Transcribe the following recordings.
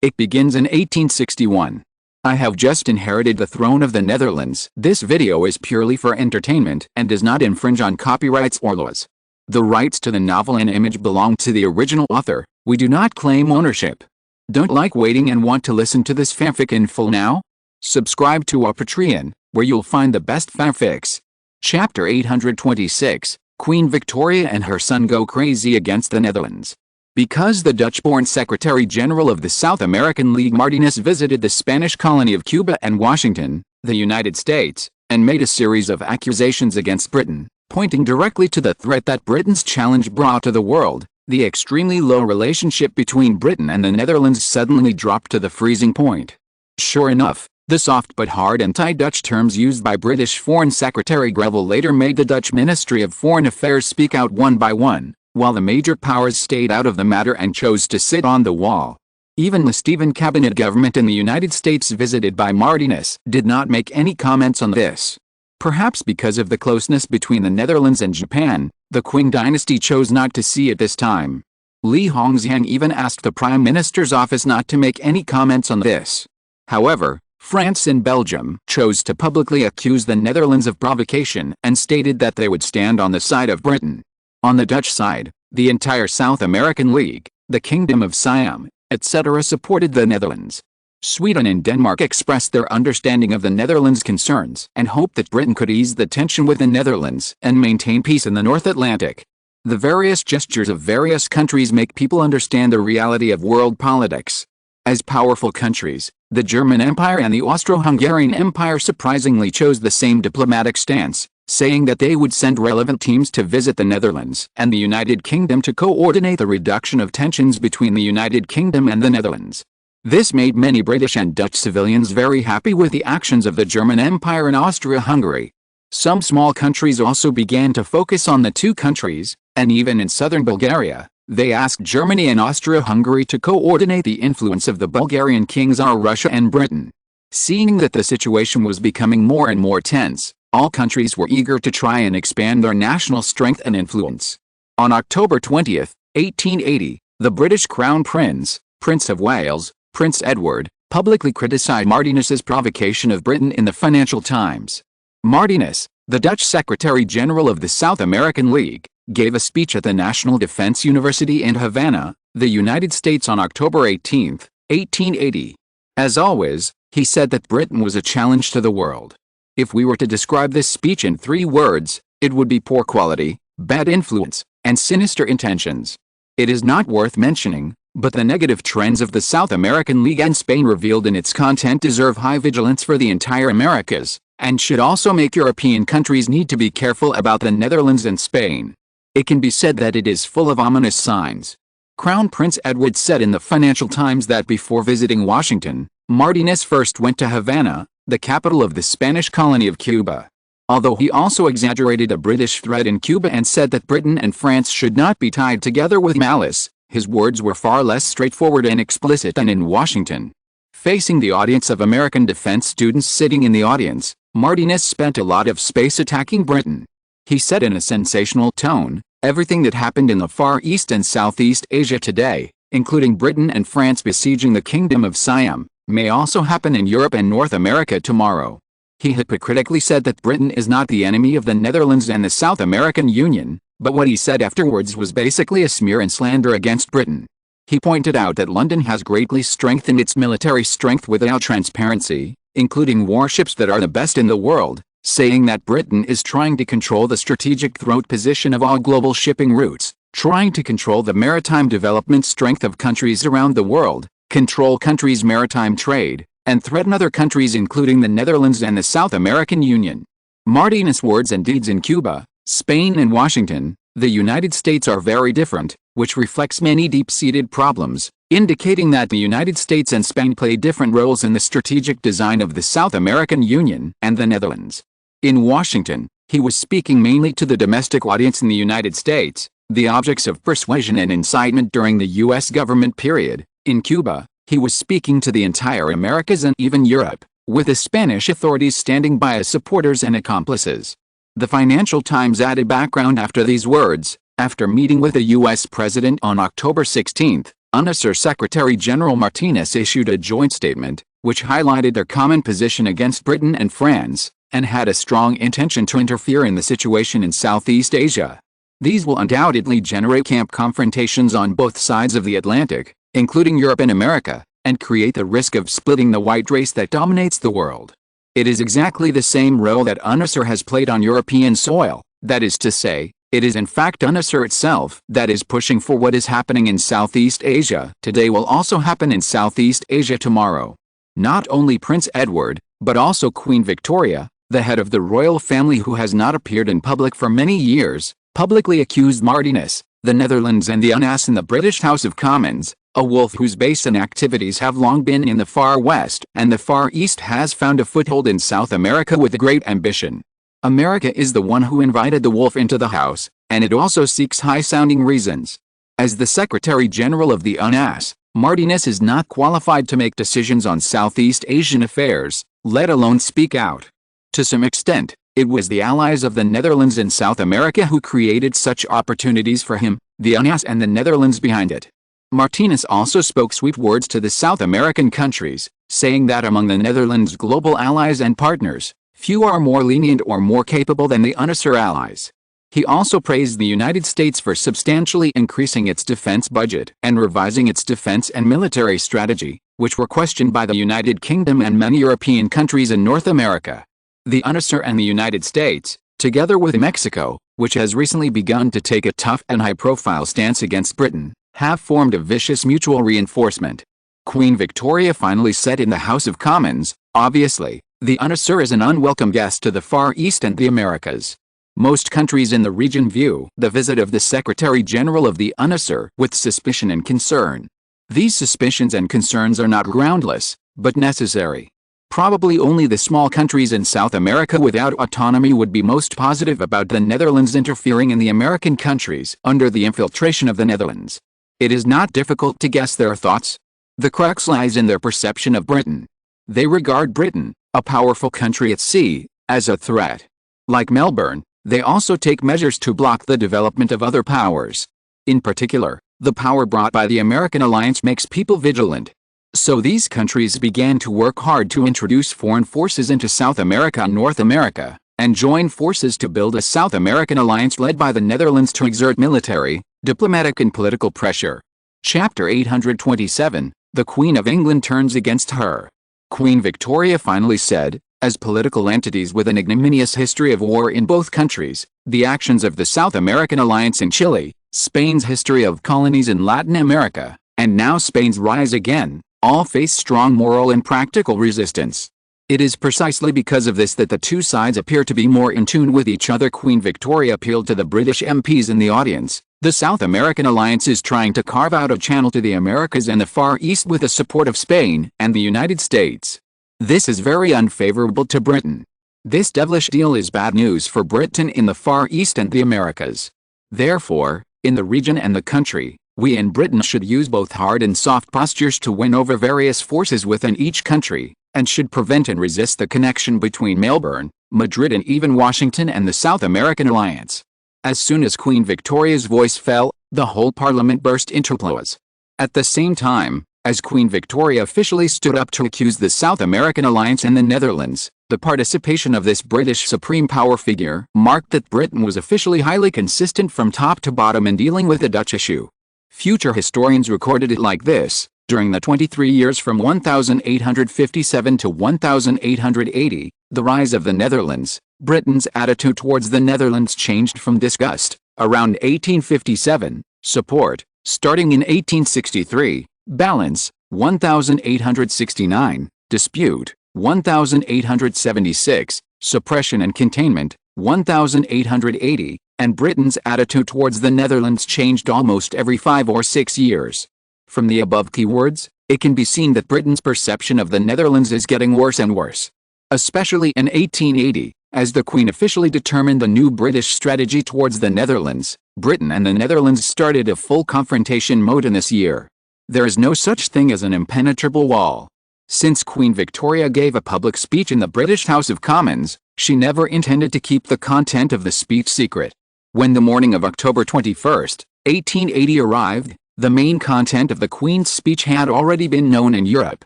It begins in 1861. I have just inherited the throne of the Netherlands. This video is purely for entertainment and does not infringe on copyrights or laws. The rights to the novel and image belong to the original author. We do not claim ownership. Don't like waiting and want to listen to this fanfic in full now? Subscribe to our Patreon, where you'll find the best fanfics. Chapter 826, Queen Victoria and her son go crazy against the Netherlands. Because the Dutch-born Secretary-General of the South American League Martinez visited the Spanish colony of Cuba and Washington, the United States, and made a series of accusations against Britain, pointing directly to the threat that Britain's challenge brought to the world. The extremely low relationship between Britain and the Netherlands suddenly dropped to the freezing point. Sure enough, the soft but hard anti-Dutch terms used by British Foreign Secretary Greville later made the Dutch Ministry of Foreign Affairs speak out one by one, while the major powers stayed out of the matter and chose to sit on the wall. Even the Stephen cabinet government in the United States visited by Martinez did not make any comments on this. Perhaps because of the closeness between the Netherlands and Japan, the Qing dynasty chose not to see it this time. Li Hongxiang even asked the Prime Minister's office not to make any comments on this. However, France and Belgium chose to publicly accuse the Netherlands of provocation and stated that they would stand on the side of Britain. On the Dutch side, the entire South American League, the Kingdom of Siam, etc. supported the Netherlands. Sweden and Denmark expressed their understanding of the Netherlands' concerns and hoped that Britain could ease the tension with the Netherlands and maintain peace in the North Atlantic. The various gestures of various countries make people understand the reality of world politics. As powerful countries, the German Empire and the Austro-Hungarian Empire surprisingly chose the same diplomatic stance, saying that they would send relevant teams to visit the Netherlands and the United Kingdom to coordinate the reduction of tensions between the United Kingdom and the Netherlands. This made many British and Dutch civilians very happy with the actions of the German Empire and Austria-Hungary. Some small countries also began to focus on the two countries, and even in southern Bulgaria, they asked Germany and Austria-Hungary to coordinate the influence of the Bulgarian kings on Russia and Britain. Seeing that the situation was becoming more and more tense, all countries were eager to try and expand their national strength and influence. On October 20, 1880, the British Crown Prince, Prince of Wales, Prince Edward, publicly criticized Martinez's provocation of Britain in the Financial Times. Martinez, the Dutch Secretary-General of the South American League, gave a speech at the National Defense University in Havana, the United States on October 18, 1880. As always, he said that Britain was a challenge to the world. If we were to describe this speech in 3 words, it would be poor quality, bad influence, and sinister intentions. It is not worth mentioning, but the negative trends of the South American League and Spain revealed in its content deserve high vigilance for the entire Americas, and should also make European countries need to be careful about the Netherlands and Spain. It can be said that it is full of ominous signs. Crown Prince Edward said in the Financial Times that before visiting Washington, Martinez first went to Havana, the capital of the Spanish colony of Cuba. Although he also exaggerated a British threat in Cuba and said that Britain and France should not be tied together with malice, his words were far less straightforward and explicit than in Washington. Facing the audience of American defense students sitting in the audience, Martinez spent a lot of space attacking Britain. He said in a sensational tone, "Everything that happened in the Far East and Southeast Asia today, including Britain and France besieging the Kingdom of Siam, may also happen in Europe and North America tomorrow." He hypocritically said that Britain is not the enemy of the Netherlands and the South American Union, but what he said afterwards was basically a smear and slander against Britain. He pointed out that London has greatly strengthened its military strength without transparency, including warships that are the best in the world, saying that Britain is trying to control the strategic throat position of all global shipping routes, trying to control the maritime development strength of countries around the world, control countries' maritime trade, and threaten other countries including the Netherlands and the South American Union. Martinez's words and deeds in Cuba, Spain and Washington, the United States are very different, which reflects many deep-seated problems, indicating that the United States and Spain play different roles in the strategic design of the South American Union and the Netherlands. In Washington, he was speaking mainly to the domestic audience in the United States, the objects of persuasion and incitement during the U.S. government period. In Cuba, he was speaking to the entire Americas and even Europe, with the Spanish authorities standing by as supporters and accomplices. The Financial Times added background after these words. After meeting with the U.S. President on October 16, UNSR Secretary-General Martinez issued a joint statement, which highlighted their common position against Britain and France, and had a strong intention to interfere in the situation in Southeast Asia. These will undoubtedly generate camp confrontations on both sides of the Atlantic, including Europe and America, and create the risk of splitting the white race that dominates the world. It is exactly the same role that UNSR has played on European soil, that is to say, it is in fact UNSR itself that is pushing for what is happening in Southeast Asia today will also happen in Southeast Asia tomorrow. Not only Prince Edward, but also Queen Victoria, the head of the royal family who has not appeared in public for many years, publicly accused Martinez, the Netherlands and the UNAS in the British House of Commons, a wolf whose base and activities have long been in the Far West and the Far East has found a foothold in South America with great ambition. America is the one who invited the wolf into the House, and it also seeks high-sounding reasons. As the Secretary-General of the UNAS, Martinez is not qualified to make decisions on Southeast Asian affairs, let alone speak out. To some extent, it was the allies of the Netherlands in South America who created such opportunities for him, the UNAS and the Netherlands behind it. Martinez also spoke sweet words to the South American countries, saying that among the Netherlands' global allies and partners, few are more lenient or more capable than the UNSR allies. He also praised the United States for substantially increasing its defense budget and revising its defense and military strategy, which were questioned by the United Kingdom and many European countries in North America. The UNSR and the United States, together with Mexico, which has recently begun to take a tough and high-profile stance against Britain, have formed a vicious mutual reinforcement. Queen Victoria finally said in the House of Commons, obviously, the UNSR is an unwelcome guest to the Far East and the Americas. Most countries in the region view the visit of the Secretary-General of the UNSR with suspicion and concern. These suspicions and concerns are not groundless, but necessary. Probably only the small countries in South America without autonomy would be most positive about the Netherlands interfering in the American countries under the infiltration of the Netherlands. It is not difficult to guess their thoughts. The crux lies in their perception of Britain. They regard Britain, a powerful country at sea, as a threat. Like Melbourne, they also take measures to block the development of other powers. In particular, the power brought by the American alliance makes people vigilant. So these countries began to work hard to introduce foreign forces into South America and North America, and join forces to build a South American alliance led by the Netherlands to exert military, diplomatic and political pressure. Chapter 827, The Queen of England turns against her. Queen Victoria finally said, as political entities with an ignominious history of war in both countries, the actions of the South American alliance in Chile, Spain's history of colonies in Latin America, and now Spain's rise again, all face strong moral and practical resistance. It is precisely because of this that the two sides appear to be more in tune with each other. Queen Victoria appealed to the British MPs in the audience. The South American alliance is trying to carve out a channel to the Americas and the Far East with the support of Spain and the United States. This is very unfavorable to Britain. This devilish deal is bad news for Britain in the Far East and the Americas. Therefore, in the region and the country, we in Britain should use both hard and soft postures to win over various forces within each country, and should prevent and resist the connection between Melbourne, Madrid and even Washington and the South American alliance. As soon as Queen Victoria's voice fell, the whole Parliament burst into applause. At the same time, as Queen Victoria officially stood up to accuse the South American alliance and the Netherlands, the participation of this British supreme power figure marked that Britain was officially highly consistent from top to bottom in dealing with the Dutch issue. Future historians recorded it like this: during the 23 years from 1857 to 1880, the rise of the Netherlands, Britain's attitude towards the Netherlands changed from disgust, around 1857, support, starting in 1863, balance, 1869, dispute, 1876, suppression and containment, 1880, and Britain's attitude towards the Netherlands changed almost every 5 or 6 years. From the above keywords, it can be seen that Britain's perception of the Netherlands is getting worse and worse. Especially in 1880, as the Queen officially determined the new British strategy towards the Netherlands, Britain and the Netherlands started a full confrontation mode in this year. There is no such thing as an impenetrable wall. Since Queen Victoria gave a public speech in the British House of Commons, she never intended to keep the content of the speech secret. When the morning of October 21, 1880 arrived, The main content of the Queen's speech had already been known in Europe,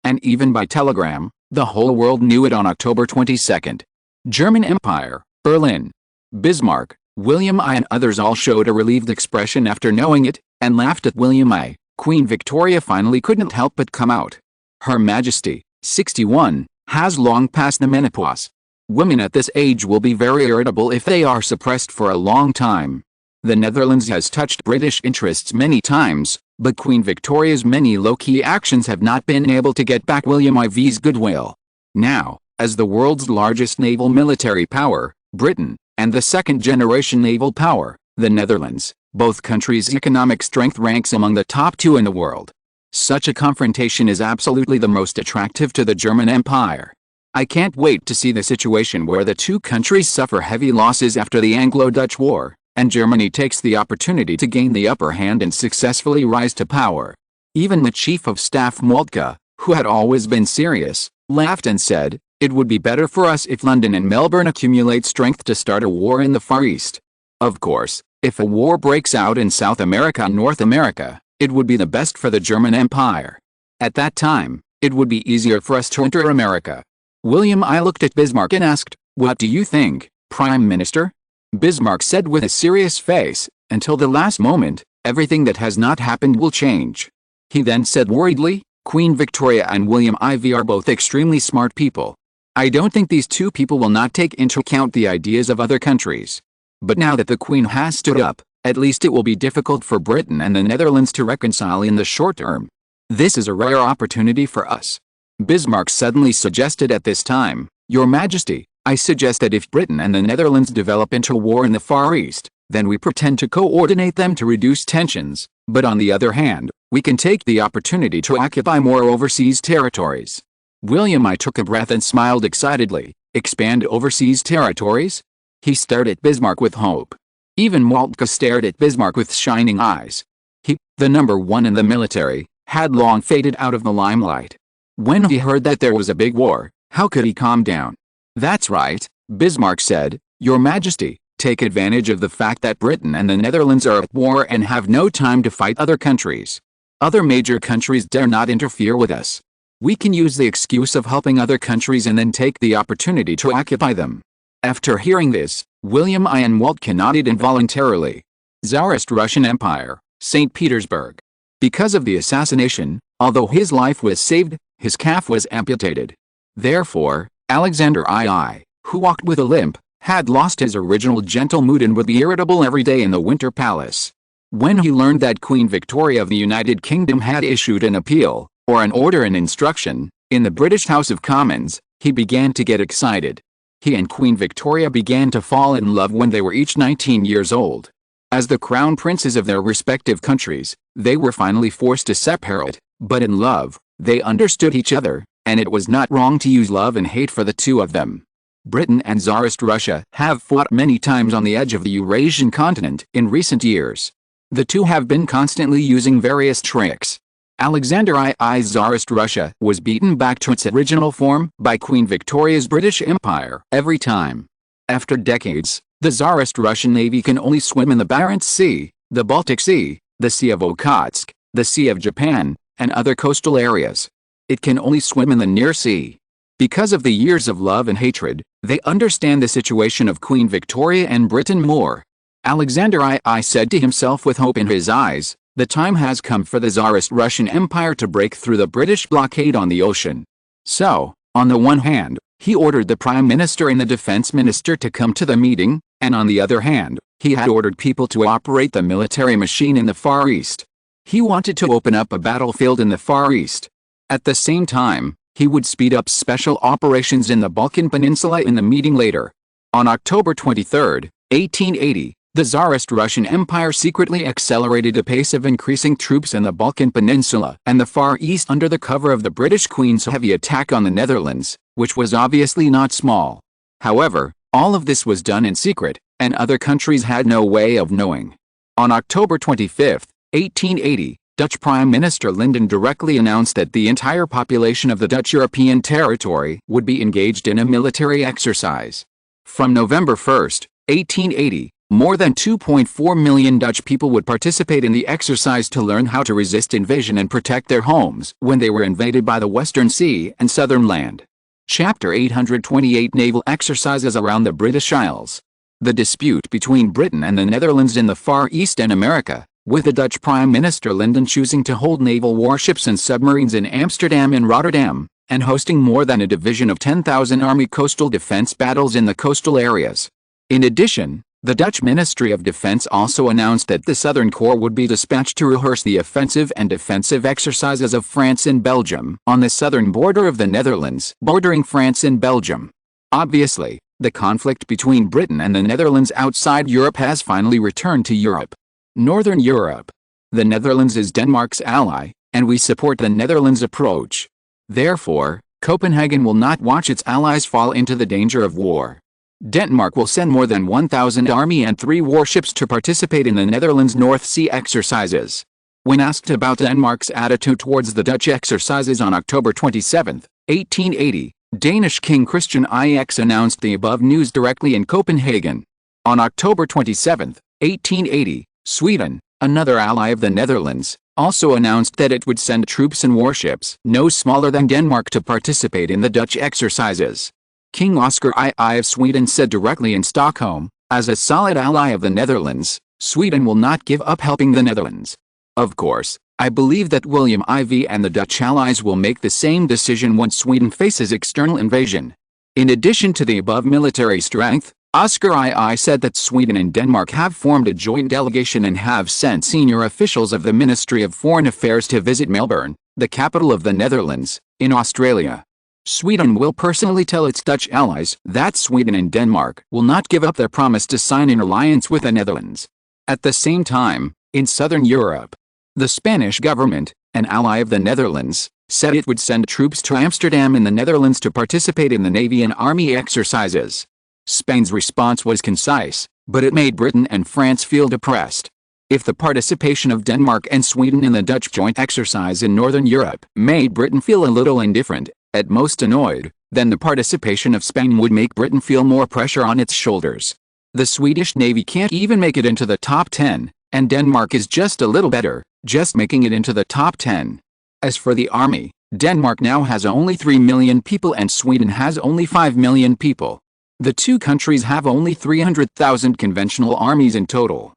and even by telegram, the whole world knew it on October 22. German Empire, Berlin. Bismarck, William I and others all showed a relieved expression after knowing it, and laughed at William I. Queen Victoria finally couldn't help but come out. Her Majesty, 61, has long passed the menopause. Women at this age will be very irritable if they are suppressed for a long time. The Netherlands has touched British interests many times, but Queen Victoria's many low-key actions have not been able to get back William IV's goodwill. Now, as the world's largest naval military power, Britain, and the second-generation naval power, the Netherlands, both countries' economic strength ranks among the top 2 in the world. Such a confrontation is absolutely the most attractive to the German Empire. I can't wait to see the situation where the two countries suffer heavy losses after the Anglo-Dutch War, and Germany takes the opportunity to gain the upper hand and successfully rise to power. Even the Chief of Staff Moltke, who had always been serious, laughed and said, "It would be better for us if London and Melbourne accumulate strength to start a war in the Far East." Of course, if a war breaks out in South America and North America, it would be the best for the German Empire. At that time, it would be easier for us to enter America. William I looked at Bismarck and asked, "What do you think, Prime Minister?" Bismarck said with a serious face, "Until the last moment, everything that has not happened will change." He then said worriedly, "Queen Victoria and William IV are both extremely smart people. I don't think these two people will not take into account the ideas of other countries. But now that the Queen has stood up, at least it will be difficult for Britain and the Netherlands to reconcile in the short term. This is a rare opportunity for us." Bismarck suddenly suggested at this time, "Your Majesty, I suggest that if Britain and the Netherlands develop into war in the Far East, then we pretend to coordinate them to reduce tensions, but on the other hand, we can take the opportunity to occupy more overseas territories." William I took a breath and smiled excitedly. "Expand overseas territories?" He stared at Bismarck with hope. Even Moltke stared at Bismarck with shining eyes. He, the number 1 in the military, had long faded out of the limelight. When he heard that there was a big war, how could he calm down? "That's right," Bismarck said, "Your Majesty, take advantage of the fact that Britain and the Netherlands are at war and have no time to fight other countries. Other major countries dare not interfere with us. We can use the excuse of helping other countries and then take the opportunity to occupy them." After hearing this, William I and Moltke nodded involuntarily. Tsarist Russian Empire, St. Petersburg. Because of the assassination, although his life was saved, his calf was amputated. Therefore, Alexander II, who walked with a limp, had lost his original gentle mood and would be irritable every day in the Winter Palace. When he learned that Queen Victoria of the United Kingdom had issued an appeal, or an order and instruction, in the British House of Commons, he began to get excited. He and Queen Victoria began to fall in love when they were each 19 years old. As the crown princes of their respective countries, they were finally forced to separate, but in love, they understood each other, and it was not wrong to use love and hate for the two of them. Britain and Tsarist Russia have fought many times on the edge of the Eurasian continent in recent years. The two have been constantly using various tricks. Alexander II's Tsarist Russia was beaten back to its original form by Queen Victoria's British Empire every time. After decades, the Tsarist Russian Navy can only swim in the Barents Sea, the Baltic Sea, the Sea of Okhotsk, the Sea of Japan, and other coastal areas. It can only swim in the Near Sea. Because of the years of love and hatred, they understand the situation of Queen Victoria and Britain more. Alexander II said to himself with hope in his eyes, "The time has come for the Tsarist Russian Empire to break through the British blockade on the ocean." So, on the one hand, he ordered the Prime Minister and the Defense Minister to come to the meeting, and on the other hand, he had ordered people to operate the military machine in the Far East. He wanted to open up a battlefield in the Far East. At the same time, he would speed up special operations in the Balkan Peninsula in the meeting later. On October 23, 1880, the Tsarist Russian Empire secretly accelerated the pace of increasing troops in the Balkan Peninsula and the Far East under the cover of the British Queen's heavy attack on the Netherlands, which was obviously not small. However, all of this was done in secret, and other countries had no way of knowing. On October 25, 1880, Dutch Prime Minister Linden directly announced that the entire population of the Dutch European territory would be engaged in a military exercise. From November 1, 1880, More than 2.4 million Dutch people would participate in the exercise to learn how to resist invasion and protect their homes when they were invaded by the Western Sea and Southern Land. Chapter 828 Naval Exercises around the British Isles. The dispute between Britain and the Netherlands in the Far East and America, with the Dutch Prime Minister Linden choosing to hold naval warships and submarines in Amsterdam and Rotterdam, and hosting more than a division of 10,000 Army coastal defense battles in the coastal areas. In addition, the Dutch Ministry of Defense also announced that the Southern Corps would be dispatched to rehearse the offensive and defensive exercises of France and Belgium on the southern border of the Netherlands, bordering France and Belgium. Obviously, the conflict between Britain and the Netherlands outside Europe has finally returned to Europe. Northern Europe. The Netherlands is Denmark's ally, and we support the Netherlands' approach. Therefore, Copenhagen will not watch its allies fall into the danger of war. Denmark will send more than 1,000 army and 3 warships to participate in the Netherlands' North Sea exercises. When asked about Denmark's attitude towards the Dutch exercises on October 27, 1880, Danish King Christian IX announced the above news directly in Copenhagen. On October 27, 1880, Sweden, another ally of the Netherlands, also announced that it would send troops and warships no smaller than Denmark to participate in the Dutch exercises. King Oscar II of Sweden said directly in Stockholm, as a solid ally of the Netherlands, Sweden will not give up helping the Netherlands. Of course, I believe that William IV and the Dutch allies will make the same decision once Sweden faces external invasion. In addition to the above military strength, Oscar II said that Sweden and Denmark have formed a joint delegation and have sent senior officials of the Ministry of Foreign Affairs to visit Melbourne, the capital of the Netherlands, in Australia. Sweden will personally tell its Dutch allies that Sweden and Denmark will not give up their promise to sign an alliance with the Netherlands. At the same time, in southern Europe, the Spanish government, an ally of the Netherlands, said it would send troops to Amsterdam in the Netherlands to participate in the Navy and Army exercises. Spain's response was concise, but it made Britain and France feel depressed. If the participation of Denmark and Sweden in the Dutch joint exercise in Northern Europe made Britain feel a little indifferent, at most annoyed, then the participation of Spain would make Britain feel more pressure on its shoulders. The Swedish Navy can't even make it into the top 10, and Denmark is just a little better, just making it into the top 10. As for the army, Denmark now has only 3 million people and Sweden has only 5 million people. The two countries have only 300,000 conventional armies in total.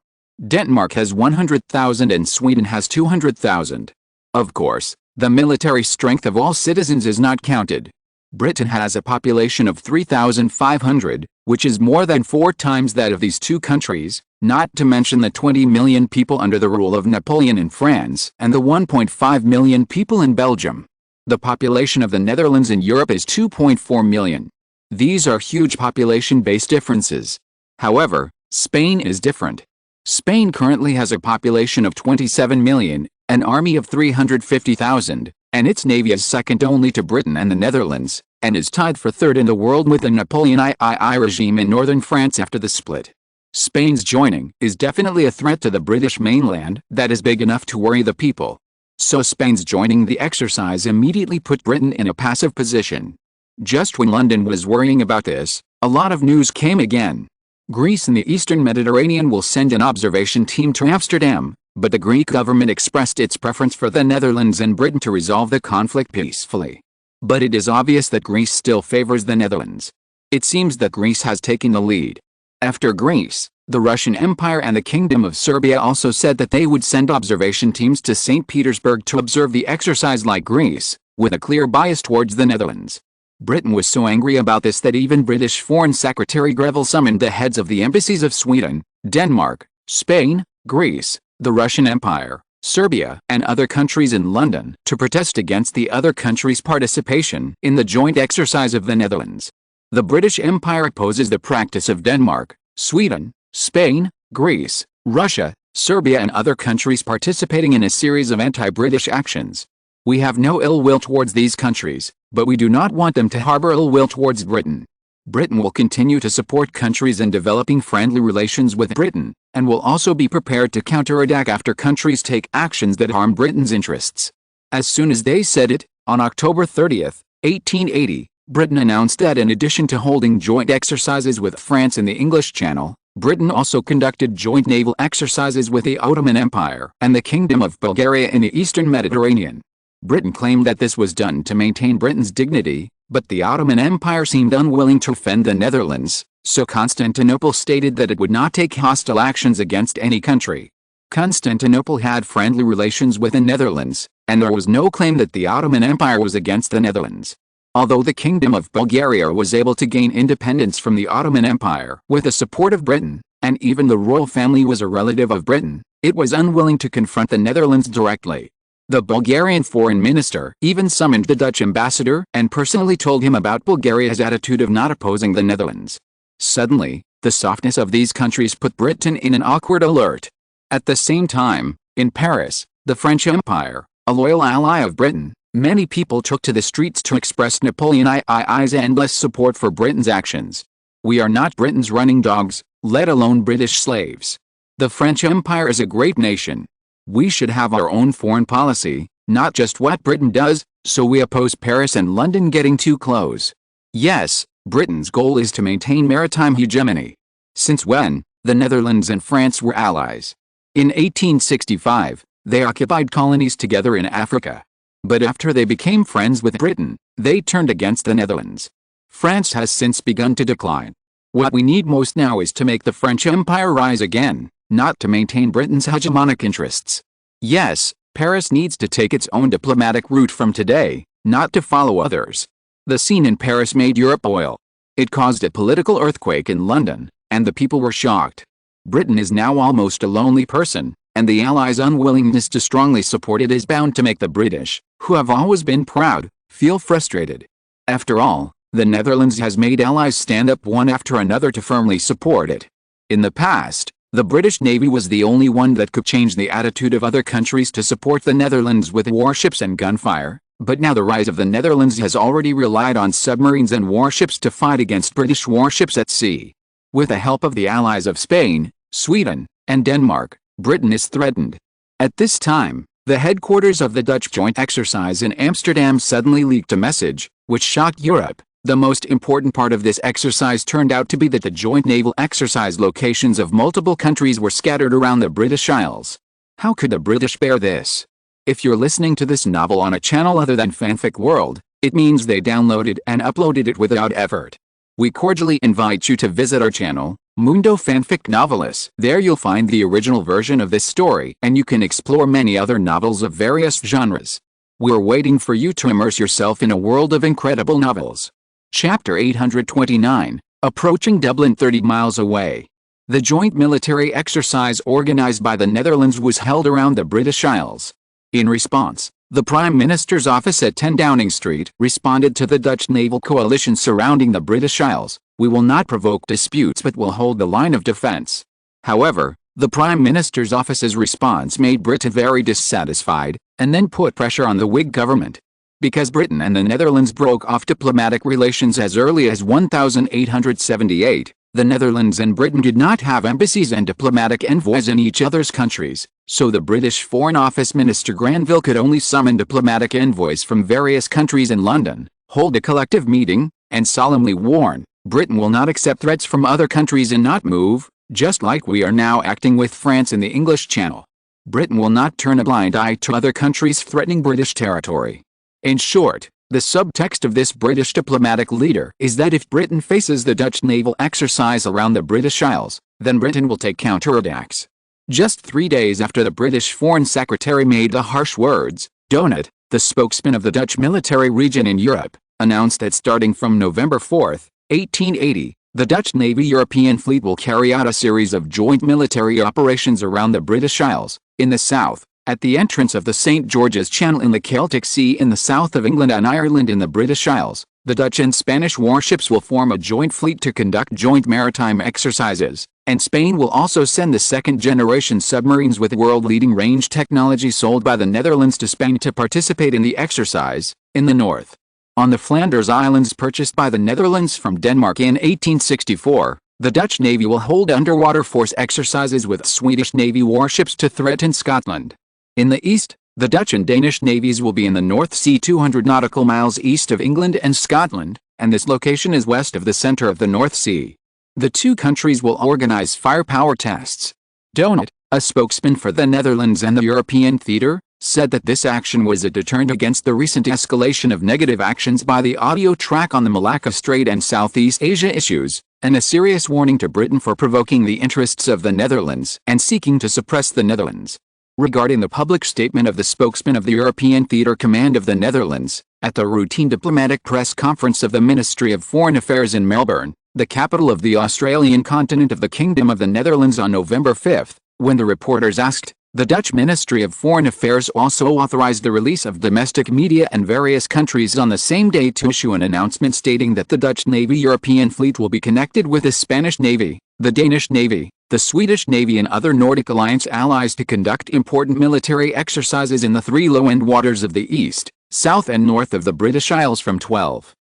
Denmark has 100,000 and Sweden has 200,000. Of course, the military strength of all citizens is not counted. Britain has a population of 3,500, which is more than 4 times that of these two countries, not to mention the 20 million people under the rule of Napoleon in France and the 1.5 million people in Belgium. The population of the Netherlands in Europe is 2.4 million. These are huge population-based differences. However, Spain is different. Spain currently has a population of 27 million, an army of 350,000, and its navy is second only to Britain and the Netherlands, and is tied for third in the world with the Napoleon III regime in northern France after the split. Spain's joining is definitely a threat to the British mainland that is big enough to worry the people. So Spain's joining the exercise immediately put Britain in a passive position. Just when London was worrying about this, a lot of news came again. Greece and the Eastern Mediterranean will send an observation team to Amsterdam, but the Greek government expressed its preference for the Netherlands and Britain to resolve the conflict peacefully. But it is obvious that Greece still favors the Netherlands. It seems that Greece has taken the lead. After Greece, the Russian Empire and the Kingdom of Serbia also said that they would send observation teams to St. Petersburg to observe the exercise like Greece, with a clear bias towards the Netherlands. Britain was so angry about this that even British Foreign Secretary Greville summoned the heads of the embassies of Sweden, Denmark, Spain, Greece, the Russian Empire, Serbia, and other countries in London to protest against the other countries' participation in the joint exercise of the Netherlands. The British Empire opposes the practice of Denmark, Sweden, Spain, Greece, Russia, Serbia and other countries participating in a series of anti-British actions. We have no ill will towards these countries, but we do not want them to harbor ill will towards Britain. Britain will continue to support countries in developing friendly relations with Britain, and will also be prepared to counterattack after countries take actions that harm Britain's interests. As soon as they said it, on October 30, 1880, Britain announced that in addition to holding joint exercises with France in the English Channel, Britain also conducted joint naval exercises with the Ottoman Empire and the Kingdom of Bulgaria in the eastern Mediterranean. Britain claimed that this was done to maintain Britain's dignity, but the Ottoman Empire seemed unwilling to defend the Netherlands, so Constantinople stated that it would not take hostile actions against any country. Constantinople had friendly relations with the Netherlands, and there was no claim that the Ottoman Empire was against the Netherlands. Although the Kingdom of Bulgaria was able to gain independence from the Ottoman Empire with the support of Britain, and even the royal family was a relative of Britain, it was unwilling to confront the Netherlands directly. The Bulgarian foreign minister even summoned the Dutch ambassador and personally told him about Bulgaria's attitude of not opposing the Netherlands. Suddenly, the softness of these countries put Britain in an awkward alert. At the same time, in Paris, the French Empire, a loyal ally of Britain, many people took to the streets to express Napoleon II's endless support for Britain's actions. "We are not Britain's running dogs, let alone British slaves. The French Empire is a great nation. We should have our own foreign policy, not just what Britain does, so we oppose Paris and London getting too close." Yes, Britain's goal is to maintain maritime hegemony. Since when? The Netherlands and France were allies. In 1865, they occupied colonies together in Africa. But after they became friends with Britain, they turned against the Netherlands. France has since begun to decline. What we need most now is to make the French Empire rise again, not to maintain Britain's hegemonic interests. Yes, Paris needs to take its own diplomatic route from today, not to follow others. The scene in Paris made Europe boil. It caused a political earthquake in London, and the people were shocked. Britain is now almost a lonely person, and the Allies' unwillingness to strongly support it is bound to make the British, who have always been proud, feel frustrated. After all, the Netherlands has made allies stand up one after another to firmly support it. In the past, the British Navy was the only one that could change the attitude of other countries to support the Netherlands with warships and gunfire, but now the rise of the Netherlands has already relied on submarines and warships to fight against British warships at sea. With the help of the allies of Spain, Sweden, and Denmark, Britain is threatened. At this time, the headquarters of the Dutch joint exercise in Amsterdam suddenly leaked a message, which shocked Europe. The most important part of this exercise turned out to be that the joint naval exercise locations of multiple countries were scattered around the British Isles. How could the British bear this? If you're listening to this novel on a channel other than Fanfic World, it means they downloaded and uploaded it without effort. We cordially invite you to visit our channel, Mundo Fanfic Novelis. There you'll find the original version of this story, and you can explore many other novels of various genres. We're waiting for you to immerse yourself in a world of incredible novels. Chapter 829, Approaching Dublin 30 miles away. The joint military exercise organized by the Netherlands was held around the British Isles. In response, the Prime Minister's office at 10 Downing Street responded to the Dutch naval coalition surrounding the British Isles. "We will not provoke disputes but will hold the line of defense." However, the Prime Minister's office's response made Britain very dissatisfied, and then put pressure on the Whig government. Because Britain and the Netherlands broke off diplomatic relations as early as 1878, the Netherlands and Britain did not have embassies and diplomatic envoys in each other's countries, so the British Foreign Office Minister Granville could only summon diplomatic envoys from various countries in London, hold a collective meeting, and solemnly warn, "Britain will not accept threats from other countries and not move, just like we are now acting with France in the English Channel. Britain will not turn a blind eye to other countries threatening British territory." In short, the subtext of this British diplomatic leader is that if Britain faces the Dutch naval exercise around the British Isles, then Britain will take counterattacks. Just 3 days after the British Foreign Secretary made the harsh words, Donat, the spokesman of the Dutch military region in Europe, announced that starting from November 4, 1880, the Dutch Navy European fleet will carry out a series of joint military operations around the British Isles, in the south, at the entrance of the St. George's Channel in the Celtic Sea in the south of England and Ireland in the British Isles. The Dutch and Spanish warships will form a joint fleet to conduct joint maritime exercises, and Spain will also send the second-generation submarines with world-leading range technology sold by the Netherlands to Spain to participate in the exercise. In the north, on the Flanders Islands purchased by the Netherlands from Denmark in 1864, the Dutch Navy will hold underwater force exercises with Swedish Navy warships to threaten Scotland. In the east, the Dutch and Danish navies will be in the North Sea 200 nautical miles east of England and Scotland, and this location is west of the center of the North Sea. The two countries will organize firepower tests. Donat, a spokesman for the Netherlands and the European theater, said that this action was a deterrent against the recent escalation of negative actions by the audio track on the Malacca Strait and Southeast Asia issues, and a serious warning to Britain for provoking the interests of the Netherlands and seeking to suppress the Netherlands. Regarding the public statement of the spokesman of the European Theatre Command of the Netherlands, at the routine diplomatic press conference of the Ministry of Foreign Affairs in Melbourne, the capital of the Australian continent of the Kingdom of the Netherlands on November 5, when the reporters asked, the Dutch Ministry of Foreign Affairs also authorized the release of domestic media and various countries on the same day to issue an announcement stating that the Dutch Navy European fleet will be connected with the Spanish Navy, the Danish Navy, the Swedish Navy and other Nordic Alliance allies to conduct important military exercises in the three low-end waters of the east, south and north of the British Isles from 12:00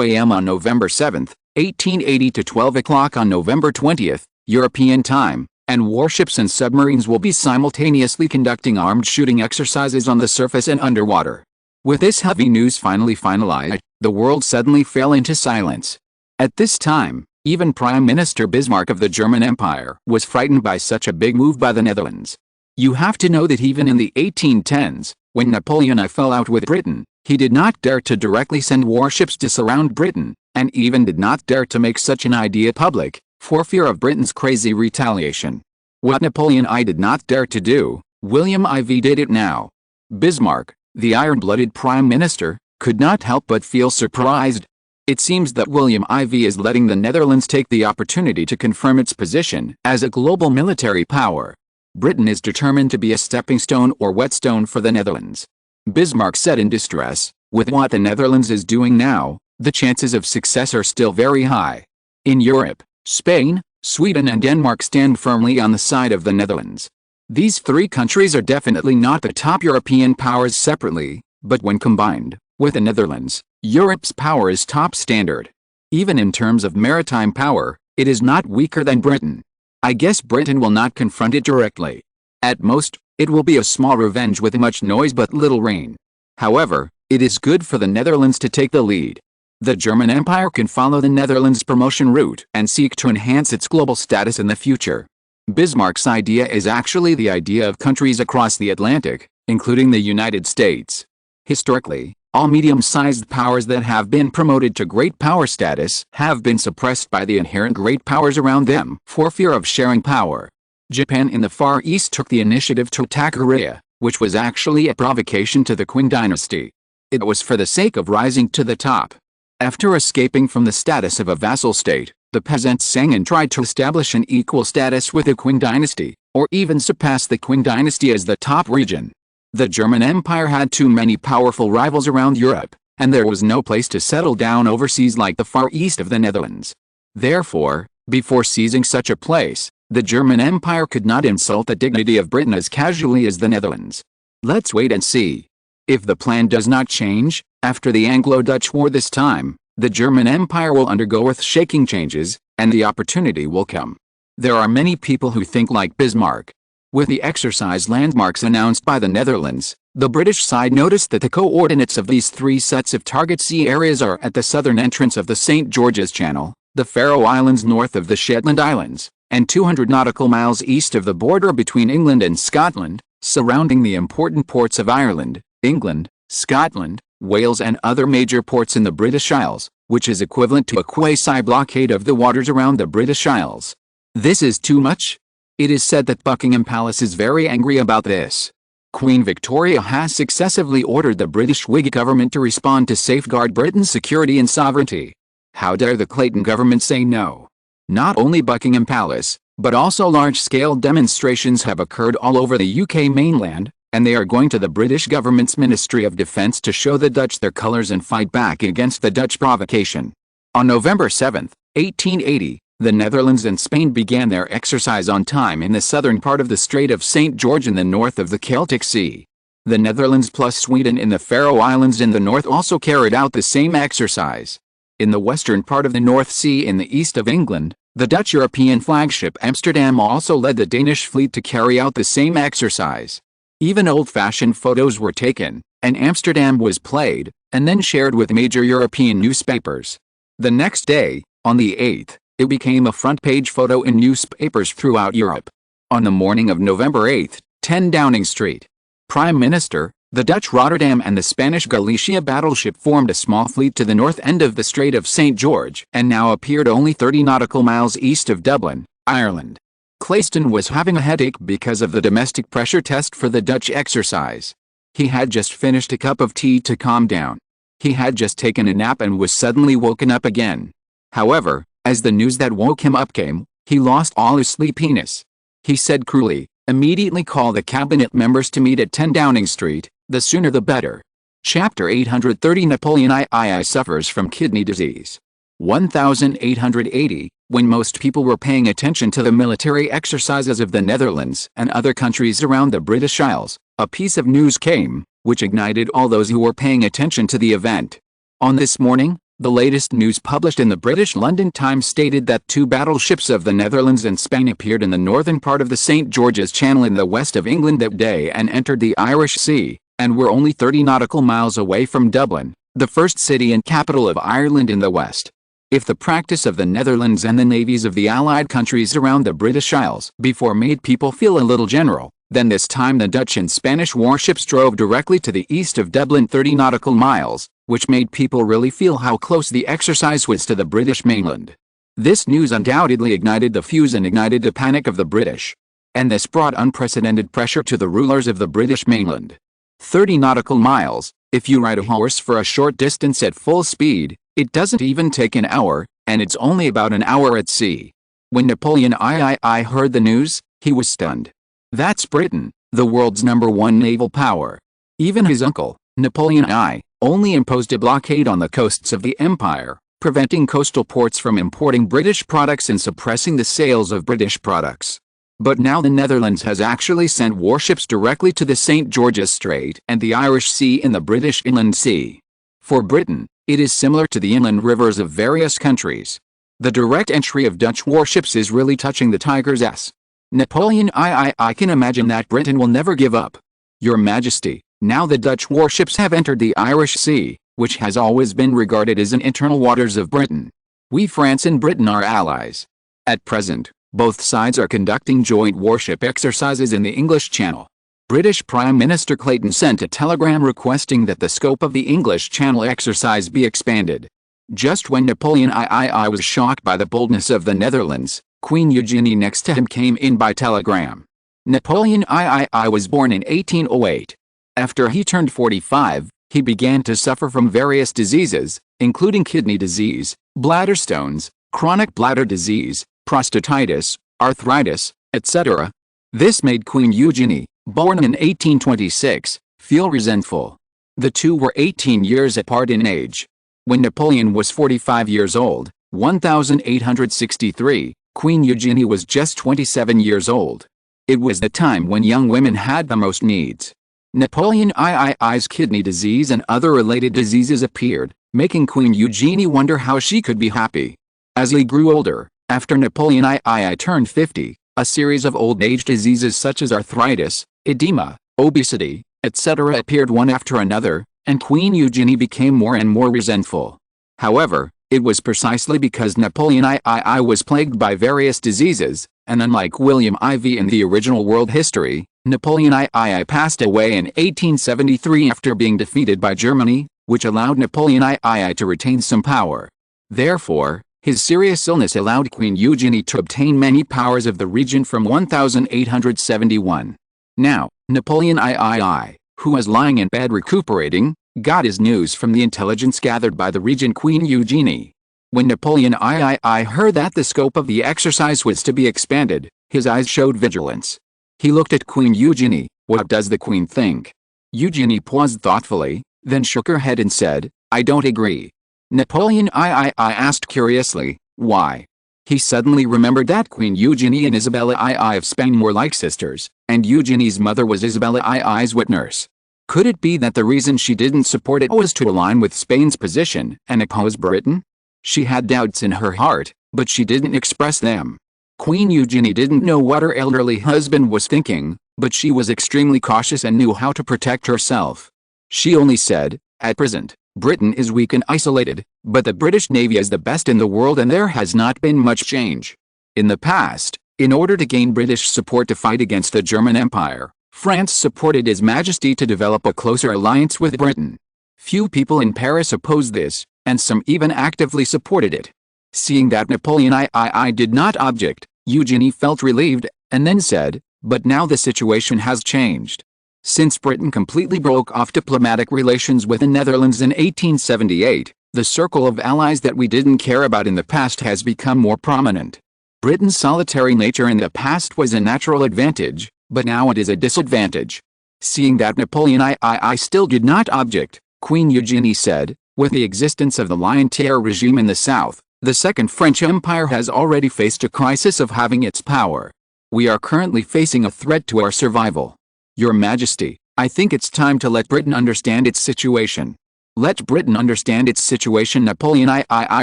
a.m. on November 7, 1880 to 12 o'clock on November 20, European time, and warships and submarines will be simultaneously conducting armed shooting exercises on the surface and underwater. With this heavy news finally finalized, the world suddenly fell into silence. At this time, even Prime Minister Bismarck of the German Empire was frightened by such a big move by the Netherlands. You have to know that even in the 1810s, when Napoleon I fell out with Britain, he did not dare to directly send warships to surround Britain, and even did not dare to make such an idea public, for fear of Britain's crazy retaliation. What Napoleon I did not dare to do, William IV did it now. Bismarck, the iron-blooded prime minister, could not help but feel surprised. It seems that William IV is letting the Netherlands take the opportunity to confirm its position as a global military power. Britain is determined to be a stepping stone or whetstone for the Netherlands. Bismarck said in distress, with what the Netherlands is doing now, the chances of success are still very high. In Europe, Spain, Sweden and Denmark stand firmly on the side of the Netherlands. These three countries are definitely not the top European powers separately, but when combined, with the Netherlands, Europe's power is top standard. Even in terms of maritime power, it is not weaker than Britain. I guess Britain will not confront it directly. At most, it will be a small revenge with much noise but little rain. However, it is good for the Netherlands to take the lead. The German Empire can follow the Netherlands' promotion route and seek to enhance its global status in the future. Bismarck's idea is actually the idea of countries across the Atlantic, including the United States. Historically, all medium-sized powers that have been promoted to great power status have been suppressed by the inherent great powers around them for fear of sharing power. Japan in the Far East took the initiative to attack Korea, which was actually a provocation to the Qing dynasty. It was for the sake of rising to the top. After escaping from the status of a vassal state, the peasants sang and tried to establish an equal status with the Qing dynasty, or even surpass the Qing dynasty as the top region. The German Empire had too many powerful rivals around Europe, and there was no place to settle down overseas like the Far East of the Netherlands. Therefore, before seizing such a place, the German Empire could not insult the dignity of Britain as casually as the Netherlands. Let's wait and see. If the plan does not change, after the Anglo-Dutch War this time, the German Empire will undergo earth-shaking changes, and the opportunity will come. There are many people who think like Bismarck. With the exercise landmarks announced by the Netherlands, the British side noticed that the coordinates of these three sets of target sea areas are at the southern entrance of the St. George's Channel, the Faroe Islands north of the Shetland Islands, and 200 nautical miles east of the border between England and Scotland, surrounding the important ports of Ireland, England, Scotland, Wales and other major ports in the British Isles, which is equivalent to a quasi-blockade of the waters around the British Isles. This is too much? It is said that Buckingham Palace is very angry about this. Queen Victoria has successively ordered the British Whig government to respond to safeguard Britain's security and sovereignty. How dare the Clayton government say no? Not only Buckingham Palace, but also large-scale demonstrations have occurred all over the UK mainland, and they are going to the British government's Ministry of Defence to show the Dutch their colours and fight back against the Dutch provocation. On November 7, 1880, the Netherlands and Spain began their exercise on time in the southern part of the Strait of St. George in the north of the Celtic Sea. The Netherlands plus Sweden in the Faroe Islands in the north also carried out the same exercise. In the western part of the North Sea in the east of England, the Dutch European flagship Amsterdam also led the Danish fleet to carry out the same exercise. Even old-fashioned photos were taken, and Amsterdam was played, and then shared with major European newspapers. The next day, on the 8th, It became a front-page photo in newspapers throughout Europe. On the morning of November 8, 10 Downing Street. Prime Minister, the Dutch Rotterdam and the Spanish Galicia battleship formed a small fleet to the north end of the Strait of St. George and now appeared only 30 nautical miles east of Dublin, Ireland. Clayston was having a headache because of the domestic pressure test for the Dutch exercise. He had just finished a cup of tea to calm down. He had just taken a nap and was suddenly woken up again. However, as the news that woke him up came, he lost all his sleepiness. He said cruelly, "Immediately call the cabinet members to meet at 10 Downing Street, the sooner the better." Chapter 830 Napoleon III suffers from kidney disease. 1880, when most people were paying attention to the military exercises of the Netherlands and other countries around the British Isles, a piece of news came, which ignited all those who were paying attention to the event. On this morning, the latest news published in the British London Times stated that 2 battleships of the Netherlands and Spain appeared in the northern part of the St. George's Channel in the west of England that day and entered the Irish Sea, and were only 30 nautical miles away from Dublin, the first city and capital of Ireland in the west. If the practice of the Netherlands and the navies of the Allied countries around the British Isles before made people feel a little general, then this time the Dutch and Spanish warships drove directly to the east of Dublin 30 nautical miles, which made people really feel how close the exercise was to the British mainland. This news undoubtedly ignited the fuse and ignited the panic of the British. And this brought unprecedented pressure to the rulers of the British mainland. 30 nautical miles, if you ride a horse for a short distance at full speed, it doesn't even take an hour, and it's only about an hour at sea. When Napoleon III heard the news, he was stunned. That's Britain, the world's #1 naval power. Even his uncle, Napoleon I, only imposed a blockade on the coasts of the empire, preventing coastal ports from importing British products and suppressing the sales of British products. But now the Netherlands has actually sent warships directly to the St. George's Strait and the Irish Sea in the British Inland Sea. For Britain, it is similar to the inland rivers of various countries. The direct entry of Dutch warships is really touching the tiger's ass. Napoleon I can imagine that Britain will never give up. Your Majesty, now the Dutch warships have entered the Irish Sea, which has always been regarded as an internal waters of Britain. We France and Britain are allies. At present, both sides are conducting joint warship exercises in the English Channel. British Prime Minister Clayton sent a telegram requesting that the scope of the English Channel exercise be expanded. Just when Napoleon III was shocked by the boldness of the Netherlands, Queen Eugenie next to him came in by telegram. Napoleon III was born in 1808. After he turned 45, he began to suffer from various diseases, including kidney disease, bladder stones, chronic bladder disease, prostatitis, arthritis, etc. This made Queen Eugenie, born in 1826, feel resentful. The two were 18 years apart in age. When Napoleon was 45 years old, 1863, Queen Eugenie was just 27 years old. It was the time when young women had the most needs. Napoleon III's kidney disease and other related diseases appeared, making Queen Eugenie wonder how she could be happy. As he grew older, after Napoleon II turned 50, a series of old age diseases such as arthritis, edema, obesity, etc. appeared one after another, and Queen Eugenie became more and more resentful. However, it was precisely because Napoleon III was plagued by various diseases, and unlike William IV in the original world history, Napoleon II passed away in 1873 after being defeated by Germany, which allowed Napoleon II to retain some power. Therefore, his serious illness allowed Queen Eugenie to obtain many powers of the regent from 1871. Now, Napoleon III, who was lying in bed recuperating, got his news from the intelligence gathered by the regent Queen Eugenie. When Napoleon III heard that the scope of the exercise was to be expanded, his eyes showed vigilance. He looked at Queen Eugenie. What does the Queen think? Eugenie paused thoughtfully, then shook her head and said, "I don't agree." Napoleon III asked curiously, why? He suddenly remembered that Queen Eugenie and Isabella II of Spain were like sisters, and Eugenie's mother was Isabella II's wet nurse. Could it be that the reason she didn't support it was to align with Spain's position and oppose Britain? She had doubts in her heart, but she didn't express them. Queen Eugenie didn't know what her elderly husband was thinking, but she was extremely cautious and knew how to protect herself. She only said, "At present, Britain is weak and isolated, but the British Navy is the best in the world and there has not been much change. In the past, in order to gain British support to fight against the German Empire, France supported His Majesty to develop a closer alliance with Britain. Few people in Paris opposed this, and some even actively supported it. Seeing that Napoleon I did not object, Eugenie felt relieved, and then said, "But now the situation has changed. Since Britain completely broke off diplomatic relations with the Netherlands in 1878, the circle of allies that we didn't care about in the past has become more prominent. Britain's solitary nature in the past was a natural advantage, but now it is a disadvantage." Seeing that Napoleon I still did not object, Queen Eugenie said, "With the existence of the Lion Terror regime in the south, the Second French Empire has already faced a crisis of having its power. We are currently facing a threat to our survival. Your Majesty, I think it's time to let Britain understand its situation." "Let Britain understand its situation," Napoleon I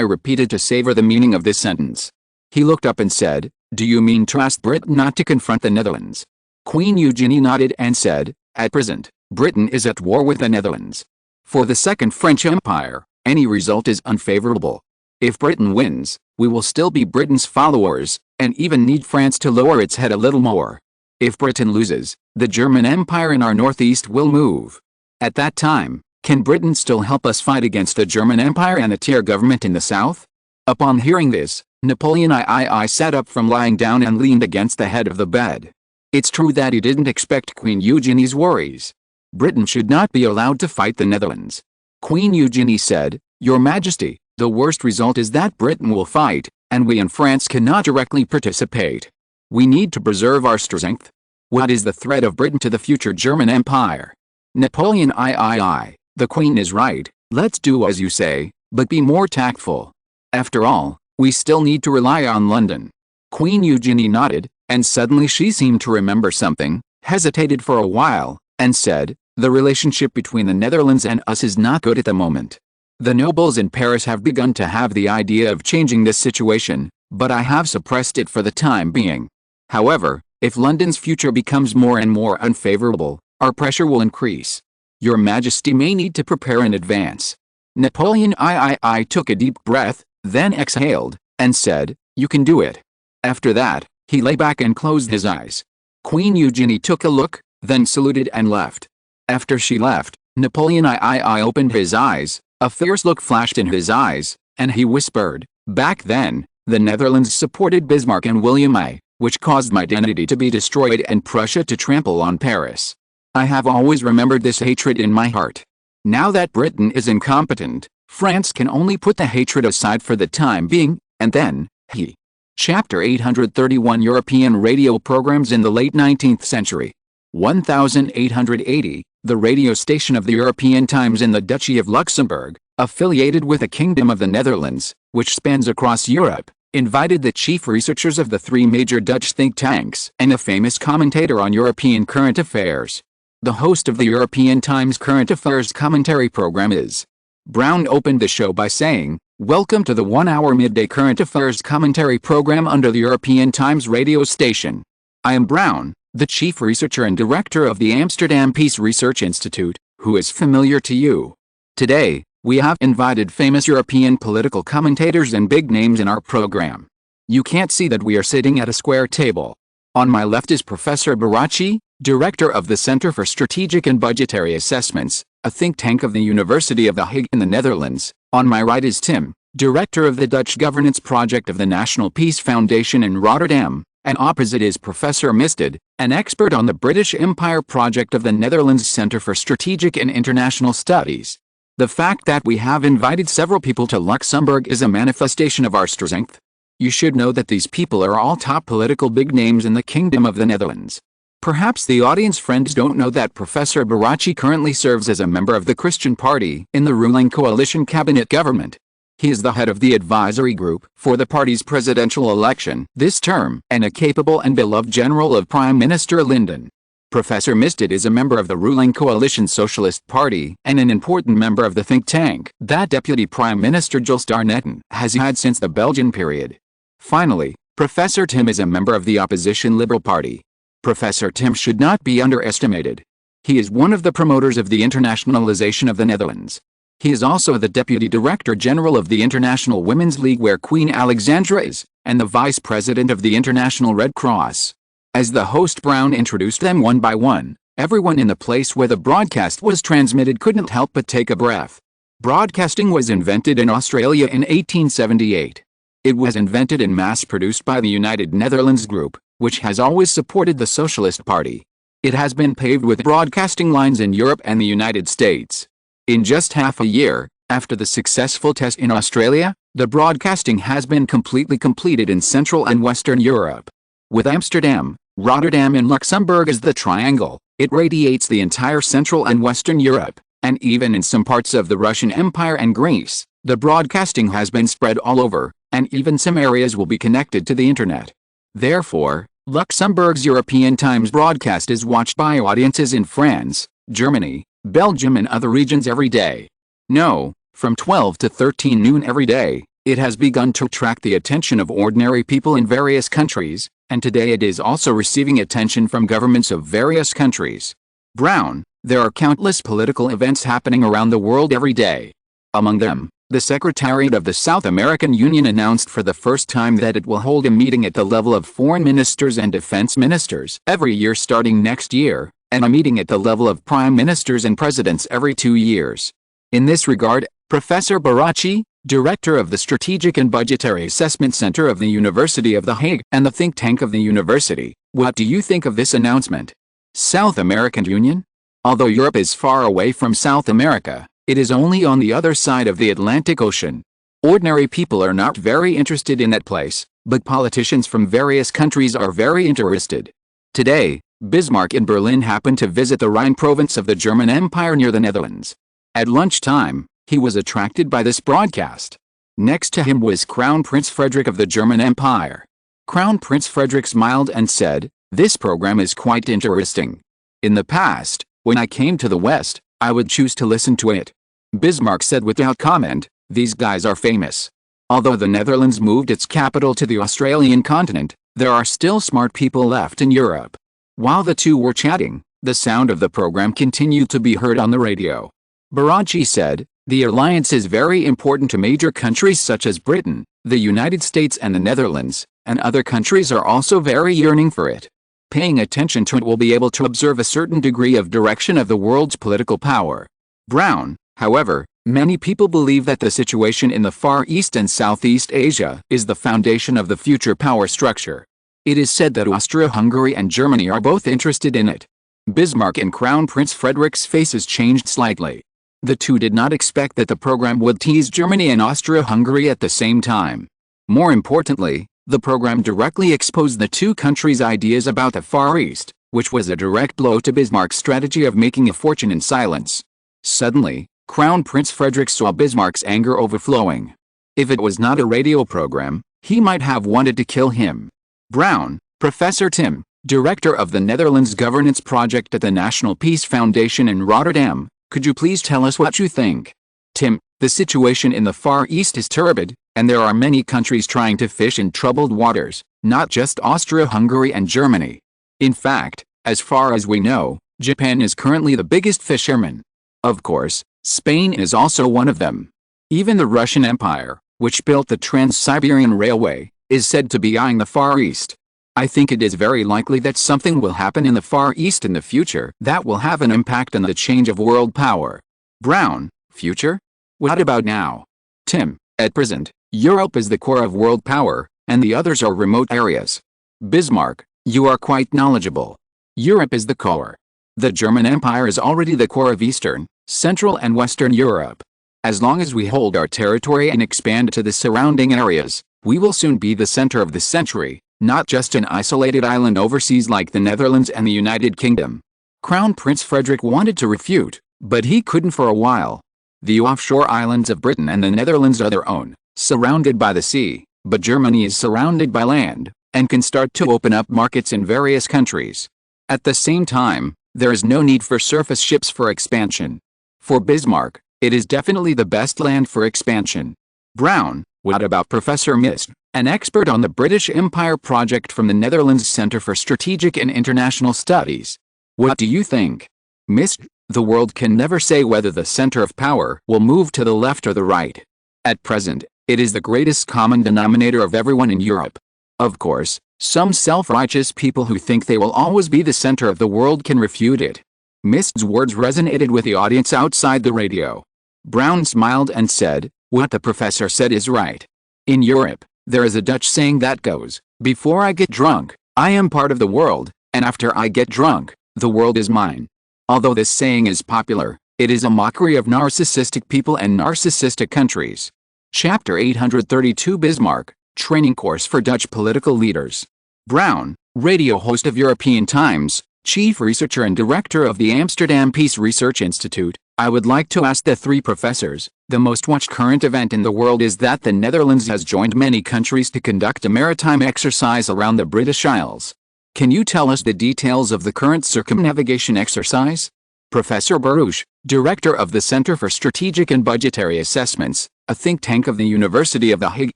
repeated to savor the meaning of this sentence. He looked up and said, "Do you mean to ask Britain not to confront the Netherlands?" Queen Eugenie nodded and said, "At present, Britain is at war with the Netherlands. For the Second French Empire, any result is unfavorable. If Britain wins, we will still be Britain's followers, and even need France to lower its head a little more. If Britain loses, the German Empire in our northeast will move. At that time, can Britain still help us fight against the German Empire and the Terror government in the south?" Upon hearing this, Napoleon I sat up from lying down and leaned against the head of the bed. It's true that he didn't expect Queen Eugenie's worries. Britain should not be allowed to fight the Netherlands. Queen Eugenie said, "Your Majesty, the worst result is that Britain will fight, and we in France cannot directly participate. We need to preserve our strength. What is the threat of Britain to the future German Empire?" Napoleon I, "The Queen is right, let's do as you say, but be more tactful. After all, we still need to rely on London." Queen Eugenie nodded, and suddenly she seemed to remember something, hesitated for a while, and said, "The relationship between the Netherlands and us is not good at the moment. The nobles in Paris have begun to have the idea of changing this situation, but I have suppressed it for the time being. However, if London's future becomes more and more unfavorable, our pressure will increase. Your Majesty may need to prepare in advance." Napoleon I took a deep breath, then exhaled, and said, "You can do it." After that, he lay back and closed his eyes. Queen Eugenie took a look, then saluted and left. After she left, Napoleon I opened his eyes, a fierce look flashed in his eyes, and he whispered, "Back then, the Netherlands supported Bismarck and William I, which caused my identity to be destroyed and Prussia to trample on Paris. I have always remembered this hatred in my heart. Now that Britain is incompetent, France can only put the hatred aside for the time being, and then, he." Chapter 831 European radio programs in the late 19th century. 1880, the radio station of the European Times in the Duchy of Luxembourg, affiliated with the Kingdom of the Netherlands, which spans across Europe, invited the chief researchers of the three major Dutch think tanks and a famous commentator on European current affairs. The host of the European Times Current Affairs commentary program is Brown opened the show by saying, "Welcome to the 1-hour midday current affairs commentary program under the European Times radio station. I am Brown, the chief researcher and director of the Amsterdam Peace Research Institute, who is familiar to you. Today, we have invited famous European political commentators and big names in our program. You can't see that we are sitting at a square table. On my left is Professor Baracci, director of the Center for Strategic and Budgetary Assessments, a think tank of the University of The Hague in the Netherlands. On my right is Tim, director of the Dutch governance project of the National Peace Foundation in Rotterdam, and opposite is Professor Misted, an expert on the British Empire project of the Netherlands Center for Strategic and International Studies. The fact that we have invited several people to Luxembourg is a manifestation of our strength. You should know that these people are all top political big names in the Kingdom of the Netherlands. Perhaps the audience friends don't know that Professor Baracci currently serves as a member of the Christian Party in the ruling coalition cabinet government. He is the head of the advisory group for the party's presidential election this term and a capable and beloved general of Prime Minister Linden. Professor Misted is a member of the ruling coalition Socialist Party and an important member of the think tank that Deputy Prime Minister Jules Darnetten has had since the Belgian period. Finally, Professor Tim is a member of the opposition Liberal Party. Professor Tim should not be underestimated. He is one of the promoters of the internationalization of the Netherlands. He is also the Deputy Director General of the International Women's League, where Queen Alexandra is, and the Vice President of the International Red Cross. As the host, Brown introduced them one by one. Everyone in the place where the broadcast was transmitted couldn't help but take a breath. Broadcasting was invented in Australia in 1878. It was invented and mass-produced by the United Netherlands Group, which has always supported the Socialist Party. It has been paved with broadcasting lines in Europe and the United States. In just half a year, after the successful test in Australia, the broadcasting has been completely completed in Central and Western Europe. With Amsterdam, Rotterdam and Luxembourg as the triangle, it radiates the entire Central and Western Europe, and even in some parts of the Russian Empire and Greece. The broadcasting has been spread all over, and even some areas will be connected to the internet. Therefore, Luxembourg's European Times broadcast is watched by audiences in France, Germany, Belgium and other regions every day. No, from 12 to 13 noon every day, it has begun to attract the attention of ordinary people in various countries, and today it is also receiving attention from governments of various countries. Brown, there are countless political events happening around the world every day. Among them, the Secretariat of the South American Union announced for the first time that it will hold a meeting at the level of foreign ministers and defense ministers every year starting next year, and a meeting at the level of prime ministers and presidents every 2 years. In this regard, Professor Baracchi, director of the Strategic and Budgetary Assessment Center of the University of The Hague and the think tank of the university, what do you think of this announcement? South American Union? Although Europe is far away from South America, it is only on the other side of the Atlantic Ocean. Ordinary people are not very interested in that place, but politicians from various countries are very interested. Today, Bismarck in Berlin happened to visit the Rhine province of the German Empire near the Netherlands. At lunchtime, he was attracted by this broadcast. Next to him was Crown Prince Frederick of the German Empire. Crown Prince Frederick smiled and said, "This program is quite interesting. In the past, when I came to the West, I would choose to listen to it." Bismarck said without comment, "These guys are famous." Although the Netherlands moved its capital to the Australian continent, there are still smart people left in Europe. While the two were chatting, the sound of the program continued to be heard on the radio. Baracchi said, "The alliance is very important to major countries such as Britain, the United States and the Netherlands, and other countries are also very yearning for it. Paying attention to it will be able to observe a certain degree of direction of the world's political power." Brown, however, many people believe that the situation in the Far East and Southeast Asia is the foundation of the future power structure. It is said that Austria-Hungary and Germany are both interested in it. Bismarck and Crown Prince Frederick's faces changed slightly. The two did not expect that the program would tease Germany and Austria-Hungary at the same time. More importantly, the program directly exposed the two countries' ideas about the Far East, which was a direct blow to Bismarck's strategy of making a fortune in silence. Suddenly, Crown Prince Frederick saw Bismarck's anger overflowing. If it was not a radio program, he might have wanted to kill him. Brown, Professor Tim, director of the Netherlands Governance Project at the National Peace Foundation in Rotterdam, could you please tell us what you think? Tim, the situation in the Far East is turbid, and there are many countries trying to fish in troubled waters, not just Austria-Hungary and Germany. In fact, as far as we know, Japan is currently the biggest fisherman. Of course, Spain is also one of them. Even the Russian Empire, which built the Trans-Siberian Railway, is said to be eyeing the Far East. I think it is very likely that something will happen in the Far East in the future that will have an impact on the change of world power. Brown, future? What about now? Tim, at present, Europe is the core of world power, and the others are remote areas. Bismarck, you are quite knowledgeable. Europe is the core. The German Empire is already the core of Eastern, Central and Western Europe. As long as we hold our territory and expand to the surrounding areas, we will soon be the center of the century, not just an isolated island overseas like the Netherlands and the United Kingdom. Crown Prince Frederick wanted to refute, but he couldn't for a while. The offshore islands of Britain and the Netherlands are their own, surrounded by the sea, but Germany is surrounded by land, and can start to open up markets in various countries. At the same time, there is no need for surface ships for expansion. For Bismarck, it is definitely the best land for expansion. Brown, what about Professor Mist, an expert on the British Empire project from the Netherlands Centre for Strategic and International Studies? What do you think? Mist, The world can never say whether the center of power will move to the left or the right. At present, it is the greatest common denominator of everyone in Europe. Of course, some self-righteous people who think they will always be the center of the world can refute it. Mist's words resonated with the audience outside the radio. Brown smiled and said, "What the professor said is right. In Europe, there is a Dutch saying that goes, 'Before I get drunk, I am part of the world, and after I get drunk, the world is mine.'" Although this saying is popular, it is a mockery of narcissistic people and narcissistic countries. Chapter 832 Bismarck, Training Course for Dutch Political Leaders. Brown, radio host of European Times, chief researcher and director of the Amsterdam Peace Research Institute. I would like to ask the three professors, the most watched current event in the world is that the Netherlands has joined many countries to conduct a maritime exercise around the British Isles. Can you tell us the details of the current circumnavigation exercise? Professor Baruch, director of the Center for Strategic and Budgetary Assessments, a think tank of the University of The Hague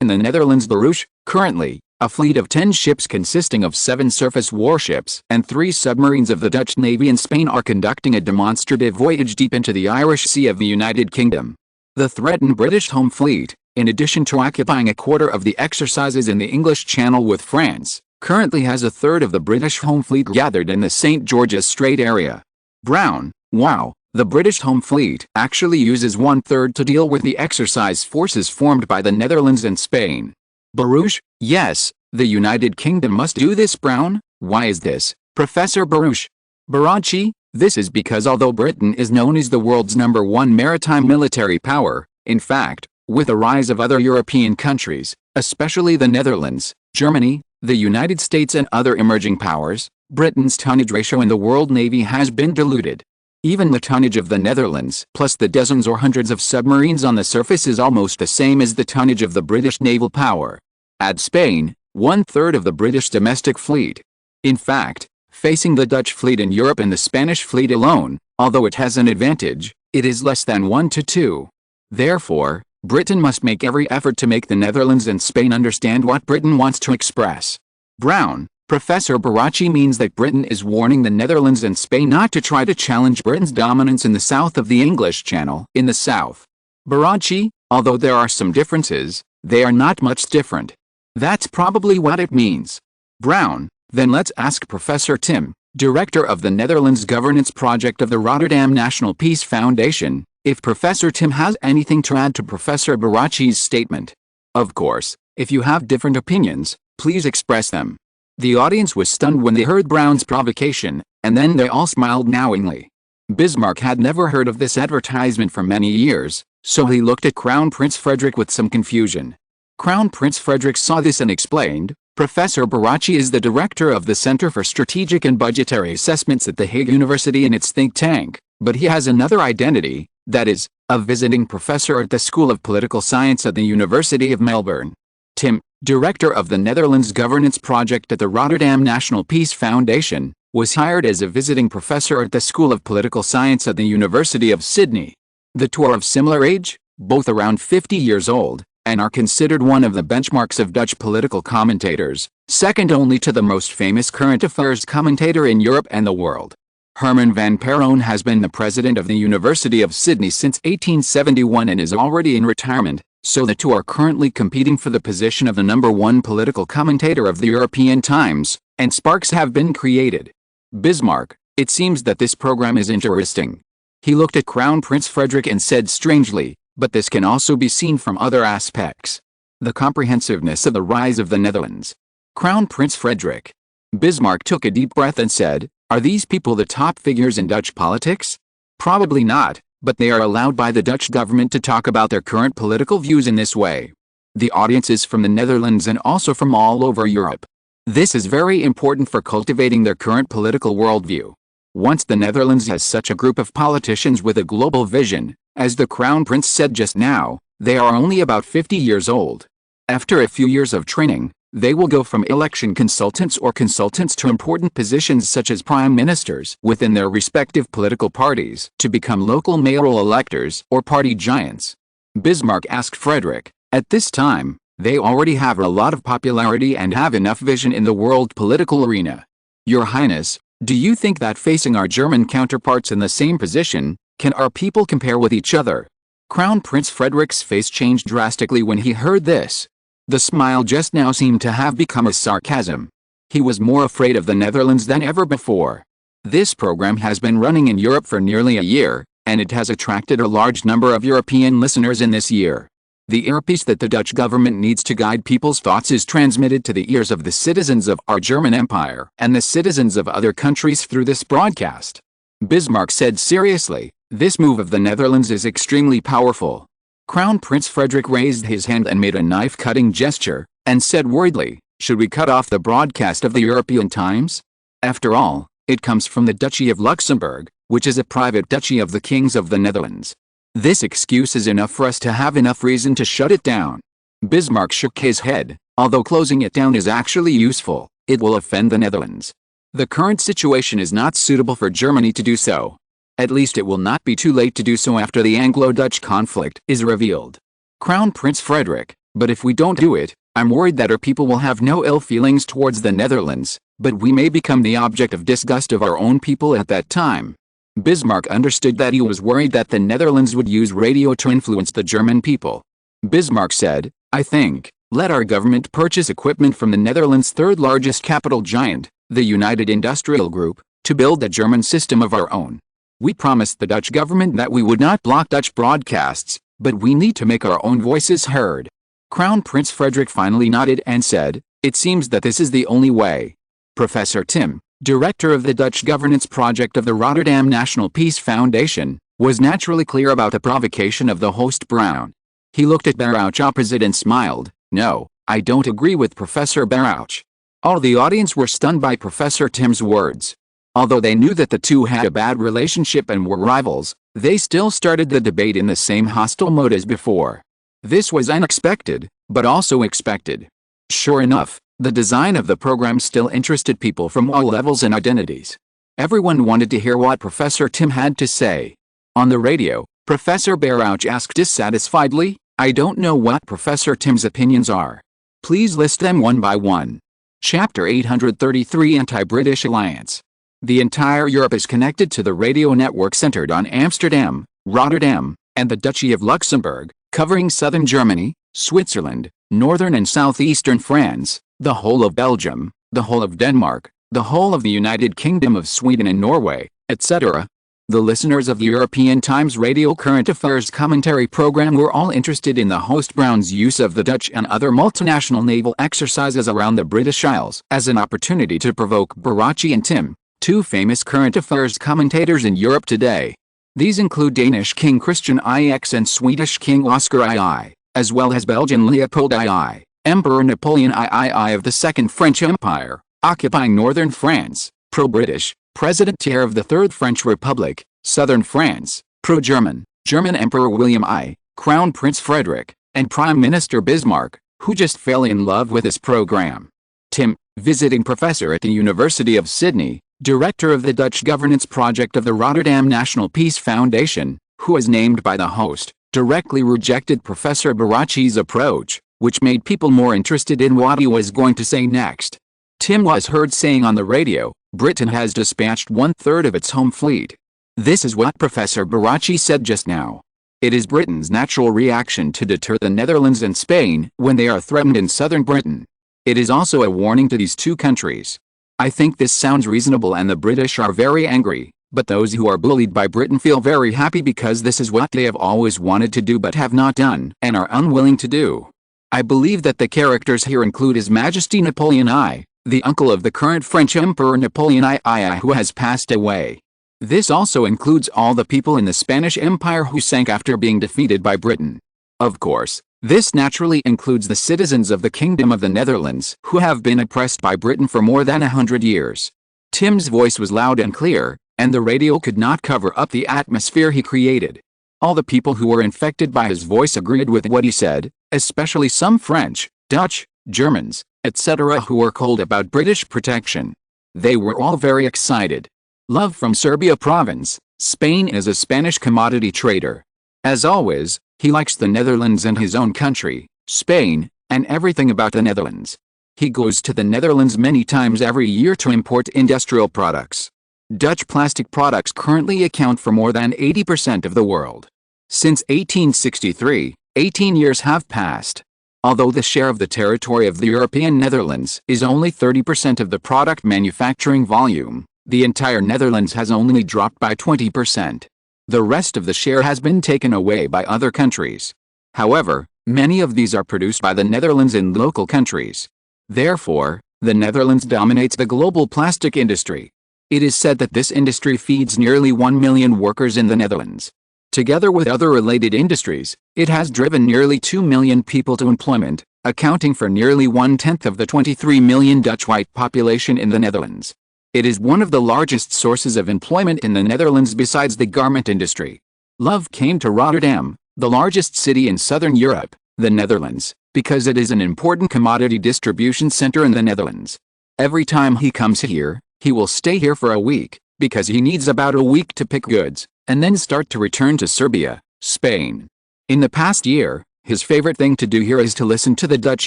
in the Netherlands. Baruch, currently, a fleet of 10 ships consisting of 7 surface warships and 3 submarines of the Dutch Navy and Spain are conducting a demonstrative voyage deep into the Irish Sea of the United Kingdom. The threatened British home fleet, in addition to occupying a quarter of the exercises in the English Channel with France, currently has a third of the British home fleet gathered in the St. George's Strait area. Brown, wow, the British home fleet actually uses 1/3 to deal with the exercise forces formed by the Netherlands and Spain. Baruch, yes, the United Kingdom must do this. Brown, why is this, Professor Baruch? Barachi, this is because although Britain is known as the world's #1 maritime military power, in fact, with the rise of other European countries, especially the Netherlands, Germany, the United States and other emerging powers, Britain's tonnage ratio in the World Navy has been diluted. Even the tonnage of the Netherlands, plus the dozens or hundreds of submarines on the surface, is almost the same as the tonnage of the British naval power. Add Spain, 1/3 of the British domestic fleet. In fact, facing the Dutch fleet in Europe and the Spanish fleet alone, although it has an advantage, it is less than 1 to 2. Therefore, Britain must make every effort to make the Netherlands and Spain understand what Britain wants to express. Brown, Professor Barachi means that Britain is warning the Netherlands and Spain not to try to challenge Britain's dominance in the south of the English Channel. In the south, Barachi, although there are some differences, they are not much different. That's probably what it means. Brown, then let's ask Professor Tim, director of the Netherlands Governance Project of the Rotterdam National Peace Foundation, if Professor Tim has anything to add to Professor Barachi's statement. Of course, if you have different opinions, please express them. The audience was stunned when they heard Brown's provocation, and then they all smiled knowingly. Bismarck had never heard of this advertisement for many years, so he looked at Crown Prince Frederick with some confusion. Crown Prince Frederick saw this and explained, Professor Barachi is the director of the Center for Strategic and Budgetary Assessments at the Hague University and its think tank, but he has another identity, that is, a visiting professor at the School of Political Science at the University of Melbourne. Tim, director of the Netherlands Governance Project at the Rotterdam National Peace Foundation, was hired as a visiting professor at the School of Political Science at the University of Sydney. The two are of similar age, both around 50 years old, and are considered one of the benchmarks of Dutch political commentators, second only to the most famous current affairs commentator in Europe and the world. Herman van Perron has been the president of the University of Sydney since 1871 and is already in retirement, so the two are currently competing for the position of the #1 political commentator of the European Times, and sparks have been created. Bismarck, it seems that this program is interesting. He looked at Crown Prince Frederick and said strangely, but this can also be seen from other aspects. The comprehensiveness of the rise of the Netherlands. Crown Prince Frederick. Bismarck took a deep breath and said, are these people the top figures in Dutch politics? Probably not, but they are allowed by the Dutch government to talk about their current political views in this way. The audience is from the Netherlands and also from all over Europe. This is very important for cultivating their current political worldview. Once the Netherlands has such a group of politicians with a global vision, as the Crown Prince said just now, they are only about 50 years old. After a few years of training, they will go from election consultants or consultants to important positions such as prime ministers within their respective political parties to become local mayoral electors or party giants. Bismarck asked Frederick, at this time, they already have a lot of popularity and have enough vision in the world political arena. Your Highness, Do you think that facing our German counterparts in the same position, can our people compare with each other? Crown Prince Frederick's face changed drastically when he heard this. The smile just now seemed to have become a sarcasm. He was more afraid of the Netherlands than ever before. This program has been running in Europe for nearly a year, and it has attracted a large number of European listeners in this year. The earpiece that the Dutch government needs to guide people's thoughts is transmitted to the ears of the citizens of our German Empire and the citizens of other countries through this broadcast. Bismarck said seriously, "This move of the Netherlands is extremely powerful." Crown Prince Frederick raised his hand and made a knife-cutting gesture, and said worriedly, "Should we cut off the broadcast of the European Times? After all, it comes from the Duchy of Luxembourg, which is a private duchy of the kings of the Netherlands. This excuse is enough for us to have enough reason to shut it down." Bismarck shook his head. "Although closing it down is actually useful, it will offend the Netherlands. The current situation is not suitable for Germany to do so. At least it will not be too late to do so after the Anglo-Dutch conflict is revealed." Crown Prince Frederick, "But if we don't do it, I'm worried that our people will have no ill feelings towards the Netherlands, but we may become the object of disgust of our own people at that time." Bismarck understood that he was worried that the Netherlands would use radio to influence the German people. Bismarck said, "I think, let our government purchase equipment from the Netherlands' third largest capital giant, the United Industrial Group, to build a German system of our own. We promised the Dutch government that we would not block Dutch broadcasts, but we need to make our own voices heard." Crown Prince Frederick finally nodded and said, "It seems that this is the only way." Professor Tim, director of the Dutch governance project of the Rotterdam National Peace Foundation, was naturally clear about the provocation of the host Brown. He looked at Barouch opposite and smiled. "No, I don't agree with Professor Barouch." All the audience were stunned by Professor Tim's words. Although they knew that the two had a bad relationship and were rivals, they still started the debate in the same hostile mode as before. This was unexpected, but also expected. Sure enough, the design of the program still interested people from all levels and identities. Everyone wanted to hear what Professor Tim had to say. On the radio, Professor Barouch asked dissatisfiedly, "I don't know what Professor Tim's opinions are. Please list them one by one." Chapter 833 Anti-British Alliance. The entire Europe is connected to the radio network centered on Amsterdam, Rotterdam, and the Duchy of Luxembourg, covering southern Germany, Switzerland, northern and southeastern France, the whole of Belgium, the whole of Denmark, the whole of the United Kingdom of Sweden and Norway, etc. The listeners of the European Times Radio Current Affairs commentary program were all interested in the host Brown's use of the Dutch and other multinational naval exercises around the British Isles as an opportunity to provoke Barouch and Tim, two famous current affairs commentators in Europe today. These include Danish King Christian IX and Swedish King Oscar II, as well as Belgian Leopold II, Emperor Napoleon III of the Second French Empire, occupying northern France, pro-British, President Thiers of the Third French Republic, southern France, pro-German, German Emperor William I, Crown Prince Frederick, and Prime Minister Bismarck, who just fell in love with this program. Tim, visiting professor at the University of Sydney, director of the Dutch governance project of the Rotterdam National Peace Foundation, who was named by the host, directly rejected Professor Barouch's approach, which made people more interested in what he was going to say next. Tim was heard saying on the radio, "Britain has dispatched 1/3 of its home fleet." This is what Professor Barouch said just now. It is Britain's natural reaction to deter the Netherlands and Spain when they are threatened in southern Britain. It is also a warning to these two countries. I think this sounds reasonable and the British are very angry, but those who are bullied by Britain feel very happy because this is what they have always wanted to do but have not done and are unwilling to do. I believe that the characters here include His Majesty Napoleon I, the uncle of the current French Emperor Napoleon II who has passed away. This also includes all the people in the Spanish Empire who sank after being defeated by Britain. Of course, this naturally includes the citizens of the Kingdom of the Netherlands who have been oppressed by Britain for more than 100 years. Tim's voice was loud and clear, and the radio could not cover up the atmosphere he created. All the people who were infected by his voice agreed with what he said, especially some French, Dutch, Germans, etc. who were cold about British protection. They were all very excited. Love from Serbia province. Spain is a Spanish commodity trader. As always, he likes the Netherlands and his own country, Spain, and everything about the Netherlands. He goes to the Netherlands many times every year to import industrial products. Dutch plastic products currently account for more than 80% of the world. Since 1863, 18 years have passed. Although the share of the territory of the European Netherlands is only 30% of the product manufacturing volume, the entire Netherlands has only dropped by 20%. The rest of the share has been taken away by other countries. However, many of these are produced by the Netherlands in local countries. Therefore, the Netherlands dominates the global plastic industry. It is said that this industry feeds nearly 1 million workers in the Netherlands. Together with other related industries, it has driven nearly 2 million people to employment, accounting for nearly 1/10 of the 23 million Dutch white population in the Netherlands. It is one of the largest sources of employment in the Netherlands besides the garment industry. Love came to Rotterdam, the largest city in southern Europe, the Netherlands, because it is an important commodity distribution center in the Netherlands. Every time he comes here, he will stay here for a week, because he needs about a week to pick goods, and then start to return to Serbia, Spain. In the past year, his favorite thing to do here is to listen to the Dutch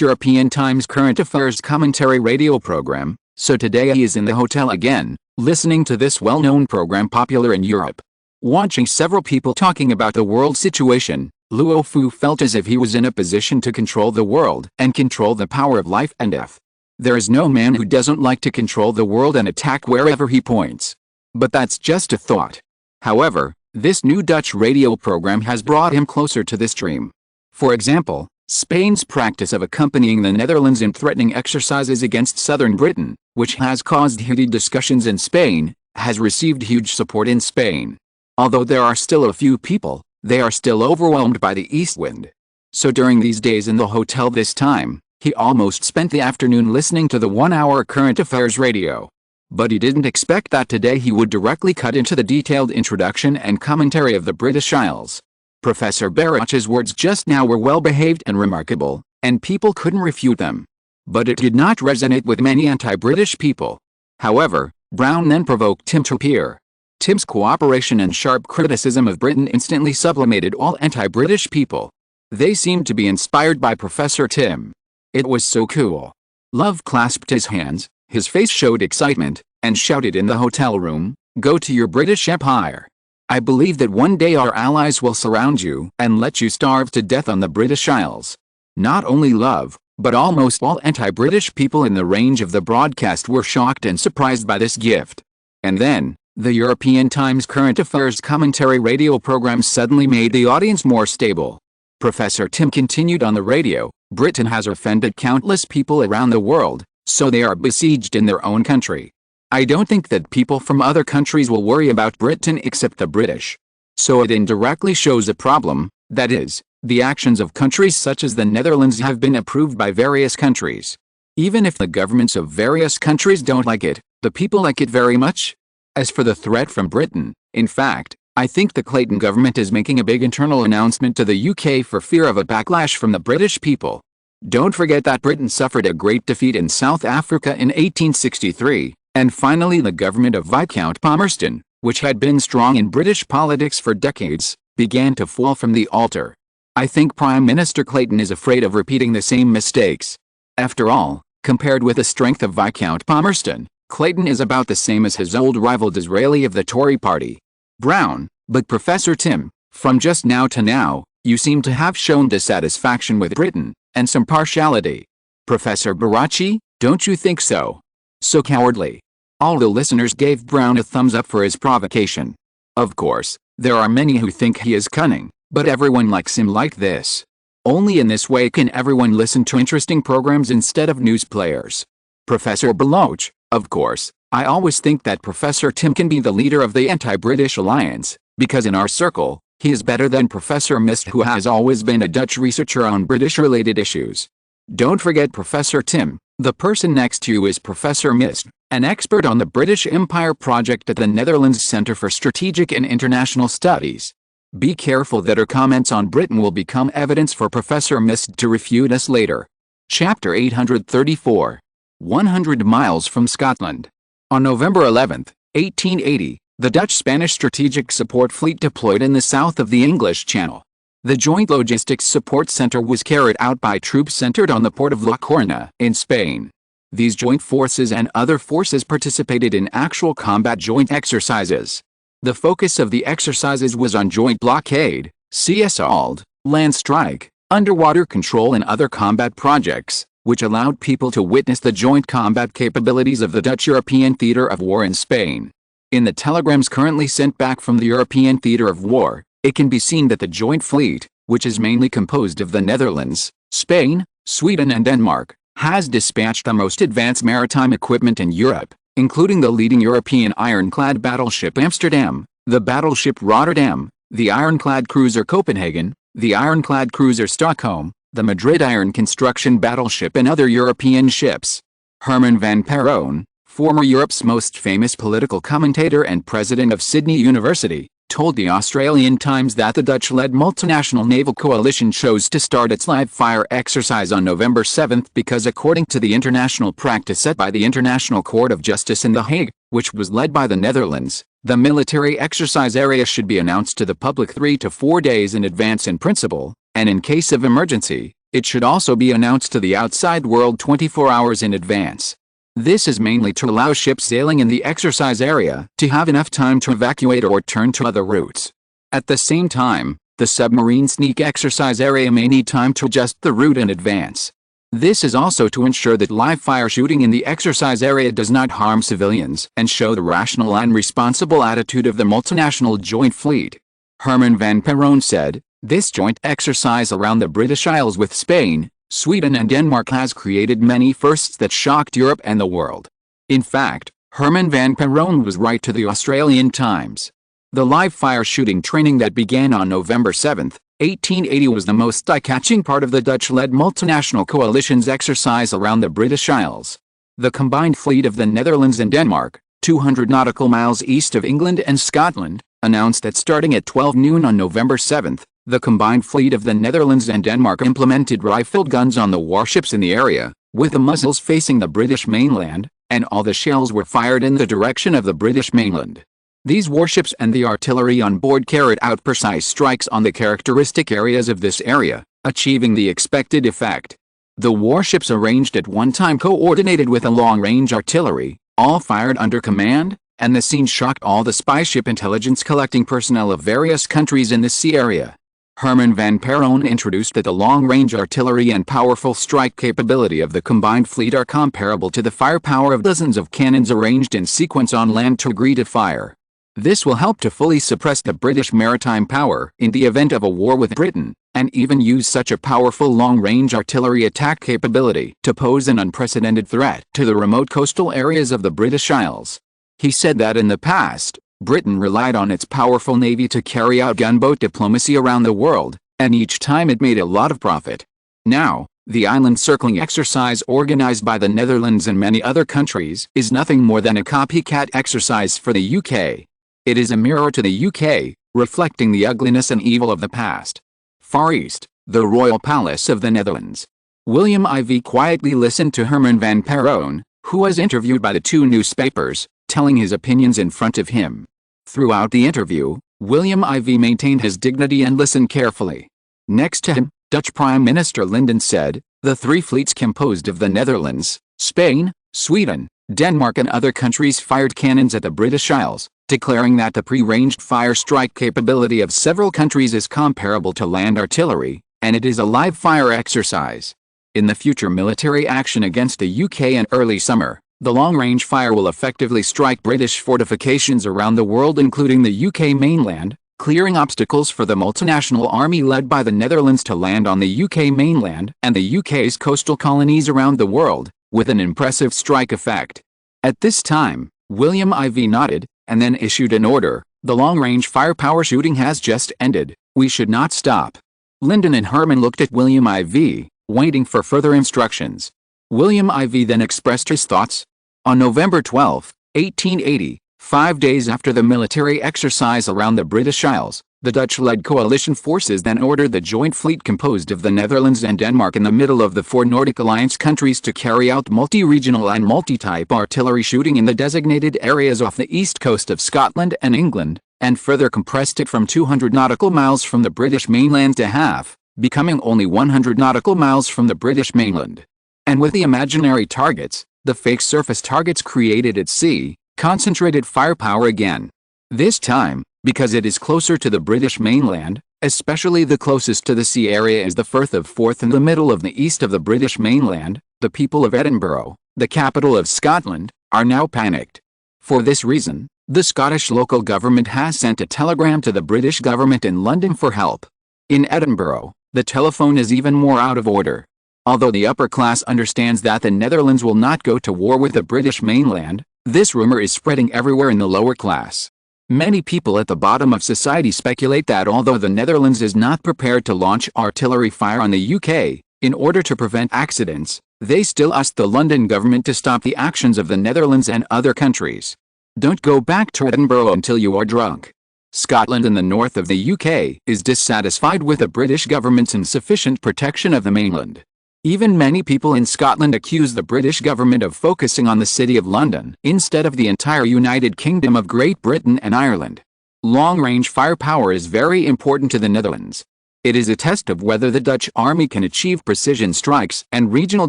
European Times current affairs commentary radio program, so today he is in the hotel again, listening to this well-known program popular in Europe. Watching several people talking about the world situation, Luo Fu felt as if he was in a position to control the world and control the power of life and death. There is no man who doesn't like to control the world and attack wherever he points. But that's just a thought. However, this new Dutch radio program has brought him closer to this dream. For example, Spain's practice of accompanying the Netherlands in threatening exercises against southern Britain, which has caused heated discussions in Spain, has received huge support in Spain. Although there are still a few people, they are still overwhelmed by the east wind. So during these days in the hotel this time, he almost spent the afternoon listening to the 1-hour current affairs radio. But he didn't expect that today he would directly cut into the detailed introduction and commentary of the British Isles. Professor Barach's words just now were well-behaved and remarkable, and people couldn't refute them. But it did not resonate with many anti-British people. However, Brown then provoked Tim to appear. Tim's cooperation and sharp criticism of Britain instantly sublimated all anti-British people. They seemed to be inspired by Professor Tim. It was so cool. Love clasped his hands, his face showed excitement, and shouted in the hotel room, "Go to your British Empire. I believe that one day our allies will surround you and let you starve to death on the British Isles." Not only Love, but almost all anti-British people in the range of the broadcast were shocked and surprised by this gift. And then, the European Times current affairs commentary radio program suddenly made the audience more stable. Professor Tim continued on the radio, "Britain has offended countless people around the world, so they are besieged in their own country. I don't think that people from other countries will worry about Britain except the British. So it indirectly shows a problem, that is, the actions of countries such as the Netherlands have been approved by various countries. Even if the governments of various countries don't like it, the people like it very much. As for the threat from Britain, in fact, I think the Clayton government is making a big internal announcement to the UK for fear of a backlash from the British people. Don't forget that Britain suffered a great defeat in South Africa in 1863, and finally the government of Viscount Palmerston, which had been strong in British politics for decades, began to fall from the altar. I think Prime Minister Clayton is afraid of repeating the same mistakes. After all, compared with the strength of Viscount Palmerston, Clayton is about the same as his old rival Disraeli of the Tory party. Brown, but Professor Tim, from just now to now, you seem to have shown dissatisfaction with Britain, and some partiality. Professor Barachi, don't you think so? So cowardly. All the listeners gave Brown a thumbs up for his provocation. Of course, there are many who think he is cunning, but everyone likes him like this. Only in this way can everyone listen to interesting programs instead of news players. Professor Baloch, of course, I always think that Professor Tim can be the leader of the anti-British alliance, because in our circle, he is better than Professor Mist, who has always been a Dutch researcher on British-related issues. Don't forget Professor Tim, the person next to you is Professor Mist, an expert on the British Empire project at the Netherlands Centre for Strategic and International Studies. Be careful that her comments on Britain will become evidence for Professor Mist to refute us later. Chapter 834. 100 miles from Scotland. On November 11, 1880, the Dutch-Spanish Strategic Support Fleet deployed in the south of the English Channel. The Joint Logistics Support Center was carried out by troops centered on the port of La Coruña in Spain. These joint forces and other forces participated in actual combat joint exercises. The focus of the exercises was on joint blockade, sea assault, land strike, underwater control and other combat projects, which allowed people to witness the joint combat capabilities of the Dutch European theater of war in Spain. In the telegrams currently sent back from the European theater of war, it can be seen that the joint fleet, which is mainly composed of the Netherlands, Spain, Sweden and Denmark, has dispatched the most advanced maritime equipment in Europe, including the leading European ironclad battleship Amsterdam, the battleship Rotterdam, the ironclad cruiser Copenhagen, the ironclad cruiser Stockholm, the Madrid iron construction battleship and other European ships. Herman van Perron, former Europe's most famous political commentator and president of Sydney University, told the Australian Times that the Dutch-led multinational naval coalition chose to start its live-fire exercise on November 7 because according to the international practice set by the International Court of Justice in The Hague, which was led by the Netherlands, the military exercise area should be announced to the public 3 to 4 days in advance in principle, and in case of emergency, it should also be announced to the outside world 24 hours in advance. This is mainly to allow ships sailing in the exercise area to have enough time to evacuate or turn to other routes. At the same time, the submarine sneak exercise area may need time to adjust the route in advance. This is also to ensure that live-fire shooting in the exercise area does not harm civilians and show the rational and responsible attitude of the multinational joint fleet. Herman van Perron said, "This joint exercise around the British Isles with Spain, Sweden and Denmark has created many firsts that shocked Europe and the world." In fact, Herman van Perron was right to the Australian Times. The live-fire shooting training that began on November 7, 1880 was the most eye-catching part of the Dutch-led multinational coalition's exercise around the British Isles. The combined fleet of the Netherlands and Denmark, 200 nautical miles east of England and Scotland, announced that starting at 12 noon on November 7, the combined fleet of the Netherlands and Denmark implemented rifled guns on the warships in the area, with the muzzles facing the British mainland, and all the shells were fired in the direction of the British mainland. These warships and the artillery on board carried out precise strikes on the characteristic areas of this area, achieving the expected effect. The warships arranged at one time coordinated with a long-range artillery, all fired under command, and the scene shocked all the spy ship intelligence collecting personnel of various countries in the sea area. Herman van Perron introduced that the long-range artillery and powerful strike capability of the combined fleet are comparable to the firepower of dozens of cannons arranged in sequence on land to agree to fire. This will help to fully suppress the British maritime power in the event of a war with Britain, and even use such a powerful long-range artillery attack capability to pose an unprecedented threat to the remote coastal areas of the British Isles. He said that in the past, Britain relied on its powerful navy to carry out gunboat diplomacy around the world, and each time it made a lot of profit. Now, the island-circling exercise organized by the Netherlands and many other countries is nothing more than a copycat exercise for the UK. It is a mirror to the UK, reflecting the ugliness and evil of the past. Far East, the royal palace of the Netherlands. William IV quietly listened to Herman van Perron, who was interviewed by the two newspapers, telling his opinions in front of him. Throughout the interview, William IV maintained his dignity and listened carefully. Next to him, Dutch Prime Minister Linden said, "The three fleets composed of the Netherlands, Spain, Sweden, Denmark and other countries fired cannons at the British Isles, declaring that the pre-ranged fire strike capability of several countries is comparable to land artillery, and it is a live-fire exercise. In the future military action against the UK in early summer, the long-range fire will effectively strike British fortifications around the world including the UK mainland, clearing obstacles for the multinational army led by the Netherlands to land on the UK mainland and the UK's coastal colonies around the world, with an impressive strike effect." At this time, William IV nodded, and then issued an order, "The long-range firepower shooting has just ended, we should not stop." Linden and Herman looked at William IV, waiting for further instructions. William IV then expressed his thoughts. On November 12, 1880, 5 days after the military exercise around the British Isles, the Dutch-led coalition forces then ordered the joint fleet composed of the Netherlands and Denmark in the middle of the four Nordic alliance countries to carry out multi-regional and multi-type artillery shooting in the designated areas off the east coast of Scotland and England, and further compressed it from 200 nautical miles from the British mainland to half, becoming only 100 nautical miles from the British mainland. And with the imaginary targets, The fake surface targets created at sea concentrated firepower again. This time, because it is closer to the British mainland, especially the closest to the sea area is the Firth of Forth in the middle of the east of the British mainland, the people of Edinburgh, the capital of Scotland, are now panicked. For this reason, the Scottish local government has sent a telegram to the British government in London for help. In Edinburgh, the telephone is even more out of order. Although the upper class understands that the Netherlands will not go to war with the British mainland, this rumor is spreading everywhere in the lower class. Many people at the bottom of society speculate that although the Netherlands is not prepared to launch artillery fire on the UK, in order to prevent accidents, they still ask the London government to stop the actions of the Netherlands and other countries. Don't go back to Edinburgh until you are drunk. Scotland in the north of the UK is dissatisfied with the British government's insufficient protection of the mainland. Even many people in Scotland accuse the British government of focusing on the City of London instead of the entire United Kingdom of Great Britain and Ireland. Long-range firepower is very important to the Netherlands. It is a test of whether the Dutch army can achieve precision strikes and regional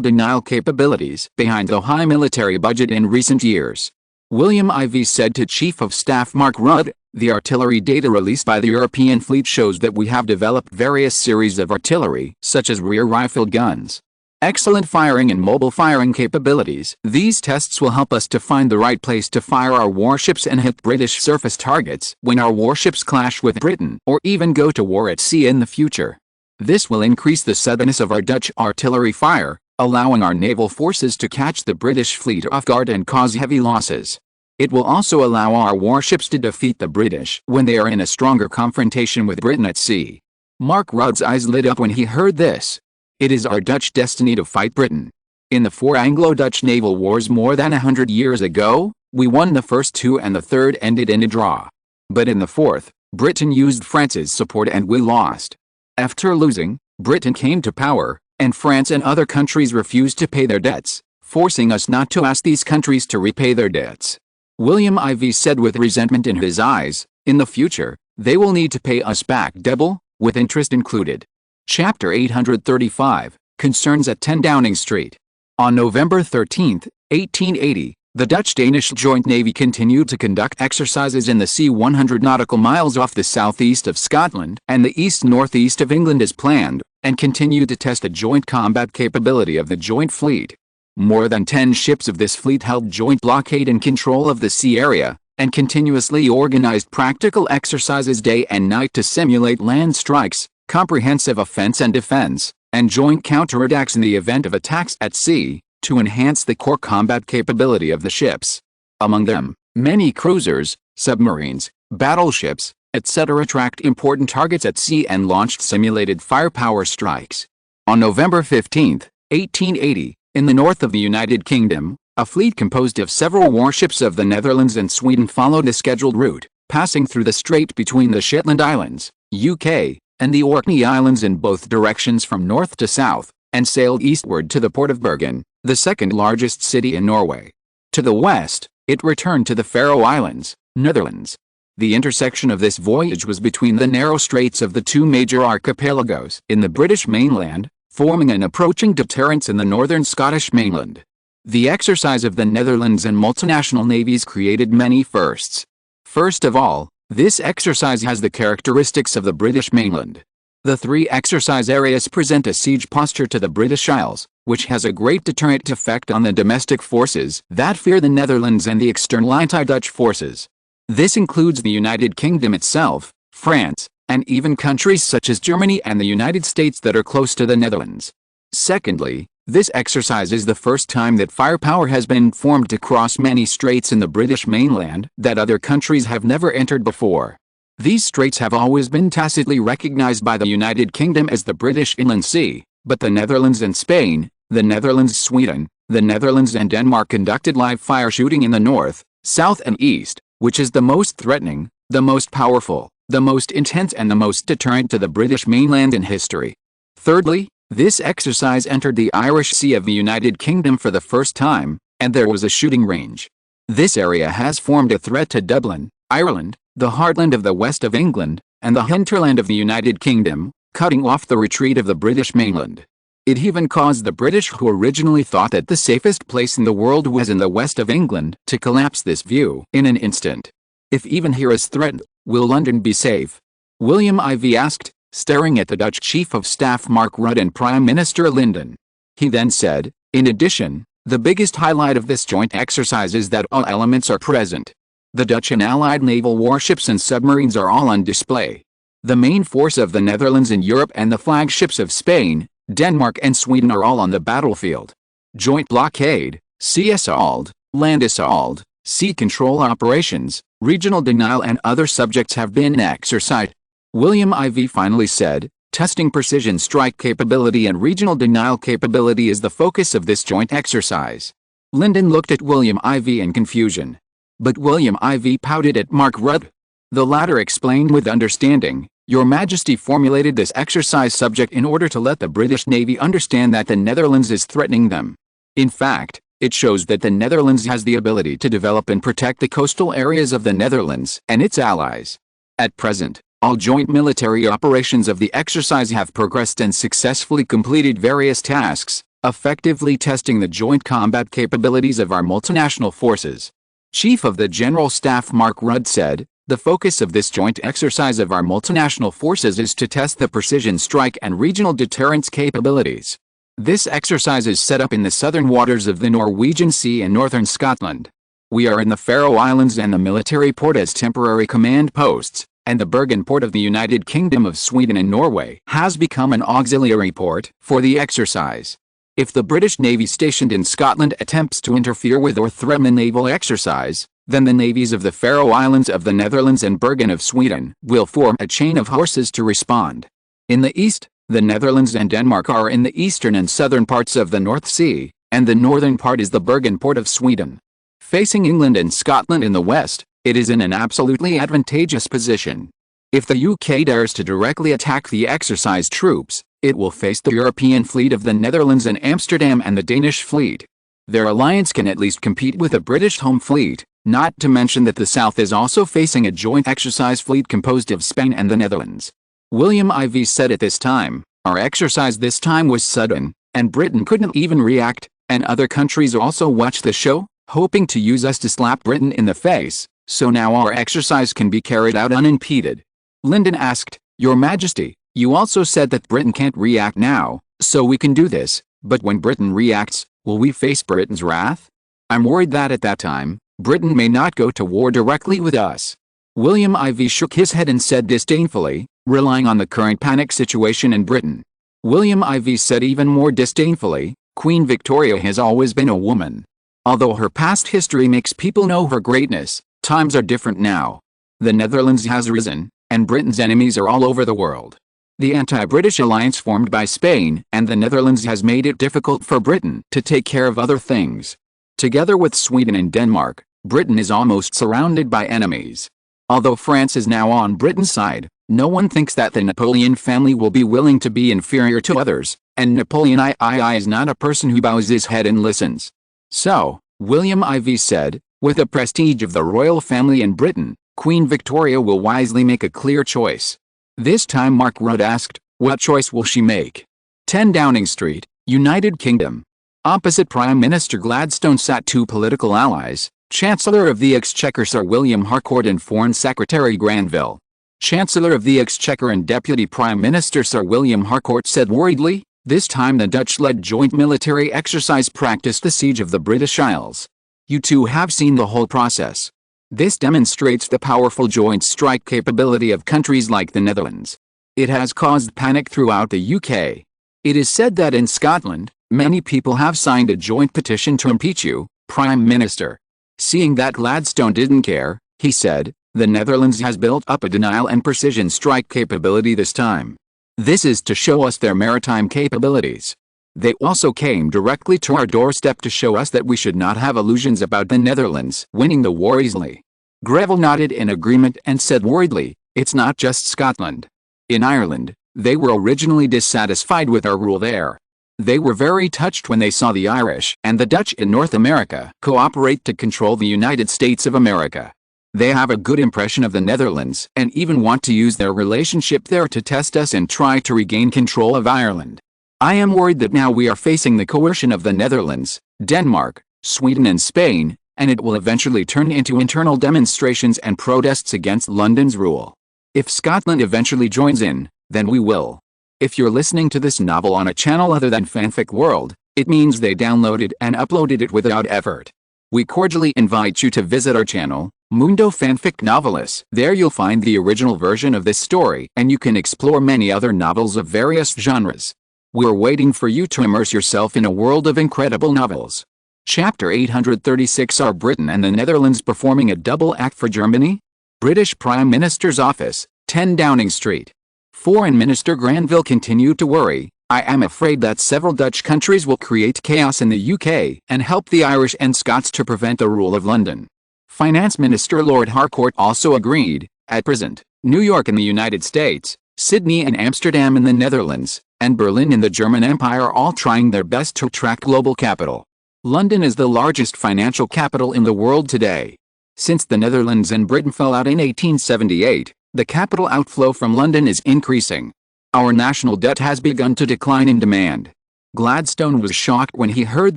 denial capabilities behind the high military budget in recent years. William Ivey said to Chief of Staff Mark Rudd, "The artillery data released by the European fleet shows that we have developed various series of artillery, such as rear-rifled guns. Excellent firing and mobile firing capabilities. These tests will help us to find the right place to fire our warships and hit British surface targets when our warships clash with Britain or even go to war at sea in the future. This will increase the suddenness of our Dutch artillery fire, allowing our naval forces to catch the British fleet off guard and cause heavy losses. It will also allow our warships to defeat the British when they are in a stronger confrontation with Britain at sea." Mark Rudd's eyes lit up when he heard this. It is our Dutch destiny to fight Britain. In the 4 Anglo-Dutch naval wars more than 100 years ago, we won the first 2 and the third ended in a draw. But in the fourth, Britain used France's support and we lost. After losing, Britain came to power, and France and other countries refused to pay their debts, forcing us not to ask these countries to repay their debts. William Ivey said with resentment in his eyes, "In the future, they will need to pay us back double, with interest included." Chapter 835, Concerns at 10 Downing Street. On November 13, 1880, the Dutch-Danish Joint Navy continued to conduct exercises in the sea 100 nautical miles off the southeast of Scotland and the east-northeast of England as planned, and continued to test the joint combat capability of the joint fleet. More than 10 ships of this fleet held joint blockade and control of the sea area, and continuously organized practical exercises day and night to simulate land strikes, comprehensive offense and defense, and joint counterattacks in the event of attacks at sea, to enhance the core combat capability of the ships. Among them, many cruisers, submarines, battleships, etc. tracked important targets at sea and launched simulated firepower strikes. On November 15, 1880, in the north of the United Kingdom, a fleet composed of several warships of the Netherlands and Sweden followed a scheduled route, passing through the strait between the Shetland Islands, UK, and the Orkney Islands in both directions from north to south, and sailed eastward to the port of Bergen, the second largest city in Norway. To the west, it returned to the Faroe Islands, Netherlands. The intersection of this voyage was between the narrow straits of the 2 major archipelagos in the British mainland, forming an approaching deterrence in the northern Scottish mainland. The exercise of the Netherlands and multinational navies created many firsts. First of all, this exercise has the characteristics of the British mainland. The 3 exercise areas present a siege posture to the British Isles, which has a great deterrent effect on the domestic forces that fear the Netherlands and the external anti-Dutch forces. This includes the United Kingdom itself, France, and even countries such as Germany and the United States that are close to the Netherlands. Secondly, this exercise is the first time that firepower has been formed to cross many straits in the British mainland that other countries have never entered before. These straits have always been tacitly recognized by the United Kingdom as the British Inland Sea, but the Netherlands and Spain, the Netherlands Sweden, the Netherlands and Denmark conducted live fire shooting in the north, south and east, which is the most threatening, the most powerful, the most intense and the most deterrent to the British mainland in history. Thirdly, this exercise entered the Irish Sea of the United Kingdom for the first time, and there was a shooting range. This area has formed a threat to Dublin, Ireland, the heartland of the west of England, and the hinterland of the United Kingdom, cutting off the retreat of the British mainland. It even caused the British, who originally thought that the safest place in the world was in the west of England, to collapse this view in an instant. If even here is threatened, will London be safe? William IV asked, staring at the Dutch Chief of Staff Mark Rutte and Prime Minister Linden. He then said, in addition, the biggest highlight of this joint exercise is that all elements are present. The Dutch and Allied naval warships and submarines are all on display. The main force of the Netherlands in Europe and the flagships of Spain, Denmark and Sweden are all on the battlefield. Joint blockade, sea assault, land assault, sea control operations, regional denial and other subjects have been exercised. William IV finally said, testing precision strike capability and regional denial capability is the focus of this joint exercise. Linden looked at William IV in confusion. But William IV pouted at Mark Rutte. The latter explained with understanding, Your Majesty formulated this exercise subject in order to let the British Navy understand that the Netherlands is threatening them. In fact, it shows that the Netherlands has the ability to develop and protect the coastal areas of the Netherlands and its allies. At present, all joint military operations of the exercise have progressed and successfully completed various tasks, effectively testing the joint combat capabilities of our multinational forces. Chief of the General Staff Mark Rutte said, the focus of this joint exercise of our multinational forces is to test the precision strike and regional deterrence capabilities. This exercise is set up in the southern waters of the Norwegian Sea and northern Scotland. We are in the Faroe Islands and the military port as temporary command posts, and the Bergen port of the United Kingdom of Sweden and Norway has become an auxiliary port for the exercise. If the British Navy stationed in Scotland attempts to interfere with or threaten the naval exercise, then the navies of the Faroe Islands of the Netherlands and Bergen of Sweden will form a chain of horses to respond. In the east, the Netherlands and Denmark are in the eastern and southern parts of the North Sea, and the northern part is the Bergen port of Sweden. Facing England and Scotland in the west, it is in an absolutely advantageous position. If the UK dares to directly attack the exercise troops, it will face the European fleet of the Netherlands and Amsterdam and the Danish fleet. Their alliance can at least compete with the British home fleet, not to mention that the South is also facing a joint exercise fleet composed of Spain and the Netherlands. William IV said at this time, our exercise this time was sudden, and Britain couldn't even react, and other countries also watched the show, hoping to use us to slap Britain in the face, so now our exercise can be carried out unimpeded. Linden asked, Your Majesty, you also said that Britain can't react now, so we can do this, but when Britain reacts, will we face Britain's wrath? I'm worried that at that time, Britain may not go to war directly with us. William IV shook his head and said disdainfully, relying on the current panic situation in Britain. William IV said even more disdainfully, Queen Victoria has always been a woman. Although her past history makes people know her greatness, times are different now. The Netherlands has risen, and Britain's enemies are all over the world. The anti-British alliance formed by Spain and the Netherlands has made it difficult for Britain to take care of other things. Together with Sweden and Denmark, Britain is almost surrounded by enemies. Although France is now on Britain's side, no one thinks that the Napoleon family will be willing to be inferior to others, and Napoleon III is not a person who bows his head and listens. So, William IV said, with the prestige of the royal family in Britain, Queen Victoria will wisely make a clear choice. This time Mark Rutte asked, what choice will she make? 10 Downing Street, United Kingdom. Opposite Prime Minister Gladstone sat two political allies, Chancellor of the Exchequer Sir William Harcourt and Foreign Secretary Granville. Chancellor of the Exchequer and Deputy Prime Minister Sir William Harcourt said worriedly, this time the Dutch-led joint military exercise practiced the siege of the British Isles. You two have seen the whole process. This demonstrates the powerful joint strike capability of countries like the Netherlands. It has caused panic throughout the UK. It is said that in Scotland, many people have signed a joint petition to impeach you, Prime Minister. Seeing that Gladstone didn't care, he said, the Netherlands has built up a denial and precision strike capability this time. This is to show us their maritime capabilities. They also came directly to our doorstep to show us that we should not have illusions about the Netherlands winning the war easily. Greville nodded in agreement and said worriedly, it's not just Scotland. In Ireland, they were originally dissatisfied with our rule there. They were very touched when they saw the Irish and the Dutch in North America cooperate to control the United States of America. They have a good impression of the Netherlands and even want to use their relationship there to test us and try to regain control of Ireland. I am worried that now we are facing the coercion of the Netherlands, Denmark, Sweden and Spain, and it will eventually turn into internal demonstrations and protests against London's rule. If Scotland eventually joins in, then we will. If you're listening to this novel on a channel other than Fanfic World, it means they downloaded and uploaded it without effort. We cordially invite you to visit our channel, Mundo Fanfic Novelis. There you'll find the original version of this story, and you can explore many other novels of various genres. We're waiting for you to immerse yourself in a world of incredible novels. Chapter 836. Are Britain and the Netherlands performing a double act for Germany? British Prime Minister's Office, 10 Downing Street. Foreign Minister Granville continued to worry. I am afraid that several Dutch countries will create chaos in the UK and help the Irish and Scots to prevent the rule of London. Finance Minister Lord Harcourt also agreed. At present, New York in the United States, Sydney and Amsterdam in the Netherlands, and Berlin in the German Empire are all trying their best to attract global capital. London is the largest financial capital in the world today. Since the Netherlands and Britain fell out in 1878, the capital outflow from London is increasing. Our national debt has begun to decline in demand. Gladstone was shocked when he heard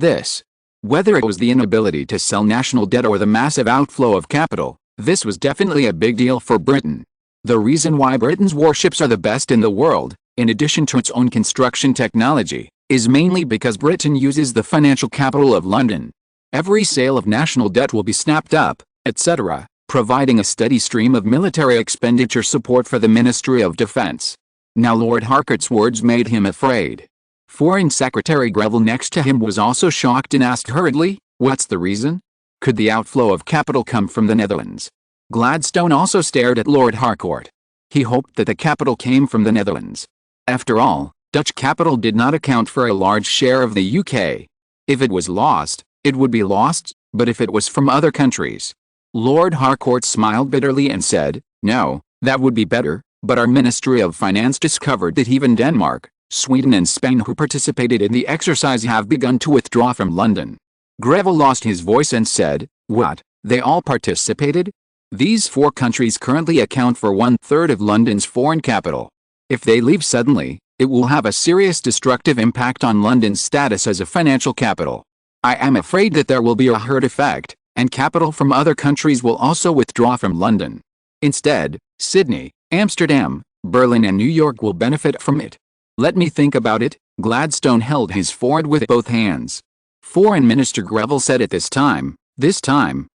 this. Whether it was the inability to sell national debt or the massive outflow of capital, this was definitely a big deal for Britain. The reason why Britain's warships are the best in the world, in addition to its own construction technology, is mainly because Britain uses the financial capital of London. Every sale of national debt will be snapped up, etc., providing a steady stream of military expenditure support for the Ministry of Defense. Now Lord Harcourt's words made him afraid. Foreign Secretary Greville next to him was also shocked and asked hurriedly, "What's the reason? Could the outflow of capital come from the Netherlands?" Gladstone also stared at Lord Harcourt. He hoped that the capital came from the Netherlands. After all, Dutch capital did not account for a large share of the UK. If it was lost, it would be lost, but if it was from other countries. Lord Harcourt smiled bitterly and said, "No, that would be better, but our Ministry of Finance discovered that even Denmark, Sweden and Spain who participated in the exercise have begun to withdraw from London." Greville lost his voice and said, "What, they all participated? These 4 countries currently account for 1/3 of London's foreign capital. If they leave suddenly, it will have a serious destructive impact on London's status as a financial capital. I am afraid that there will be a herd effect, and capital from other countries will also withdraw from London. Instead, Sydney, Amsterdam, Berlin and New York will benefit from it. Let me think about it." Gladstone held his forehead with both hands. Foreign Minister Greville said at this time,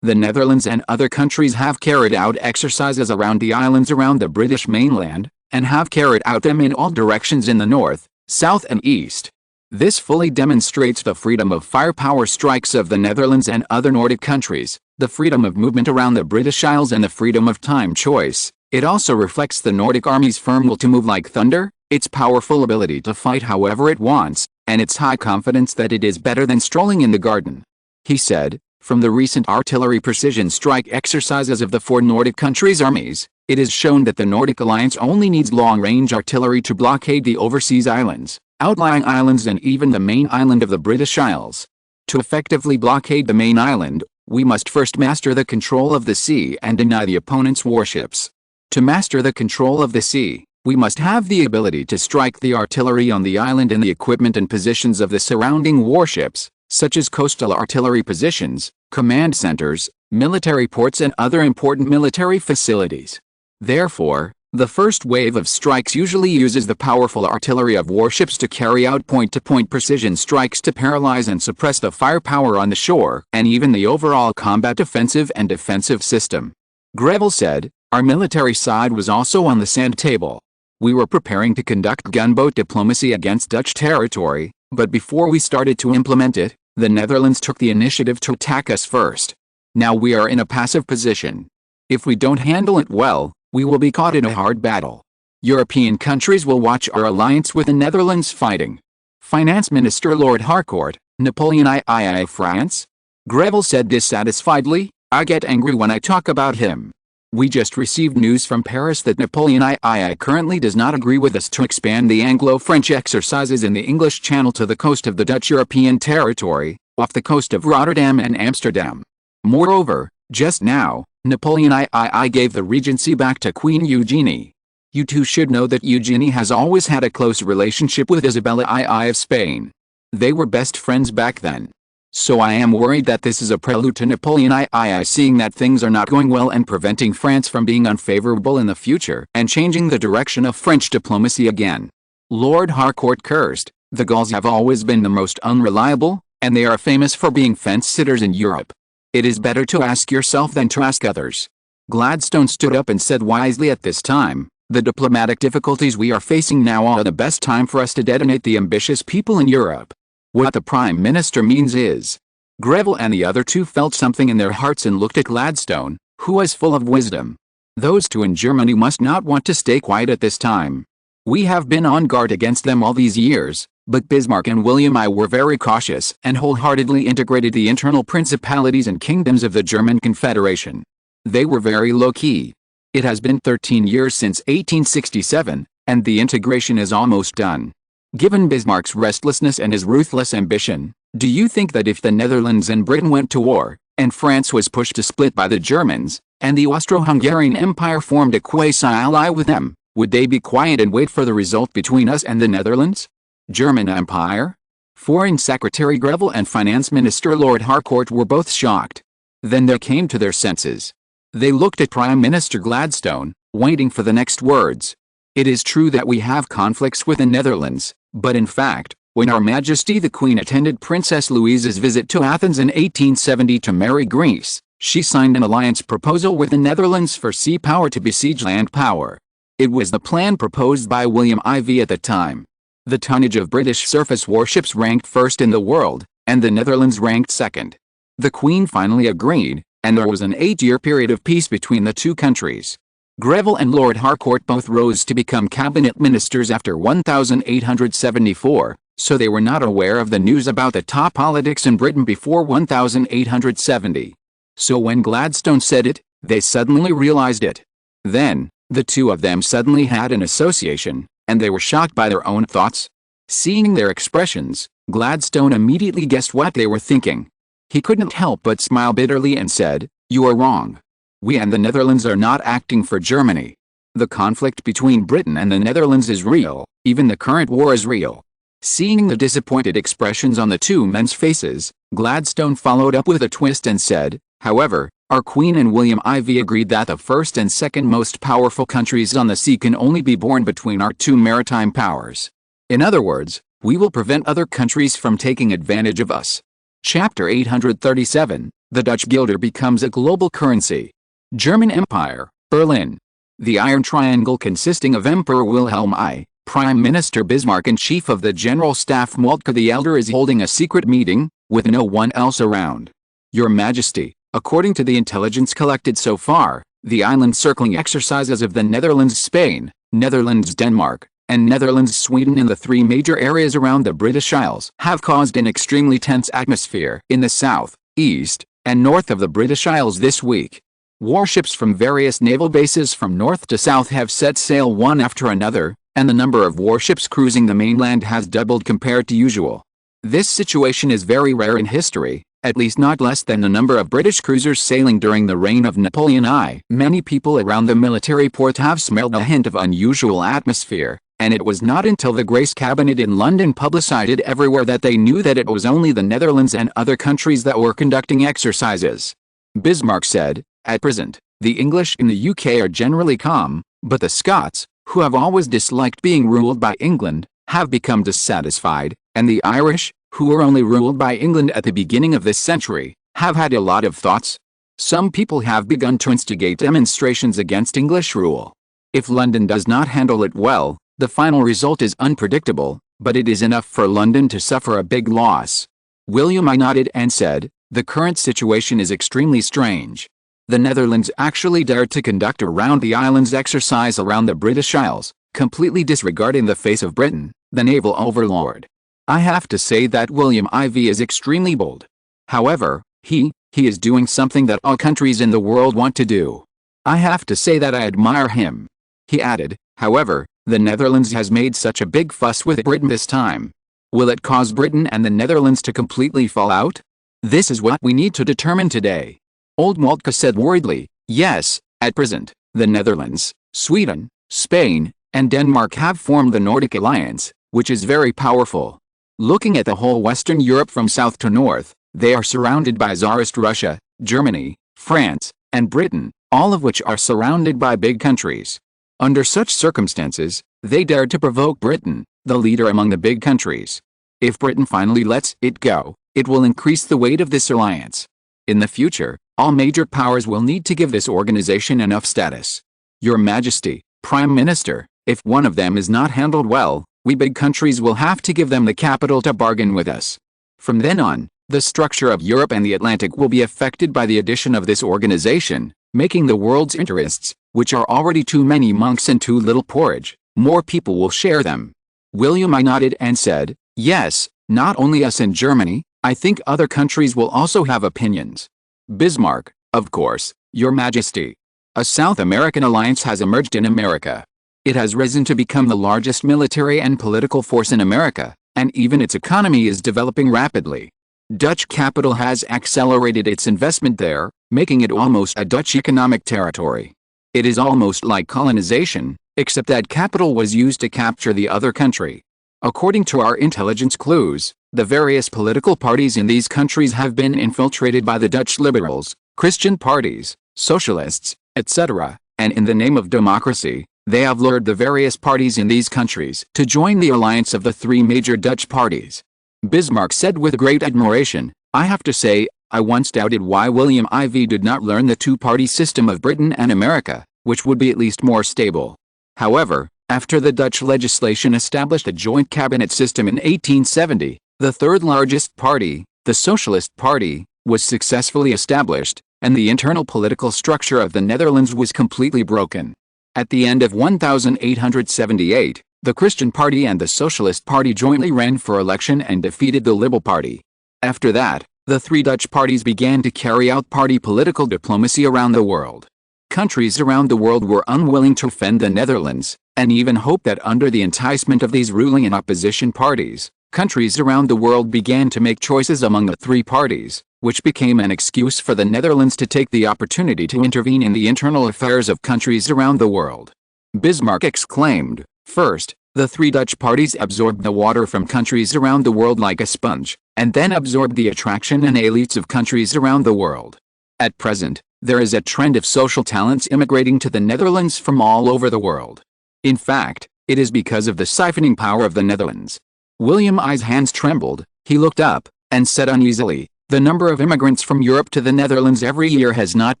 the Netherlands and other countries have carried out exercises around the islands around the British mainland, and have carried out them in all directions in the north, south and east. This fully demonstrates the freedom of firepower strikes of the Netherlands and other Nordic countries, the freedom of movement around the British Isles and the freedom of time choice. It also reflects the Nordic army's firm will to move like thunder, its powerful ability to fight however it wants, and its high confidence that it is better than strolling in the garden. He said, "From the recent artillery precision strike exercises of the 4 Nordic countries' armies, it is shown that the Nordic alliance only needs long-range artillery to blockade the overseas islands, outlying islands and even the main island of the British Isles. To effectively blockade the main island, we must first master the control of the sea and deny the opponent's warships. To master the control of the sea, we must have the ability to strike the artillery on the island and the equipment and positions of the surrounding warships, such as coastal artillery positions, command centers, military ports and other important military facilities. Therefore, the first wave of strikes usually uses the powerful artillery of warships to carry out point-to-point precision strikes to paralyze and suppress the firepower on the shore and even the overall combat offensive and defensive system." Greville said, "Our military side was also on the sand table. We were preparing to conduct gunboat diplomacy against Dutch territory, but before we started to implement it, the Netherlands took the initiative to attack us first. Now we are in a passive position. If we don't handle it well, we will be caught in a hard battle. European countries will watch our alliance with the Netherlands fighting." Finance Minister Lord Harcourt, Napoleon III France? Greville said dissatisfiedly, "I get angry when I talk about him. We just received news from Paris that Napoleon III currently does not agree with us to expand the Anglo-French exercises in the English Channel to the coast of the Dutch European territory, off the coast of Rotterdam and Amsterdam. Moreover, just now, Napoleon III gave the regency back to Queen Eugenie. You two should know that Eugenie has always had a close relationship with Isabella II of Spain. They were best friends back then. So I am worried that this is a prelude to Napoleon III seeing that things are not going well and preventing France from being unfavorable in the future and changing the direction of French diplomacy again. Lord Harcourt cursed, "The Gauls have always been the most unreliable, and they are famous for being fence-sitters in Europe. It is better to ask yourself than to ask others." Gladstone stood up and said wisely at this time, "The diplomatic difficulties we are facing now are the best time for us to detonate the ambitious people in Europe. What the Prime Minister means is..." Greville and the other two felt something in their hearts and looked at Gladstone, who was full of wisdom. Those two in Germany must not want to stay quiet at this time. We have been on guard against them all these years, but Bismarck and William I were very cautious and wholeheartedly integrated the internal principalities and kingdoms of the German Confederation. They were very low-key. It has been 13 years since 1867, and the integration is almost done. Given Bismarck's restlessness and his ruthless ambition, do you think that if the Netherlands and Britain went to war, and France was pushed to split by the Germans, and the Austro-Hungarian Empire formed a quasi-ally with them, would they be quiet and wait for the result between us and the Netherlands? German Empire? Foreign Secretary Greville and Finance Minister Lord Harcourt were both shocked. Then they came to their senses. They looked at Prime Minister Gladstone, waiting for the next words. "It is true that we have conflicts with the Netherlands, but in fact, when Her Majesty the Queen attended Princess Louise's visit to Athens in 1870 to marry Greece, she signed an alliance proposal with the Netherlands for sea power to besiege land power. It was the plan proposed by William IV at the time. The tonnage of British surface warships ranked first in the world, and the Netherlands ranked second. The Queen finally agreed, and there was an 8-year period of peace between the two countries. Greville and Lord Harcourt both rose to become cabinet ministers after 1874, so they were not aware of the news about the top politics in Britain before 1870. So when Gladstone said it, they suddenly realized it. Then, the two of them suddenly had an association, and they were shocked by their own thoughts. Seeing their expressions, Gladstone immediately guessed what they were thinking. He couldn't help but smile bitterly and said, "You are wrong. We and the Netherlands are not acting for Germany. The conflict between Britain and the Netherlands is real, even the current war is real." Seeing the disappointed expressions on the two men's faces, Gladstone followed up with a twist and said, "However, our Queen and William IV agreed that the first and second most powerful countries on the sea can only be born between our two maritime powers. In other words, we will prevent other countries from taking advantage of us." Chapter 837, The Dutch Guilder becomes a global currency. German Empire, Berlin. The Iron Triangle consisting of Emperor Wilhelm I, Prime Minister Bismarck and Chief of the General Staff Moltke the Elder is holding a secret meeting, with no one else around. "Your Majesty, according to the intelligence collected so far, the island-circling exercises of the Netherlands-Spain, Netherlands-Denmark, and Netherlands-Sweden in the three major areas around the British Isles have caused an extremely tense atmosphere in the south, east, and north of the British Isles this week. Warships from various naval bases from north to south have set sail one after another, and the number of warships cruising the mainland has doubled compared to usual. This situation is very rare in history, at least not less than the number of British cruisers sailing during the reign of Napoleon I. Many people around the military port have smelled a hint of unusual atmosphere, and it was not until the Grace Cabinet in London publicized it everywhere that they knew that it was only the Netherlands and other countries that were conducting exercises. Bismarck said, "At present, the English in the UK are generally calm, but the Scots, who have always disliked being ruled by England, have become dissatisfied, and the Irish, who were only ruled by England at the beginning of this century, have had a lot of thoughts. Some people have begun to instigate demonstrations against English rule. If London does not handle it well, the final result is unpredictable, but it is enough for London to suffer a big loss." William I nodded and said, "The current situation is extremely strange. The Netherlands actually dared to conduct a round the islands exercise around the British Isles, completely disregarding the face of Britain, the naval overlord. I have to say that William IV is extremely bold. However, he is doing something that all countries in the world want to do. I have to say that I admire him." He added, "However, the Netherlands has made such a big fuss with Britain this time. Will it cause Britain and the Netherlands to completely fall out? This is what we need to determine today." Old Moltke said worriedly, "Yes, at present, the Netherlands, Sweden, Spain, and Denmark have formed the Nordic alliance, which is very powerful. Looking at the whole Western Europe from south to north, they are surrounded by Tsarist Russia, Germany, France, and Britain, all of which are surrounded by big countries. Under such circumstances, they dared to provoke Britain, the leader among the big countries. If Britain finally lets it go, it will increase the weight of this alliance. In the future, all major powers will need to give this organization enough status. Your Majesty, Prime Minister, if one of them is not handled well, we big countries will have to give them the capital to bargain with us. From then on, the structure of Europe and the Atlantic will be affected by the addition of this organization, making the world's interests, which are already too many monks and too little porridge, more people will share them. William I nodded and said, yes, not only us in Germany, I think other countries will also have opinions. Bismarck, of course, Your Majesty. A South American alliance has emerged in America. It has risen to become the largest military and political force in America, and even its economy is developing rapidly. Dutch capital has accelerated its investment there, making it almost a Dutch economic territory. It is almost like colonization, except that capital was used to capture the other country. According to our intelligence clues, the various political parties in these countries have been infiltrated by the Dutch liberals, Christian parties, socialists, etc., and in the name of democracy, they have lured the various parties in these countries to join the alliance of the three major Dutch parties. Bismarck said with great admiration, I have to say, I once doubted why William IV did not learn the two-party system of Britain and America, which would be at least more stable. However, after the Dutch legislation established a joint cabinet system in 1870, the third largest party, the Socialist Party, was successfully established, and the internal political structure of the Netherlands was completely broken. At the end of 1878, the Christian Party and the Socialist Party jointly ran for election and defeated the Liberal Party. After that, the three Dutch parties began to carry out party political diplomacy around the world. Countries around the world were unwilling to offend the Netherlands, and even hoped that under the enticement of these ruling and opposition parties, countries around the world began to make choices among the three parties, which became an excuse for the Netherlands to take the opportunity to intervene in the internal affairs of countries around the world. Bismarck exclaimed, first, the three Dutch parties absorbed the water from countries around the world like a sponge, and then absorbed the attraction and elites of countries around the world. At present, there is a trend of social talents immigrating to the Netherlands from all over the world. In fact, it is because of the siphoning power of the Netherlands. William I's hands trembled, he looked up, and said uneasily, the number of immigrants from Europe to the Netherlands every year has not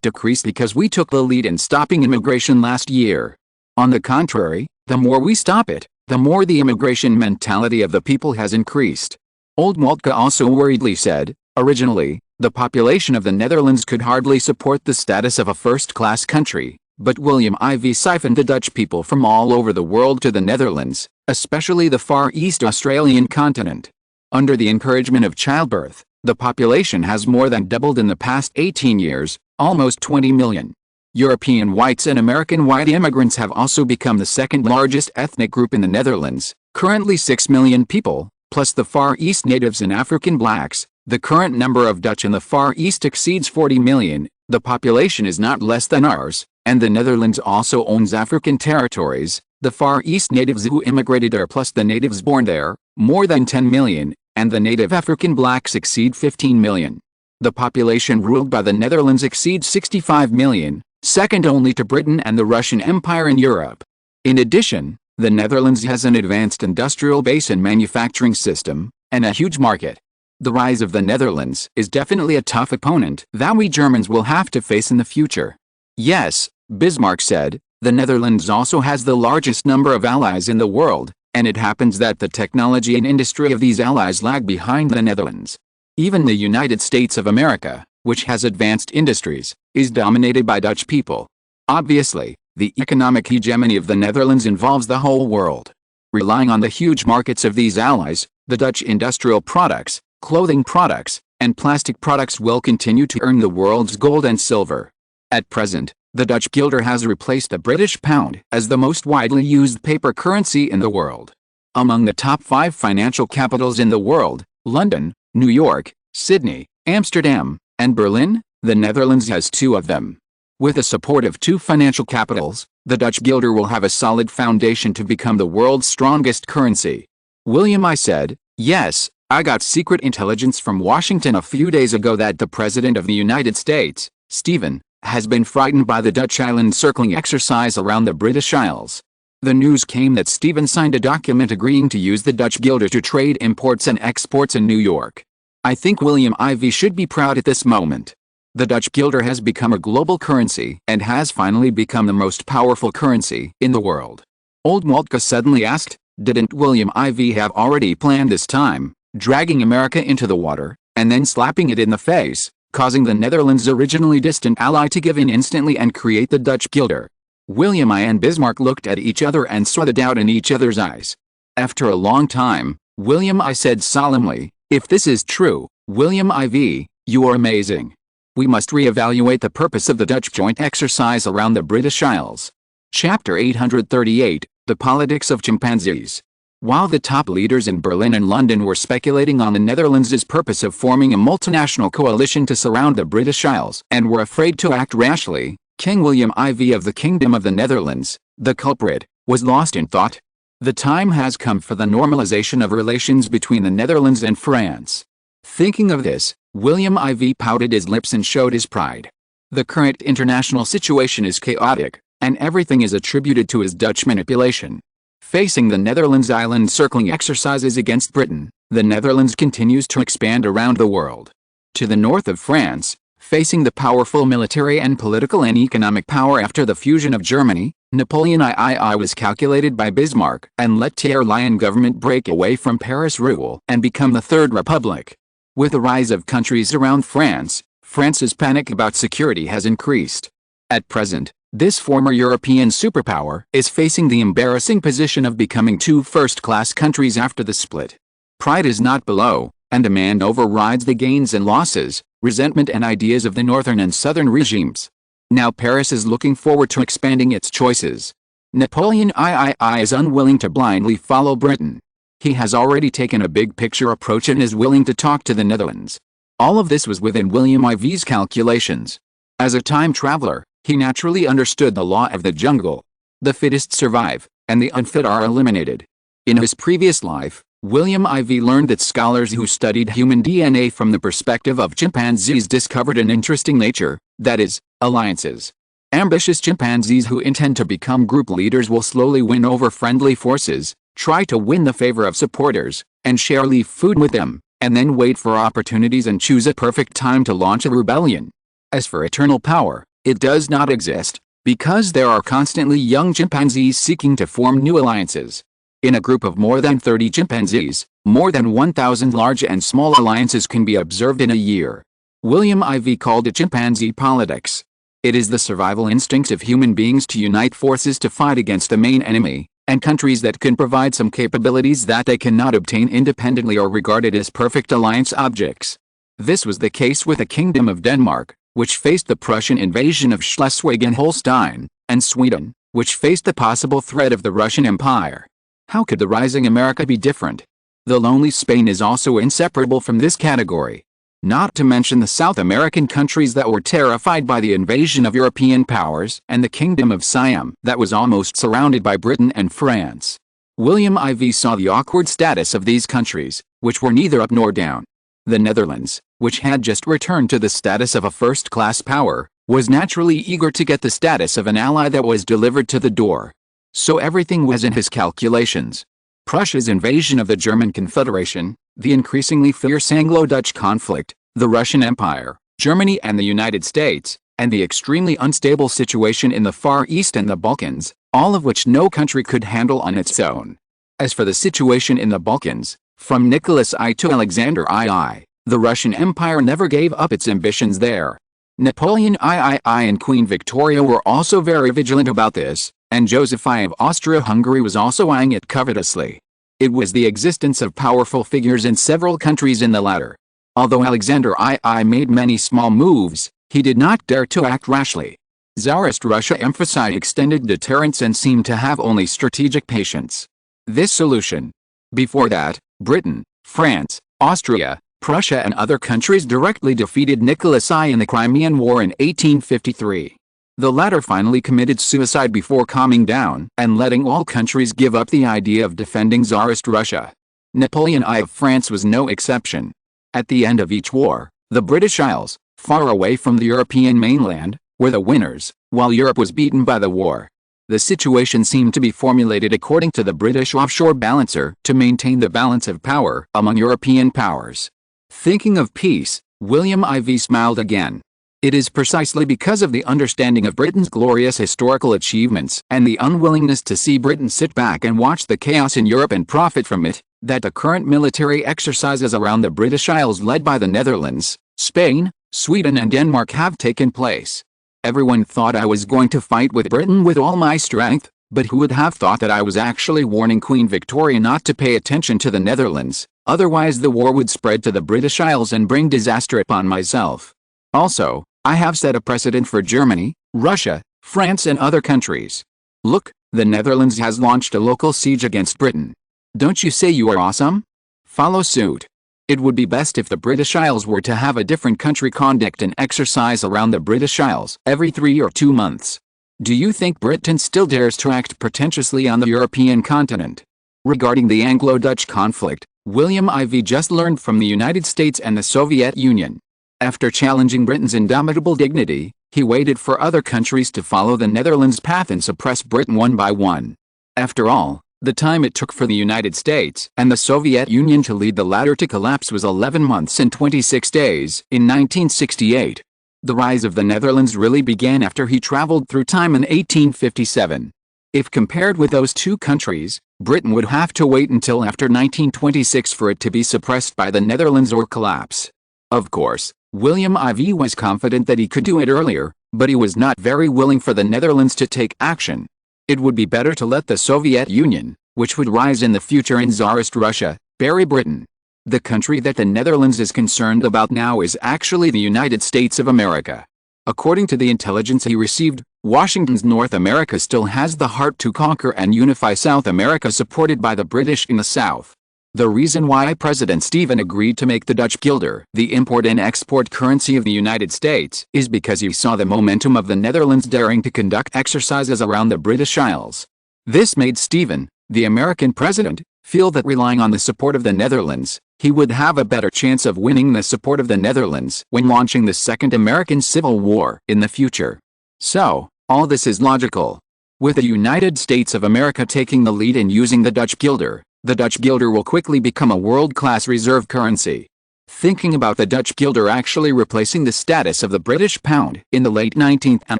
decreased because we took the lead in stopping immigration last year. On the contrary, the more we stop it, the more the immigration mentality of the people has increased. Old Moltke also worriedly said, originally, the population of the Netherlands could hardly support the status of a first-class country, but William IV siphoned the Dutch people from all over the world to the Netherlands, especially the Far East Australian continent. Under the encouragement of childbirth, the population has more than doubled in the past 18 years, almost 20 million. European whites and American white immigrants have also become the second largest ethnic group in the Netherlands, currently 6 million people, plus the Far East natives and African blacks. The current number of Dutch in the Far East exceeds 40 million, the population is not less than ours, and the Netherlands also owns African territories. The Far East natives who immigrated are plus the natives born there, more than 10 million, and the native African blacks exceed 15 million. The population ruled by the Netherlands exceeds 65 million, second only to Britain and the Russian Empire in Europe. In addition, the Netherlands has an advanced industrial base and manufacturing system, and a huge market. The rise of the Netherlands is definitely a tough opponent that we Germans will have to face in the future. Yes, Bismarck said, the Netherlands also has the largest number of allies in the world, and it happens that the technology and industry of these allies lag behind the Netherlands. Even the United States of America, which has advanced industries, is dominated by Dutch people. Obviously, the economic hegemony of the Netherlands involves the whole world. Relying on the huge markets of these allies, the Dutch industrial products, clothing products, and plastic products will continue to earn the world's gold and silver. At present, the Dutch guilder has replaced the British pound as the most widely used paper currency in the world. Among the top 5 financial capitals in the world, London, New York, Sydney, Amsterdam, and Berlin, the Netherlands has 2 of them. With the support of two financial capitals, the Dutch guilder will have a solid foundation to become the world's strongest currency. William I said, yes, I got secret intelligence from Washington a few days ago that the President of the United States, Stephen, has been frightened by the Dutch island circling exercise around the British Isles. The news came that Stephen signed a document agreeing to use the Dutch guilder to trade imports and exports in New York. I think William IV should be proud at this moment. The Dutch guilder has become a global currency and has finally become the most powerful currency in the world. Old Moltke suddenly asked, didn't William IV have already planned this time, dragging America into the water, and then slapping it in the face, causing the Netherlands' originally distant ally to give in instantly and create the Dutch guilder? William I and Bismarck looked at each other and saw the doubt in each other's eyes. After a long time, William I said solemnly, if this is true, William IV, you are amazing. We must re-evaluate the purpose of the Dutch joint exercise around the British Isles. Chapter 838, The Politics of Chimpanzees. While the top leaders in Berlin and London were speculating on the Netherlands' purpose of forming a multinational coalition to surround the British Isles and were afraid to act rashly, King William IV of the Kingdom of the Netherlands, the culprit, was lost in thought. The time has come for the normalization of relations between the Netherlands and France. Thinking of this, William IV pouted his lips and showed his pride. The current international situation is chaotic, and everything is attributed to his Dutch manipulation. Facing the Netherlands' island circling exercises against Britain, the Netherlands continues to expand around the world. To the north of France, facing the powerful military and political and economic power after the fusion of Germany, Napoleon III was calculated by Bismarck and let the Lion government break away from Paris rule and become the Third Republic. With the rise of countries around France, France's panic about security has increased. At present, this former European superpower is facing the embarrassing position of becoming two first-class countries after the split. Pride is not below, and demand overrides the gains and losses, resentment and ideas of the northern and southern regimes. Now Paris is looking forward to expanding its choices. Napoleon III is unwilling to blindly follow Britain. He has already taken a big-picture approach and is willing to talk to the Netherlands. All of this was within William IV's calculations. As a time traveler, he naturally understood the law of the jungle. The fittest survive, and the unfit are eliminated. In his previous life, William IV learned that scholars who studied human DNA from the perspective of chimpanzees discovered an interesting nature, that is, alliances. Ambitious chimpanzees who intend to become group leaders will slowly win over friendly forces, try to win the favor of supporters, and share leaf food with them, and then wait for opportunities and choose a perfect time to launch a rebellion. As for eternal power, it does not exist, because there are constantly young chimpanzees seeking to form new alliances. In a group of more than 30 chimpanzees, more than 1,000 large and small alliances can be observed in a year. William IV called it chimpanzee politics. It is the survival instinct of human beings to unite forces to fight against the main enemy, and countries that can provide some capabilities that they cannot obtain independently are regarded as perfect alliance objects. This was the case with the Kingdom of Denmark, which faced the Prussian invasion of Schleswig and Holstein, and Sweden, which faced the possible threat of the Russian Empire. How could the rising America be different? The lonely Spain is also inseparable from this category. Not to mention the South American countries that were terrified by the invasion of European powers and the Kingdom of Siam that was almost surrounded by Britain and France. William IV saw the awkward status of these countries, which were neither up nor down. The Netherlands, which had just returned to the status of a first-class power, was naturally eager to get the status of an ally that was delivered to the door. So everything was in his calculations. Prussia's invasion of the German Confederation, the increasingly fierce Anglo-Dutch conflict, the Russian Empire, Germany and the United States, and the extremely unstable situation in the Far East and the Balkans, all of which no country could handle on its own. As for the situation in the Balkans, from Nicholas I to Alexander II, the Russian Empire never gave up its ambitions there. Napoleon III and Queen Victoria were also very vigilant about this, and Joseph I of Austria-Hungary was also eyeing it covetously. It was the existence of powerful figures in several countries in the latter. Although Alexander II made many small moves, he did not dare to act rashly. Tsarist Russia emphasized extended deterrence and seemed to have only strategic patience. This solution. Before that, Britain, France, Austria, Prussia and other countries directly defeated Nicholas I in the Crimean War in 1853. The latter finally committed suicide before calming down and letting all countries give up the idea of defending Tsarist Russia. Napoleon I of France was no exception. At the end of each war, the British Isles, far away from the European mainland, were the winners, while Europe was beaten by the war. The situation seemed to be formulated according to the British offshore balancer to maintain the balance of power among European powers. Thinking of peace, William IV smiled again. It is precisely because of the understanding of Britain's glorious historical achievements and the unwillingness to see Britain sit back and watch the chaos in Europe and profit from it, that the current military exercises around the British Isles led by the Netherlands, Spain, Sweden and Denmark have taken place. Everyone thought I was going to fight with Britain with all my strength, but who would have thought that I was actually warning Queen Victoria not to pay attention to the Netherlands, otherwise the war would spread to the British Isles and bring disaster upon myself. Also, I have set a precedent for Germany, Russia, France and other countries. Look, the Netherlands has launched a local siege against Britain. Don't you say you are awesome? Follow suit. It would be best if the British Isles were to have a different country conduct an exercise around the British Isles every 3 or 2 months. Do you think Britain still dares to act pretentiously on the European continent? Regarding the Anglo-Dutch conflict, William IV just learned from the United States and the Soviet Union. After challenging Britain's indomitable dignity, he waited for other countries to follow the Netherlands' path and suppress Britain one by one. After all, the time it took for the United States and the Soviet Union to lead the latter to collapse was 11 months and 26 days in 1968. The rise of the Netherlands really began after he traveled through time in 1857. If compared with those two countries, Britain would have to wait until after 1926 for it to be suppressed by the Netherlands or collapse. Of course, William IV was confident that he could do it earlier, but he was not very willing for the Netherlands to take action. It would be better to let the Soviet Union, which would rise in the future in Tsarist Russia, bury Britain. The country that the Netherlands is concerned about now is actually the United States of America. According to the intelligence he received, Washington's North America still has the heart to conquer and unify South America supported by the British in the South. The reason why President Stephen agreed to make the Dutch guilder the import and export currency of the United States is because he saw the momentum of the Netherlands daring to conduct exercises around the British Isles. This made Stephen, the American president, feel that relying on the support of the Netherlands, he would have a better chance of winning the support of the Netherlands when launching the Second American Civil War in the future. So, all this is logical. With the United States of America taking the lead in using the Dutch guilder, the Dutch guilder will quickly become a world-class reserve currency. Thinking about the Dutch guilder actually replacing the status of the British pound in the late 19th and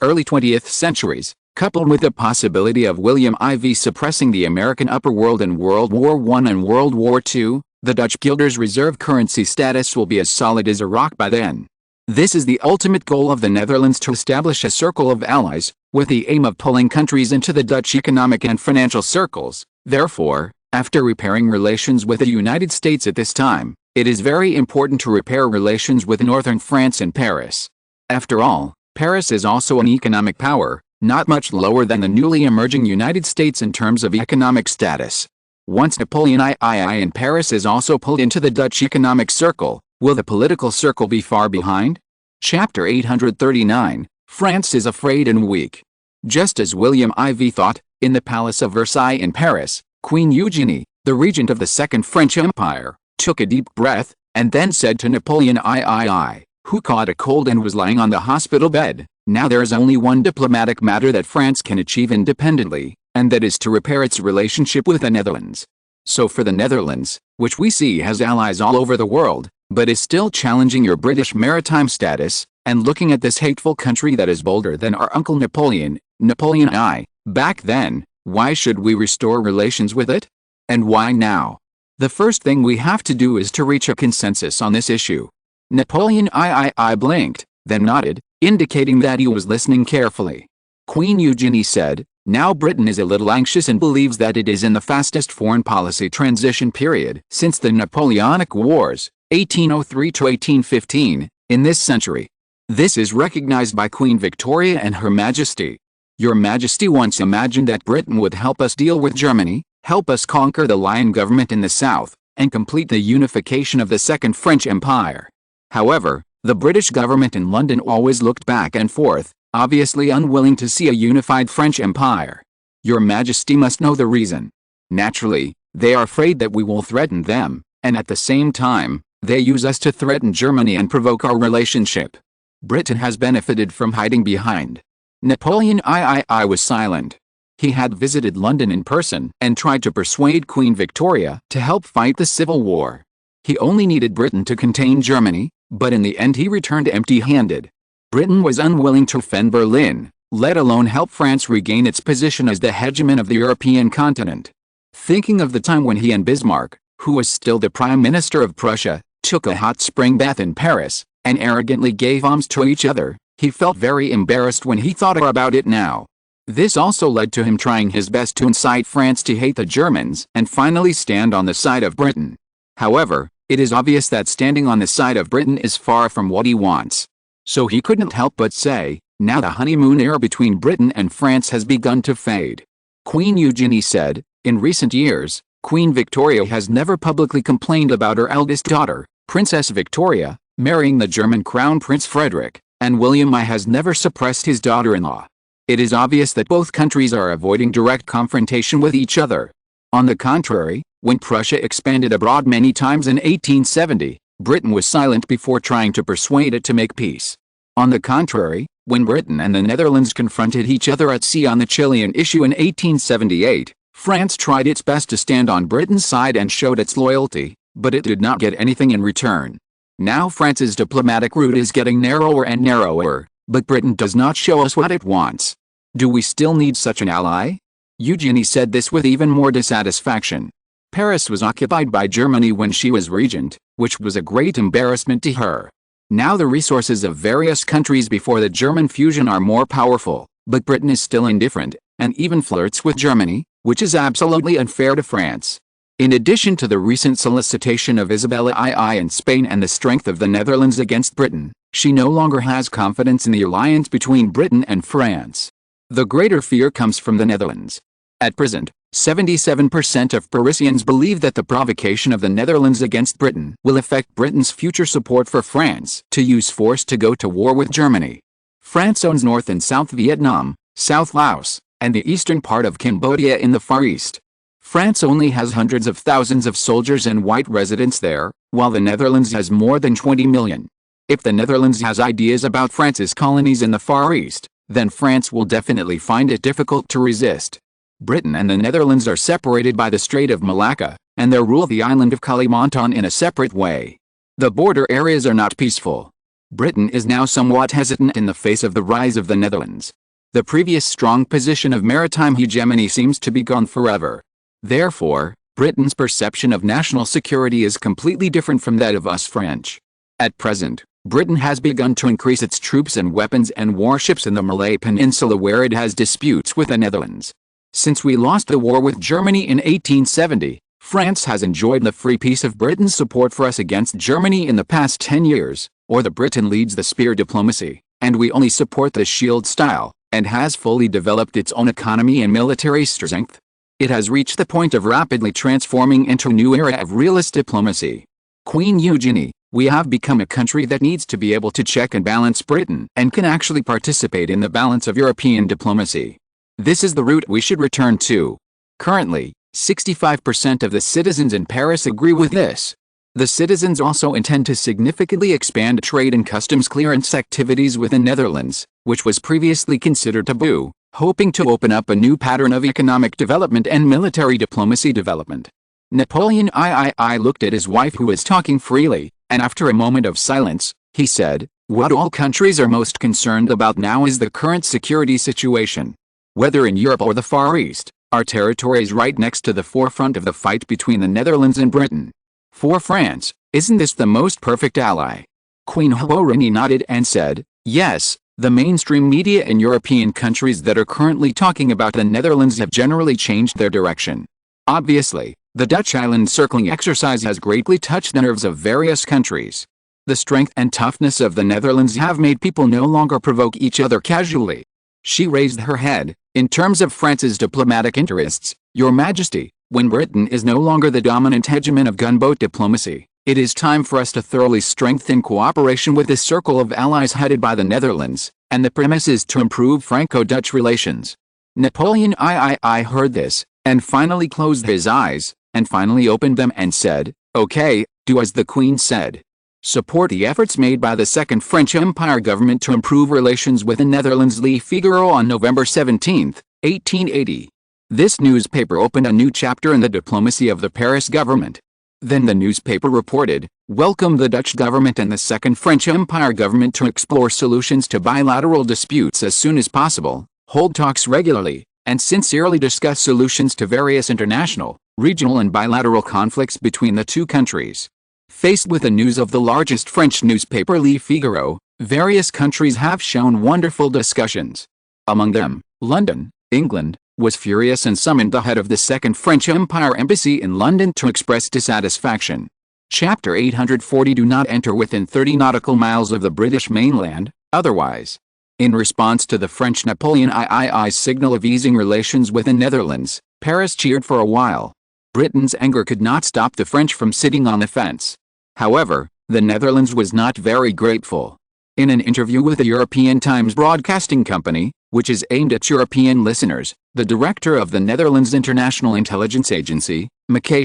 early 20th centuries, coupled with the possibility of William IV suppressing the American upper world in World War I and World War II, the Dutch guilder's reserve currency status will be as solid as a rock by then. This is the ultimate goal of the Netherlands, to establish a circle of allies, with the aim of pulling countries into the Dutch economic and financial circles. Therefore, after repairing relations with the United States at this time, it is very important to repair relations with northern France and Paris. After all, Paris is also an economic power, not much lower than the newly emerging United States in terms of economic status. Once Napoleon III and Paris is also pulled into the Dutch economic circle, will the political circle be far behind? Chapter 839, France is afraid and weak. Just as William IV thought, in the Palace of Versailles in Paris, Queen Eugénie, the regent of the Second French Empire, took a deep breath, and then said to Napoleon III, who caught a cold and was lying on the hospital bed, "Now there is only one diplomatic matter that France can achieve independently, and that is to repair its relationship with the Netherlands." So for the Netherlands, which we see has allies all over the world, but is still challenging your British maritime status, and looking at this hateful country that is bolder than our Uncle Napoleon, Napoleon I, back then, why should we restore relations with it? And why now? The first thing we have to do is to reach a consensus on this issue. Napoleon III blinked, then nodded, indicating that he was listening carefully. Queen Eugénie said, "Now Britain is a little anxious and believes that it is in the fastest foreign policy transition period since the Napoleonic Wars, 1803 to 1815, in this century. This is recognized by Queen Victoria and Her Majesty. Your Majesty once imagined that Britain would help us deal with Germany, help us conquer the Lion government in the south, and complete the unification of the Second French Empire. However, the British government in London always looked back and forth, obviously unwilling to see a unified French Empire. Your Majesty must know the reason. Naturally, they are afraid that we will threaten them, and at the same time, they use us to threaten Germany and provoke our relationship. Britain has benefited from hiding behind. Napoleon III was silent. He had visited London in person and tried to persuade Queen Victoria to help fight the Civil War. He only needed Britain to contain Germany, but in the end he returned empty-handed. Britain was unwilling to defend Berlin, let alone help France regain its position as the hegemon of the European continent. Thinking of the time when he and Bismarck, who was still the Prime Minister of Prussia, took a hot spring bath in Paris, and arrogantly gave alms to each other, he felt very embarrassed when he thought about it now. This also led to him trying his best to incite France to hate the Germans and finally stand on the side of Britain. However, it is obvious that standing on the side of Britain is far from what he wants. So he couldn't help but say, now the honeymoon era between Britain and France has begun to fade. Queen Eugenie said, in recent years, Queen Victoria has never publicly complained about her eldest daughter, Princess Victoria, marrying the German Crown Prince Frederick, and William I has never suppressed his daughter-in-law. It is obvious that both countries are avoiding direct confrontation with each other. On the contrary, when Prussia expanded abroad many times in 1870, Britain was silent before trying to persuade it to make peace. On the contrary, when Britain and the Netherlands confronted each other at sea on the Chilean issue in 1878, France tried its best to stand on Britain's side and showed its loyalty, but it did not get anything in return. Now France's diplomatic route is getting narrower and narrower, but Britain does not show us what it wants. Do we still need such an ally? Eugenie said this with even more dissatisfaction. Paris was occupied by Germany when she was regent, which was a great embarrassment to her. Now the resources of various countries before the German fusion are more powerful, but Britain is still indifferent, and even flirts with Germany, which is absolutely unfair to France. In addition to the recent solicitation of Isabella II in Spain and the strength of the Netherlands against Britain, she no longer has confidence in the alliance between Britain and France. The greater fear comes from the Netherlands. At present, 77% of Parisians believe that the provocation of the Netherlands against Britain will affect Britain's future support for France to use force to go to war with Germany. France owns North and South Vietnam, South Laos, and the eastern part of Cambodia in the Far East. France only has hundreds of thousands of soldiers and white residents there, while the Netherlands has more than 20 million. If the Netherlands has ideas about France's colonies in the Far East, then France will definitely find it difficult to resist. Britain and the Netherlands are separated by the Strait of Malacca, and they rule the island of Kalimantan in a separate way. The border areas are not peaceful. Britain is now somewhat hesitant in the face of the rise of the Netherlands. The previous strong position of maritime hegemony seems to be gone forever. Therefore, Britain's perception of national security is completely different from that of us French. At present, Britain has begun to increase its troops and weapons and warships in the Malay Peninsula where it has disputes with the Netherlands. Since we lost the war with Germany in 1870, France has enjoyed the free peace of Britain's support for us against Germany in the past 10 years, or the Britain leads the spear diplomacy, and we only support the shield style, and has fully developed its own economy and military strength. It has reached the point of rapidly transforming into a new era of realist diplomacy. Queen Eugenie, we have become a country that needs to be able to check and balance Britain and can actually participate in the balance of European diplomacy. This is the route we should return to. Currently, 65% of the citizens in Paris agree with this. The citizens also intend to significantly expand trade and customs clearance activities with the Netherlands, which was previously considered taboo, hoping to open up a new pattern of economic development and military diplomacy development. Napoleon III looked at his wife who was talking freely, and after a moment of silence, he said, "What all countries are most concerned about now is the current security situation. Whether in Europe or the Far East, our territory is right next to the forefront of the fight between the Netherlands and Britain. For France, isn't this the most perfect ally?" Queen Eugenie nodded and said, "Yes, the mainstream media in European countries that are currently talking about the Netherlands have generally changed their direction. Obviously, the Dutch island circling exercise has greatly touched the nerves of various countries. The strength and toughness of the Netherlands have made people no longer provoke each other casually." She raised her head. "In terms of France's diplomatic interests, Your Majesty, when Britain is no longer the dominant hegemon of gunboat diplomacy, it is time for us to thoroughly strengthen cooperation with this circle of allies headed by the Netherlands, and the premise is to improve Franco-Dutch relations. Napoleon I heard this, and finally closed his eyes, and finally opened them and said, "Okay, do as the Queen said." Support the efforts made by the Second French Empire government to improve relations with the Netherlands. Le Figaro on November 17, 1880. This newspaper opened a new chapter in the diplomacy of the Paris government. Then the newspaper reported, "Welcome the Dutch government and the Second French Empire government to explore solutions to bilateral disputes as soon as possible, hold talks regularly, and sincerely discuss solutions to various international, regional and bilateral conflicts between the two countries." Faced with the news of the largest French newspaper Le Figaro, various countries have shown wonderful discussions. Among them, London, England, was furious and summoned the head of the Second French Empire Embassy in London to express dissatisfaction. Chapter 840. Do not enter within 30 nautical miles of the British mainland, otherwise. In response to the French Napoleon III's signal of easing relations with the Netherlands, Paris cheered for a while. Britain's anger could not stop the French from sitting on the fence. However, the Netherlands was not very grateful. In an interview with the European Times Broadcasting Company, which is aimed at European listeners, the director of the Netherlands International Intelligence Agency, Mackay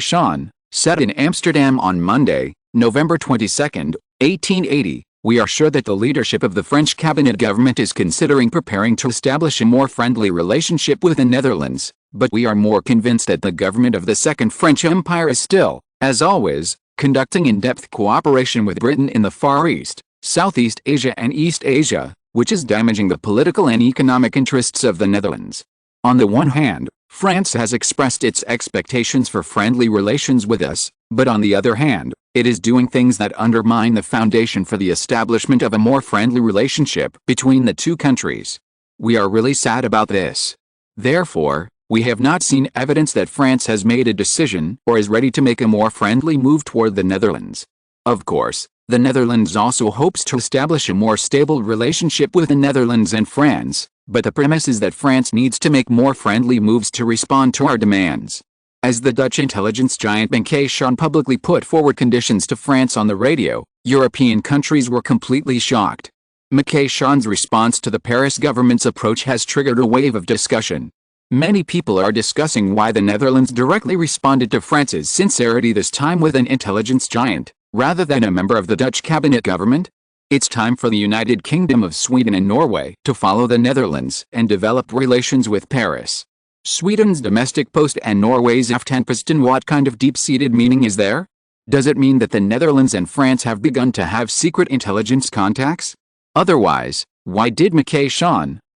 said in Amsterdam on Monday, November 22, 1880, "We are sure that the leadership of the French cabinet government is considering preparing to establish a more friendly relationship with the Netherlands, but we are more convinced that the government of the Second French Empire is still, as always, conducting in-depth cooperation with Britain in the Far East, Southeast Asia and East Asia, which is damaging the political and economic interests of the Netherlands. On the one hand, France has expressed its expectations for friendly relations with us, but on the other hand, it is doing things that undermine the foundation for the establishment of a more friendly relationship between the two countries. We are really sad about this. Therefore, we have not seen evidence that France has made a decision or is ready to make a more friendly move toward the Netherlands. Of course, the Netherlands also hopes to establish a more stable relationship with the Netherlands and France, but the premise is that France needs to make more friendly moves to respond to our demands." As the Dutch intelligence giant Mackay publicly put forward conditions to France on the radio, European countries were completely shocked. Mackay's response to the Paris government's approach has triggered a wave of discussion. Many people are discussing why the Netherlands directly responded to France's sincerity this time with an intelligence giant, rather than a member of the Dutch cabinet government. It's time for the United Kingdom of Sweden and Norway to follow the Netherlands and develop relations with Paris. Sweden's domestic post and Norway's Aftenposten. What kind of deep-seated meaning is there? Does it mean that the Netherlands and France have begun to have secret intelligence contacts? Otherwise, why did Mackay,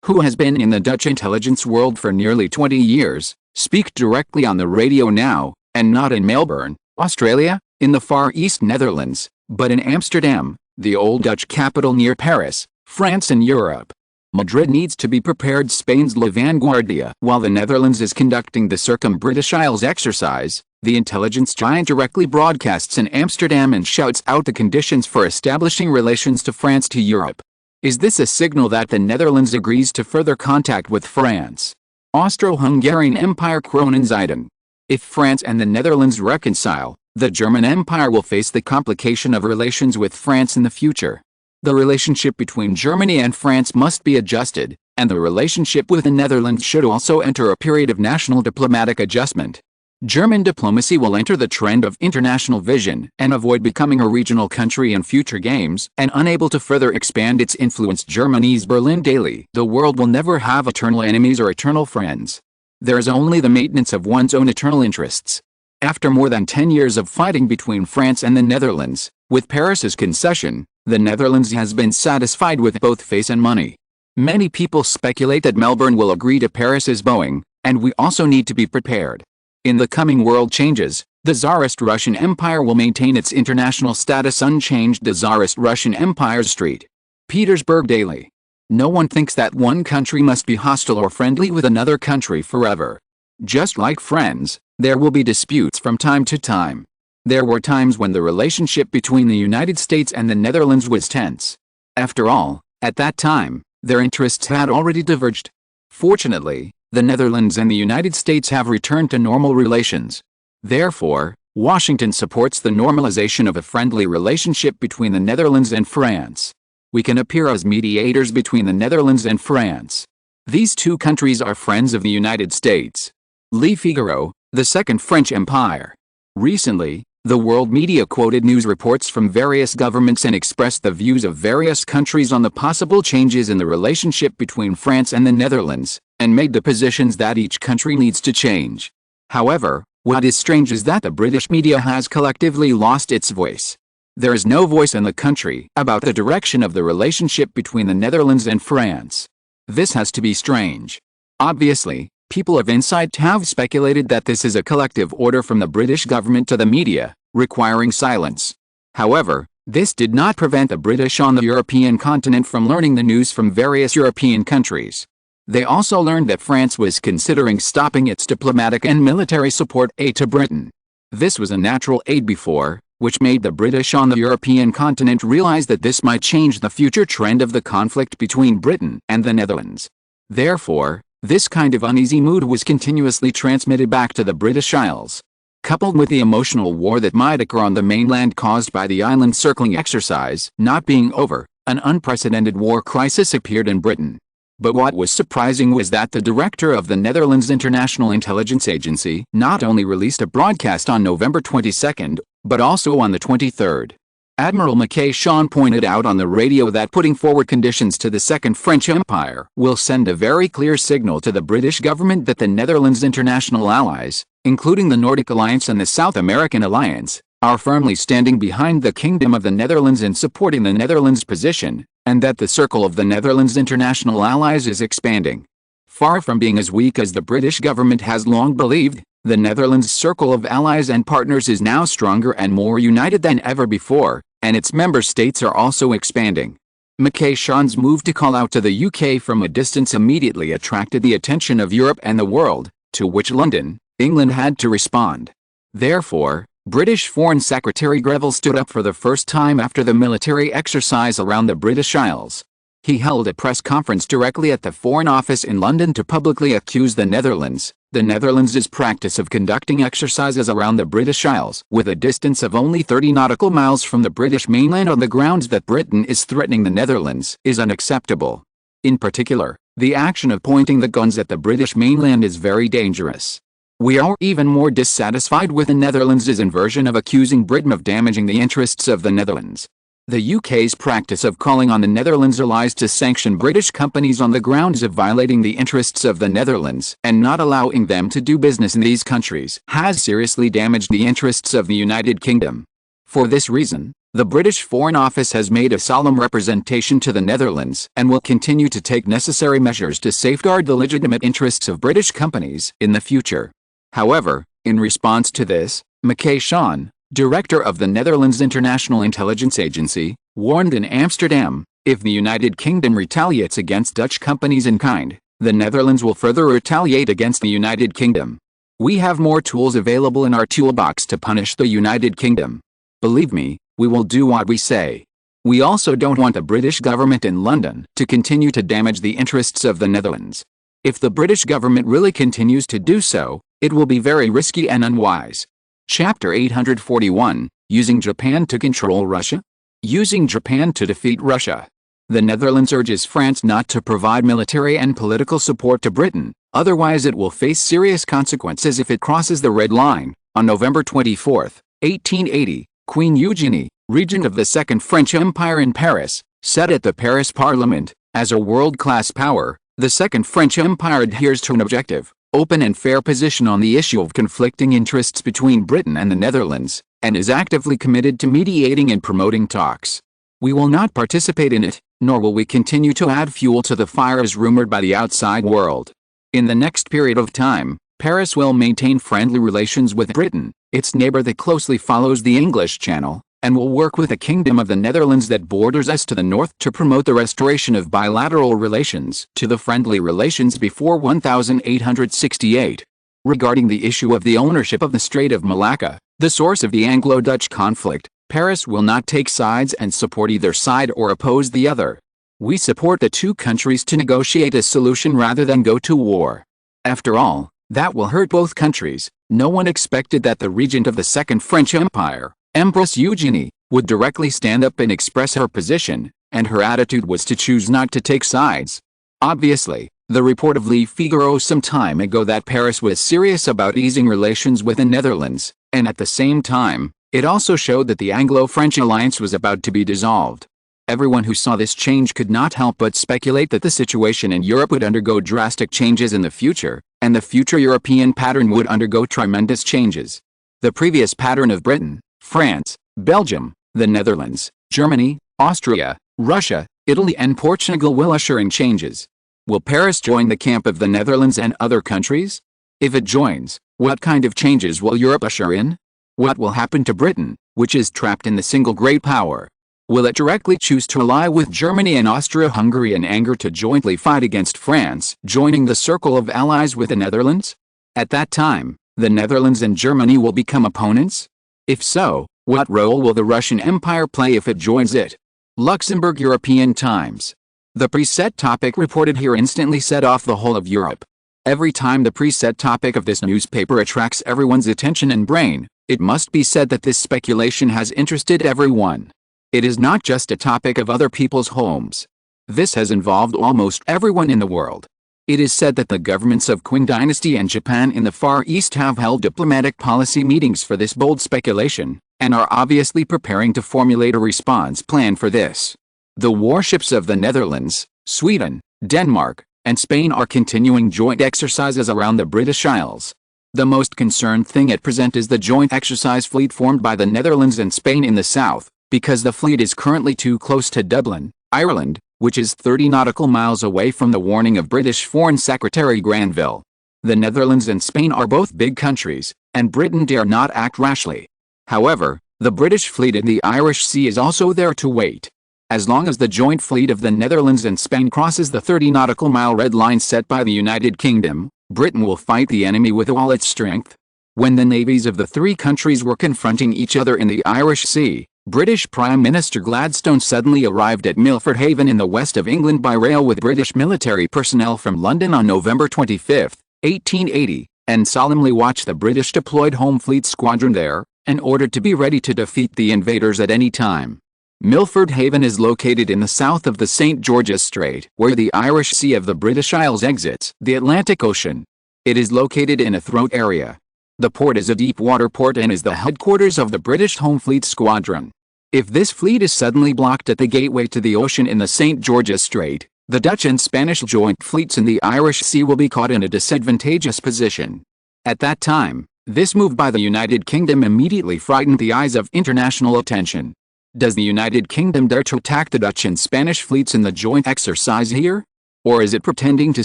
who has been in the Dutch intelligence world for nearly 20 years, speak directly on the radio now, and not in Melbourne, Australia, in the Far East Netherlands, but in Amsterdam, the old Dutch capital near Paris, France and Europe? Madrid needs to be prepared. Spain's La Vanguardia. While the Netherlands is conducting the Circum-British Isles exercise, the intelligence giant directly broadcasts in Amsterdam and shouts out the conditions for establishing relations to France to Europe. Is this a signal that the Netherlands agrees to further contact with France? Austro-Hungarian Empire Kronenzeitung. If France and the Netherlands reconcile, the German Empire will face the complication of relations with France in the future. The relationship between Germany and France must be adjusted, and the relationship with the Netherlands should also enter a period of national diplomatic adjustment. German diplomacy will enter the trend of international vision and avoid becoming a regional country in future games and unable to further expand its influence. Germany's Berlin Daily. The world will never have eternal enemies or eternal friends. There is only the maintenance of one's own eternal interests. After more than 10 years of fighting between France and the Netherlands, with Paris's concession, the Netherlands has been satisfied with both face and money. Many people speculate that Melbourne will agree to Paris's bowing, and we also need to be prepared. In the coming world changes, the Tsarist Russian Empire will maintain its international status unchanged. The Tsarist Russian Empire's St. Petersburg Daily. No one thinks that one country must be hostile or friendly with another country forever. Just like friends, there will be disputes from time to time. There were times when the relationship between the United States and the Netherlands was tense. After all, at that time, their interests had already diverged. Fortunately, the Netherlands and the United States have returned to normal relations. Therefore, Washington supports the normalization of a friendly relationship between the Netherlands and France. we can appear as mediators between the Netherlands and France. These two countries are friends of the United States. Le Figaro, the Second French Empire. Recently, the world media quoted news reports from various governments and expressed the views of various countries on the possible changes in the relationship between France and the Netherlands, and made the positions that each country needs to change. However, what is strange is that the British media has collectively lost its voice. There is no voice in the country about the direction of the relationship between the Netherlands and France. This has to be strange. Obviously, people of insight have speculated that this is a collective order from the British government to the media, requiring silence. However, this did not prevent the British on the European continent from learning the news from various European countries. They also learned that France was considering stopping its diplomatic and military support aid to Britain. This was a natural aid before, which made the British on the European continent realize that this might change the future trend of the conflict between Britain and the Netherlands. Therefore, this kind of uneasy mood was continuously transmitted back to the British Isles. Coupled with the emotional war that might occur on the mainland caused by the island circling exercise not being over, an unprecedented war crisis appeared in Britain. But what was surprising was that the director of the Netherlands International Intelligence Agency not only released a broadcast on November 22, but also on the 23rd. Admiral Mackay-Shawn pointed out on the radio that putting forward conditions to the Second French Empire will send a very clear signal to the British government that the Netherlands' international allies, including the Nordic Alliance and the South American Alliance, are firmly standing behind the Kingdom of the Netherlands and supporting the Netherlands' position, and that the circle of the Netherlands' international allies is expanding. Far from being as weak as the British government has long believed, the Netherlands' circle of allies and partners is now stronger and more united than ever before, and its member states are also expanding. Mackay-Shawn's move to call out to the UK from a distance immediately attracted the attention of Europe and the world, to which London, England had to respond. Therefore, British Foreign Secretary Greville stood up for the first time after the military exercise around the British Isles. He held a press conference directly at the Foreign Office in London to publicly accuse the Netherlands' practice of conducting exercises around the British Isles with a distance of only 30 nautical miles from the British mainland on the grounds that Britain is threatening the Netherlands is unacceptable. In particular, the action of pointing the guns at the British mainland is very dangerous. We are even more dissatisfied with the Netherlands' inversion of accusing Britain of damaging the interests of the Netherlands. The UK's practice of calling on the Netherlands allies to sanction British companies on the grounds of violating the interests of the Netherlands and not allowing them to do business in these countries has seriously damaged the interests of the United Kingdom. For this reason, the British Foreign Office has made a solemn representation to the Netherlands and will continue to take necessary measures to safeguard the legitimate interests of British companies in the future. However, in response to this, Mackay-Shawn, director of the Netherlands International Intelligence Agency, warned in Amsterdam, if the United Kingdom retaliates against Dutch companies in kind, the Netherlands will further retaliate against the United Kingdom. We have more tools available in our toolbox to punish the United Kingdom. Believe me, we will do what we say. We also don't want the British government in London to continue to damage the interests of the Netherlands. If the British government really continues to do so, it will be very risky and unwise. Chapter 841, Using Japan to Control Russia? Using Japan to defeat Russia. The Netherlands urges France not to provide military and political support to Britain, otherwise it will face serious consequences if it crosses the red line. On November 24, 1880, Queen Eugénie, regent of the Second French Empire in Paris, said at the Paris Parliament, as a world-class power, the Second French Empire adheres to an objective, open and fair position on the issue of conflicting interests between Britain and the Netherlands, and is actively committed to mediating and promoting talks. We will not participate in it, nor will we continue to add fuel to the fire as rumored by the outside world. In the next period of time, Paris will maintain friendly relations with Britain, its neighbor that closely follows the English Channel, and will work with the Kingdom of the Netherlands that borders us to the north to promote the restoration of bilateral relations to the friendly relations before 1868. Regarding the issue of the ownership of the Strait of Malacca, the source of the Anglo-Dutch conflict, Paris will not take sides and support either side or oppose the other. We support the two countries to negotiate a solution rather than go to war. After all, that will hurt both countries. No one expected that the regent of the Second French Empire, Empress Eugénie, would directly stand up and express her position, and her attitude was to choose not to take sides. Obviously, the report of Le Figaro some time ago that Paris was serious about easing relations with the Netherlands, and at the same time, it also showed that the Anglo-French alliance was about to be dissolved. Everyone who saw this change could not help but speculate that the situation in Europe would undergo drastic changes in the future, and the future European pattern would undergo tremendous changes. The previous pattern of Britain, France, Belgium, the Netherlands, Germany, Austria, Russia, Italy and Portugal will usher in changes. Will Paris join the camp of the Netherlands and other countries? If it joins, what kind of changes will Europe usher in? What will happen to Britain, which is trapped in the single great power? Will it directly choose to ally with Germany and Austria-Hungary in anger to jointly fight against France, joining the circle of allies with the Netherlands? At that time, the Netherlands and Germany will become opponents? If so, what role will the Russian Empire play if it joins it? Luxembourg European Times. The preset topic reported here instantly set off the whole of Europe. Every time the preset topic of this newspaper attracts everyone's attention and brain, it must be said that this speculation has interested everyone. It is not just a topic of other people's homes. This has involved almost everyone in the world. It is said that the governments of Qing Dynasty and Japan in the Far East have held diplomatic policy meetings for this bold speculation, and are obviously preparing to formulate a response plan for this. The warships of the Netherlands, Sweden, Denmark, and Spain are continuing joint exercises around the British Isles. The most concerned thing at present is the joint exercise fleet formed by the Netherlands and Spain in the south, because the fleet is currently too close to Dublin, Ireland, which is 30 nautical miles away from the warning of British Foreign Secretary Granville. The Netherlands and Spain are both big countries, and Britain dare not act rashly. However, the British fleet in the Irish Sea is also there to wait. As long as the joint fleet of the Netherlands and Spain crosses the 30 nautical mile red line set by the United Kingdom, Britain will fight the enemy with all its strength. When the navies of the three countries were confronting each other in the Irish Sea, British Prime Minister Gladstone suddenly arrived at Milford Haven in the west of England by rail with British military personnel from London on November 25, 1880, and solemnly watched the British deployed Home Fleet Squadron there, and ordered to be ready to defeat the invaders at any time. Milford Haven is located in the south of the St. George's Strait, where the Irish Sea of the British Isles exits the Atlantic Ocean. It is located in a throat area. The port is a deep-water port and is the headquarters of the British Home Fleet Squadron. If this fleet is suddenly blocked at the gateway to the ocean in the St. George's Strait, the Dutch and Spanish joint fleets in the Irish Sea will be caught in a disadvantageous position. At that time, this move by the United Kingdom immediately frightened the eyes of international attention. Does the United Kingdom dare to attack the Dutch and Spanish fleets in the joint exercise here? Or is it pretending to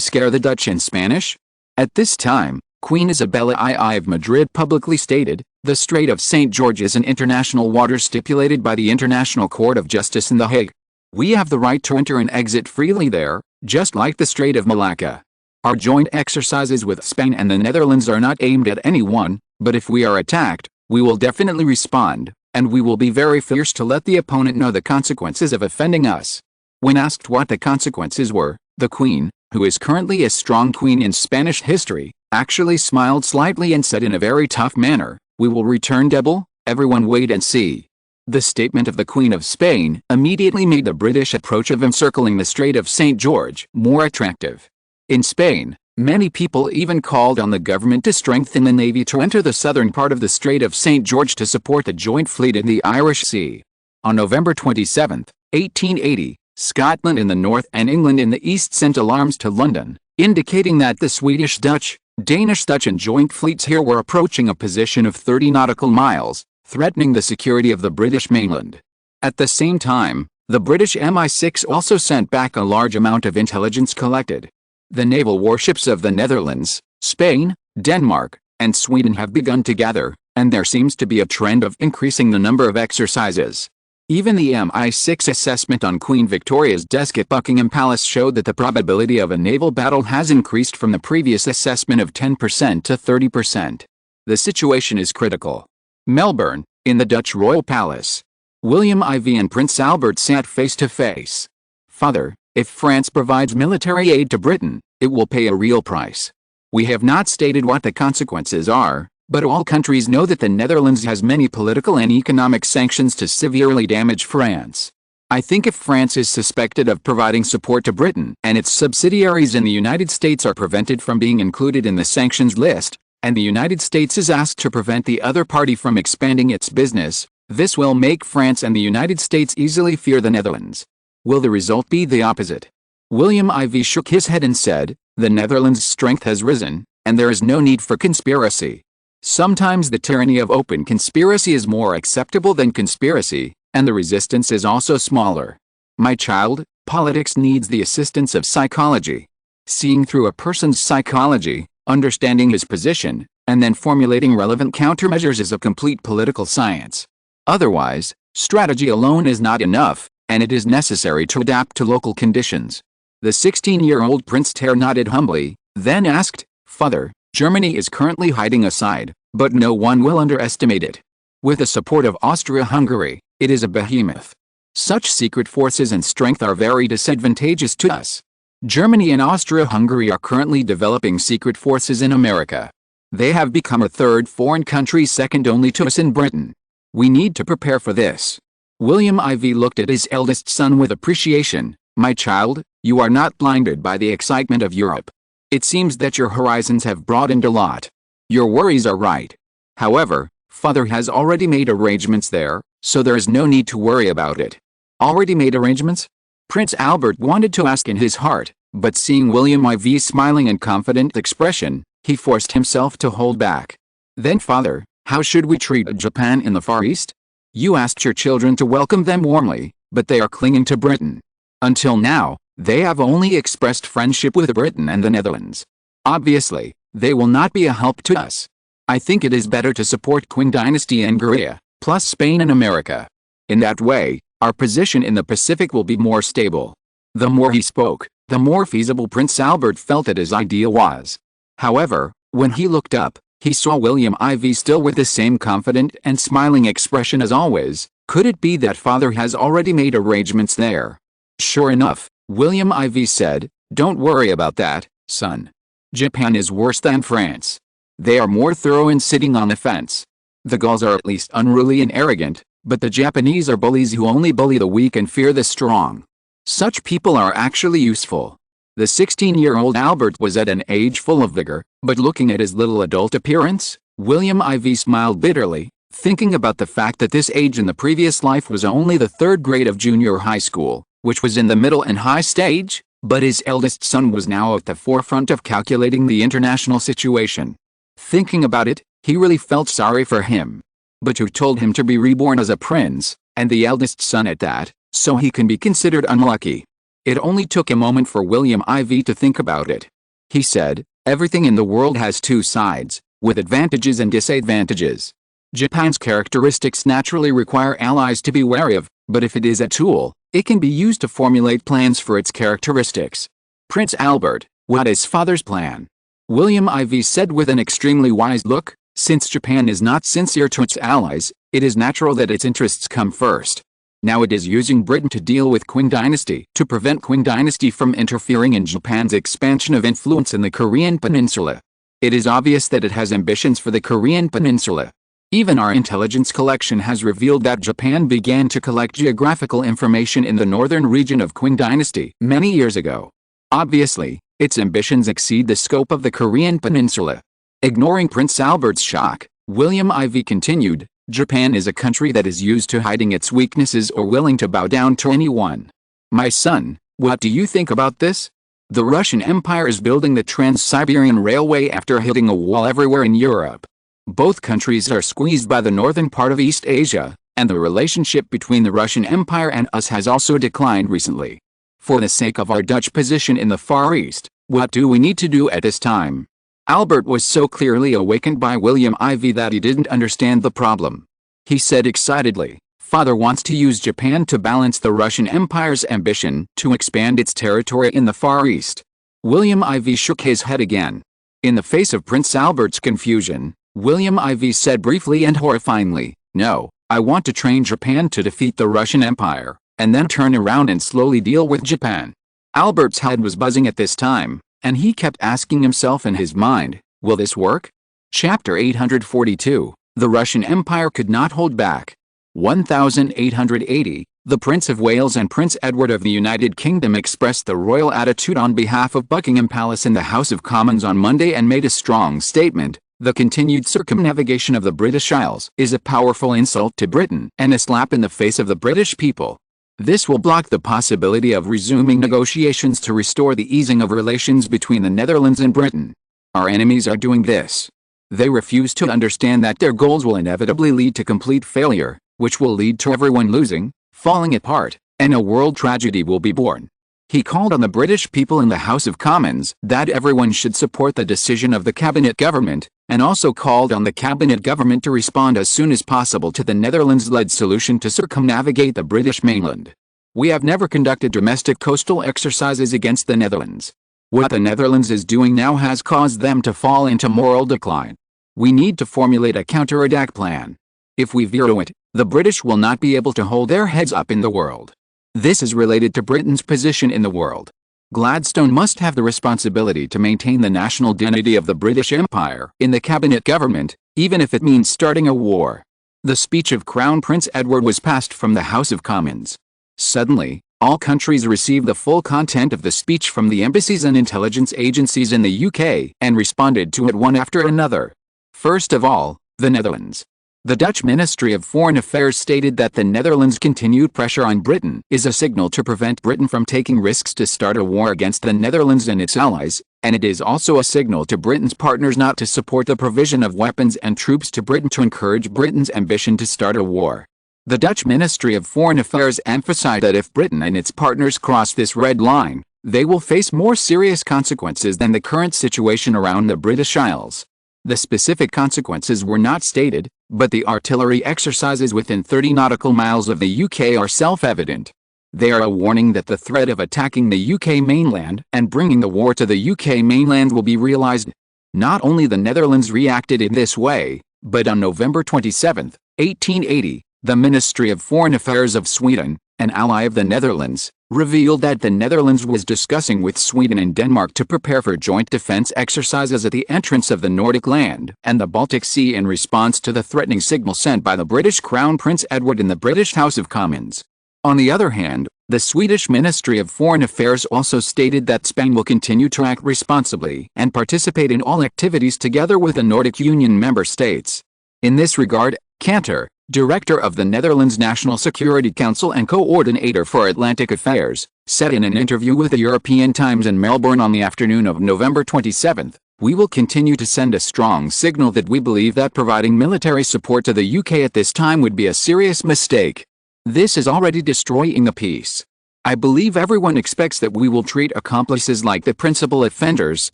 scare the Dutch and Spanish? At this time, Queen Isabella II of Madrid publicly stated, "The Strait of St. George is an international water stipulated by the International Court of Justice in The Hague. We have the right to enter and exit freely there, just like the Strait of Malacca. Our joint exercises with Spain and the Netherlands are not aimed at anyone, but if we are attacked, we will definitely respond, and we will be very fierce to let the opponent know the consequences of offending us." When asked what the consequences were, the Queen, who is currently a strong queen in Spanish history, actually smiled slightly and said in a very tough manner, "We will return double, everyone wait and see." The statement of the Queen of Spain immediately made the British approach of encircling the Strait of St. George more attractive. In Spain, many people even called on the government to strengthen the navy to enter the southern part of the Strait of St. George to support the joint fleet in the Irish Sea. On November 27, 1880, Scotland in the north and England in the east sent alarms to London, indicating that the Swedish Dutch, Danish Dutch and joint fleets here were approaching a position of 30 nautical miles, threatening the security of the British mainland. At the same time, the British MI6 also sent back a large amount of intelligence collected. The naval warships of the Netherlands, Spain, Denmark, and Sweden have begun to gather, and there seems to be a trend of increasing the number of exercises. Even the MI6 assessment on Queen Victoria's desk at Buckingham Palace showed that the probability of a naval battle has increased from the previous assessment of 10% to 30%. The situation is critical. Melbourne, in the Dutch Royal Palace. William IV and Prince Albert sat face to face. "Father, if France provides military aid to Britain, it will pay a real price. We have not stated what the consequences are, but all countries know that the Netherlands has many political and economic sanctions to severely damage France. I think if France is suspected of providing support to Britain and its subsidiaries in the United States are prevented from being included in the sanctions list, and the United States is asked to prevent the other party from expanding its business, this will make France and the United States easily fear the Netherlands. Will the result be the opposite? William IV shook his head and said, the Netherlands' strength has risen, and there is no need for conspiracy. Sometimes the tyranny of open conspiracy is more acceptable than conspiracy, and the resistance is also smaller. My child, politics needs the assistance of psychology. Seeing through a person's psychology, understanding his position, and then formulating relevant countermeasures is a complete political science. Otherwise, strategy alone is not enough, and it is necessary to adapt to local conditions. The 16-year-old Prince Ter nodded humbly, then asked, Father, Germany is currently hiding aside, but no one will underestimate it. With the support of Austria-Hungary, it is a behemoth. Such secret forces and strength are very disadvantageous to us. Germany and Austria-Hungary are currently developing secret forces in America. They have become a third foreign country second only to us in Britain. We need to prepare for this. William IV looked at his eldest son with appreciation. My child, you are not blinded by the excitement of Europe. It seems that your horizons have broadened a lot. Your worries are right. However, Father has already made arrangements there, so there is no need to worry about it. Already made arrangements? Prince Albert wanted to ask in his heart, but seeing William IV's smiling and confident expression, he forced himself to hold back. Then Father, how should we treat Japan in the Far East? You asked your children to welcome them warmly, but they are clinging to Britain. Until now, they have only expressed friendship with Britain and the Netherlands. Obviously, they will not be a help to us. I think it is better to support Qing Dynasty and Korea, plus Spain and America. In that way, our position in the Pacific will be more stable. The more he spoke, the more feasible Prince Albert felt that his idea was. However, when he looked up, he saw William IV still with the same confident and smiling expression as always. Could it be that Father has already made arrangements there? Sure enough, William IV said, don't worry about that, son. Japan is worse than France. They are more thorough in sitting on the fence. The Gauls are at least unruly and arrogant, but the Japanese are bullies who only bully the weak and fear the strong. Such people are actually useful. The 16-year-old Albert was at an age full of vigor, but looking at his little adult appearance, William IV smiled bitterly, thinking about the fact that this age in the previous life was only the third grade of junior high school, which was in the middle and high stage, but his eldest son was now at the forefront of calculating the international situation. Thinking about it, he really felt sorry for him. But who told him to be reborn as a prince, and the eldest son at that, so he can be considered unlucky? It only took a moment for William IV to think about it. He said, everything in the world has two sides, with advantages and disadvantages. Japan's characteristics naturally require allies to be wary of, but if it is a tool, it can be used to formulate plans for its characteristics. Prince Albert, what is Father's plan? William IV said with an extremely wise look, since Japan is not sincere to its allies, it is natural that its interests come first. Now it is using Britain to deal with Qing Dynasty to prevent Qing Dynasty from interfering in Japan's expansion of influence in the Korean peninsula. It is obvious that it has ambitions for the Korean peninsula. Even our intelligence collection has revealed that Japan began to collect geographical information in the northern region of Qing Dynasty many years ago. Obviously, its ambitions exceed the scope of the Korean peninsula. Ignoring Prince Albert's shock, William IV continued, Japan is a country that is used to hiding its weaknesses or willing to bow down to anyone. My son, what do you think about this? The Russian Empire is building the Trans-Siberian Railway after hitting a wall everywhere in Europe. Both countries are squeezed by the northern part of East Asia, and the relationship between the Russian Empire and us has also declined recently. For the sake of our Dutch position in the Far East, what do we need to do at this time? Albert was so clearly awakened by William IV that he didn't understand the problem. He said excitedly, Father wants to use Japan to balance the Russian Empire's ambition to expand its territory in the Far East. William IV shook his head again. In the face of Prince Albert's confusion, William IV said briefly and horrifyingly, no, I want to train Japan to defeat the Russian Empire, and then turn around and slowly deal with Japan. Albert's head was buzzing at this time, and he kept asking himself in his mind, will this work? Chapter 842, The Russian Empire Could Not Hold Back. 1880, The Prince of Wales and Prince Edward of the United Kingdom expressed the royal attitude on behalf of Buckingham Palace in the House of Commons on Monday and made a strong statement. The continued circumnavigation of the British Isles is a powerful insult to Britain and a slap in the face of the British people. This will block the possibility of resuming negotiations to restore the easing of relations between the Netherlands and Britain. Our enemies are doing this. They refuse to understand that their goals will inevitably lead to complete failure, which will lead to everyone losing, falling apart, and a world tragedy will be born. He called on the British people in the House of Commons that everyone should support the decision of the cabinet government, and also called on the cabinet government to respond as soon as possible to the Netherlands-led solution to circumnavigate the British mainland. We have never conducted domestic coastal exercises against the Netherlands. What the Netherlands is doing now has caused them to fall into moral decline. We need to formulate a counterattack plan. If we veto it, the British will not be able to hold their heads up in the world. This is related to Britain's position in the world. Gladstone must have the responsibility to maintain the national dignity of the British Empire in the cabinet government, even if it means starting a war. The speech of Crown Prince Edward was passed from the House of Commons. Suddenly, all countries received the full content of the speech from the embassies and intelligence agencies in the UK and responded to it one after another. First of all, the Netherlands. The Dutch Ministry of Foreign Affairs stated that the Netherlands' continued pressure on Britain is a signal to prevent Britain from taking risks to start a war against the Netherlands and its allies, and it is also a signal to Britain's partners not to support the provision of weapons and troops to Britain to encourage Britain's ambition to start a war. The Dutch Ministry of Foreign Affairs emphasized that if Britain and its partners cross this red line, they will face more serious consequences than the current situation around the British Isles. The specific consequences were not stated, but the artillery exercises within 30 nautical miles of the UK are self-evident. They are a warning that the threat of attacking the UK mainland and bringing the war to the UK mainland will be realized. Not only the Netherlands reacted in this way, but on November 27, 1880, the Ministry of Foreign Affairs of Sweden, an ally of the Netherlands, revealed that the Netherlands was discussing with Sweden and Denmark to prepare for joint defense exercises at the entrance of the Nordic land and the Baltic Sea in response to the threatening signal sent by the British Crown Prince Edward in the British House of Commons. On the other hand, the Swedish Ministry of Foreign Affairs also stated that Spain will continue to act responsibly and participate in all activities together with the Nordic Union member states. In this regard, Cantor, Director of the Netherlands National Security Council and Coordinator for Atlantic Affairs, said in an interview with the European Times in Melbourne on the afternoon of November 27, "We will continue to send a strong signal that we believe that providing military support to the UK at this time would be a serious mistake. This is already destroying the peace. I believe everyone expects that we will treat accomplices like the principal offenders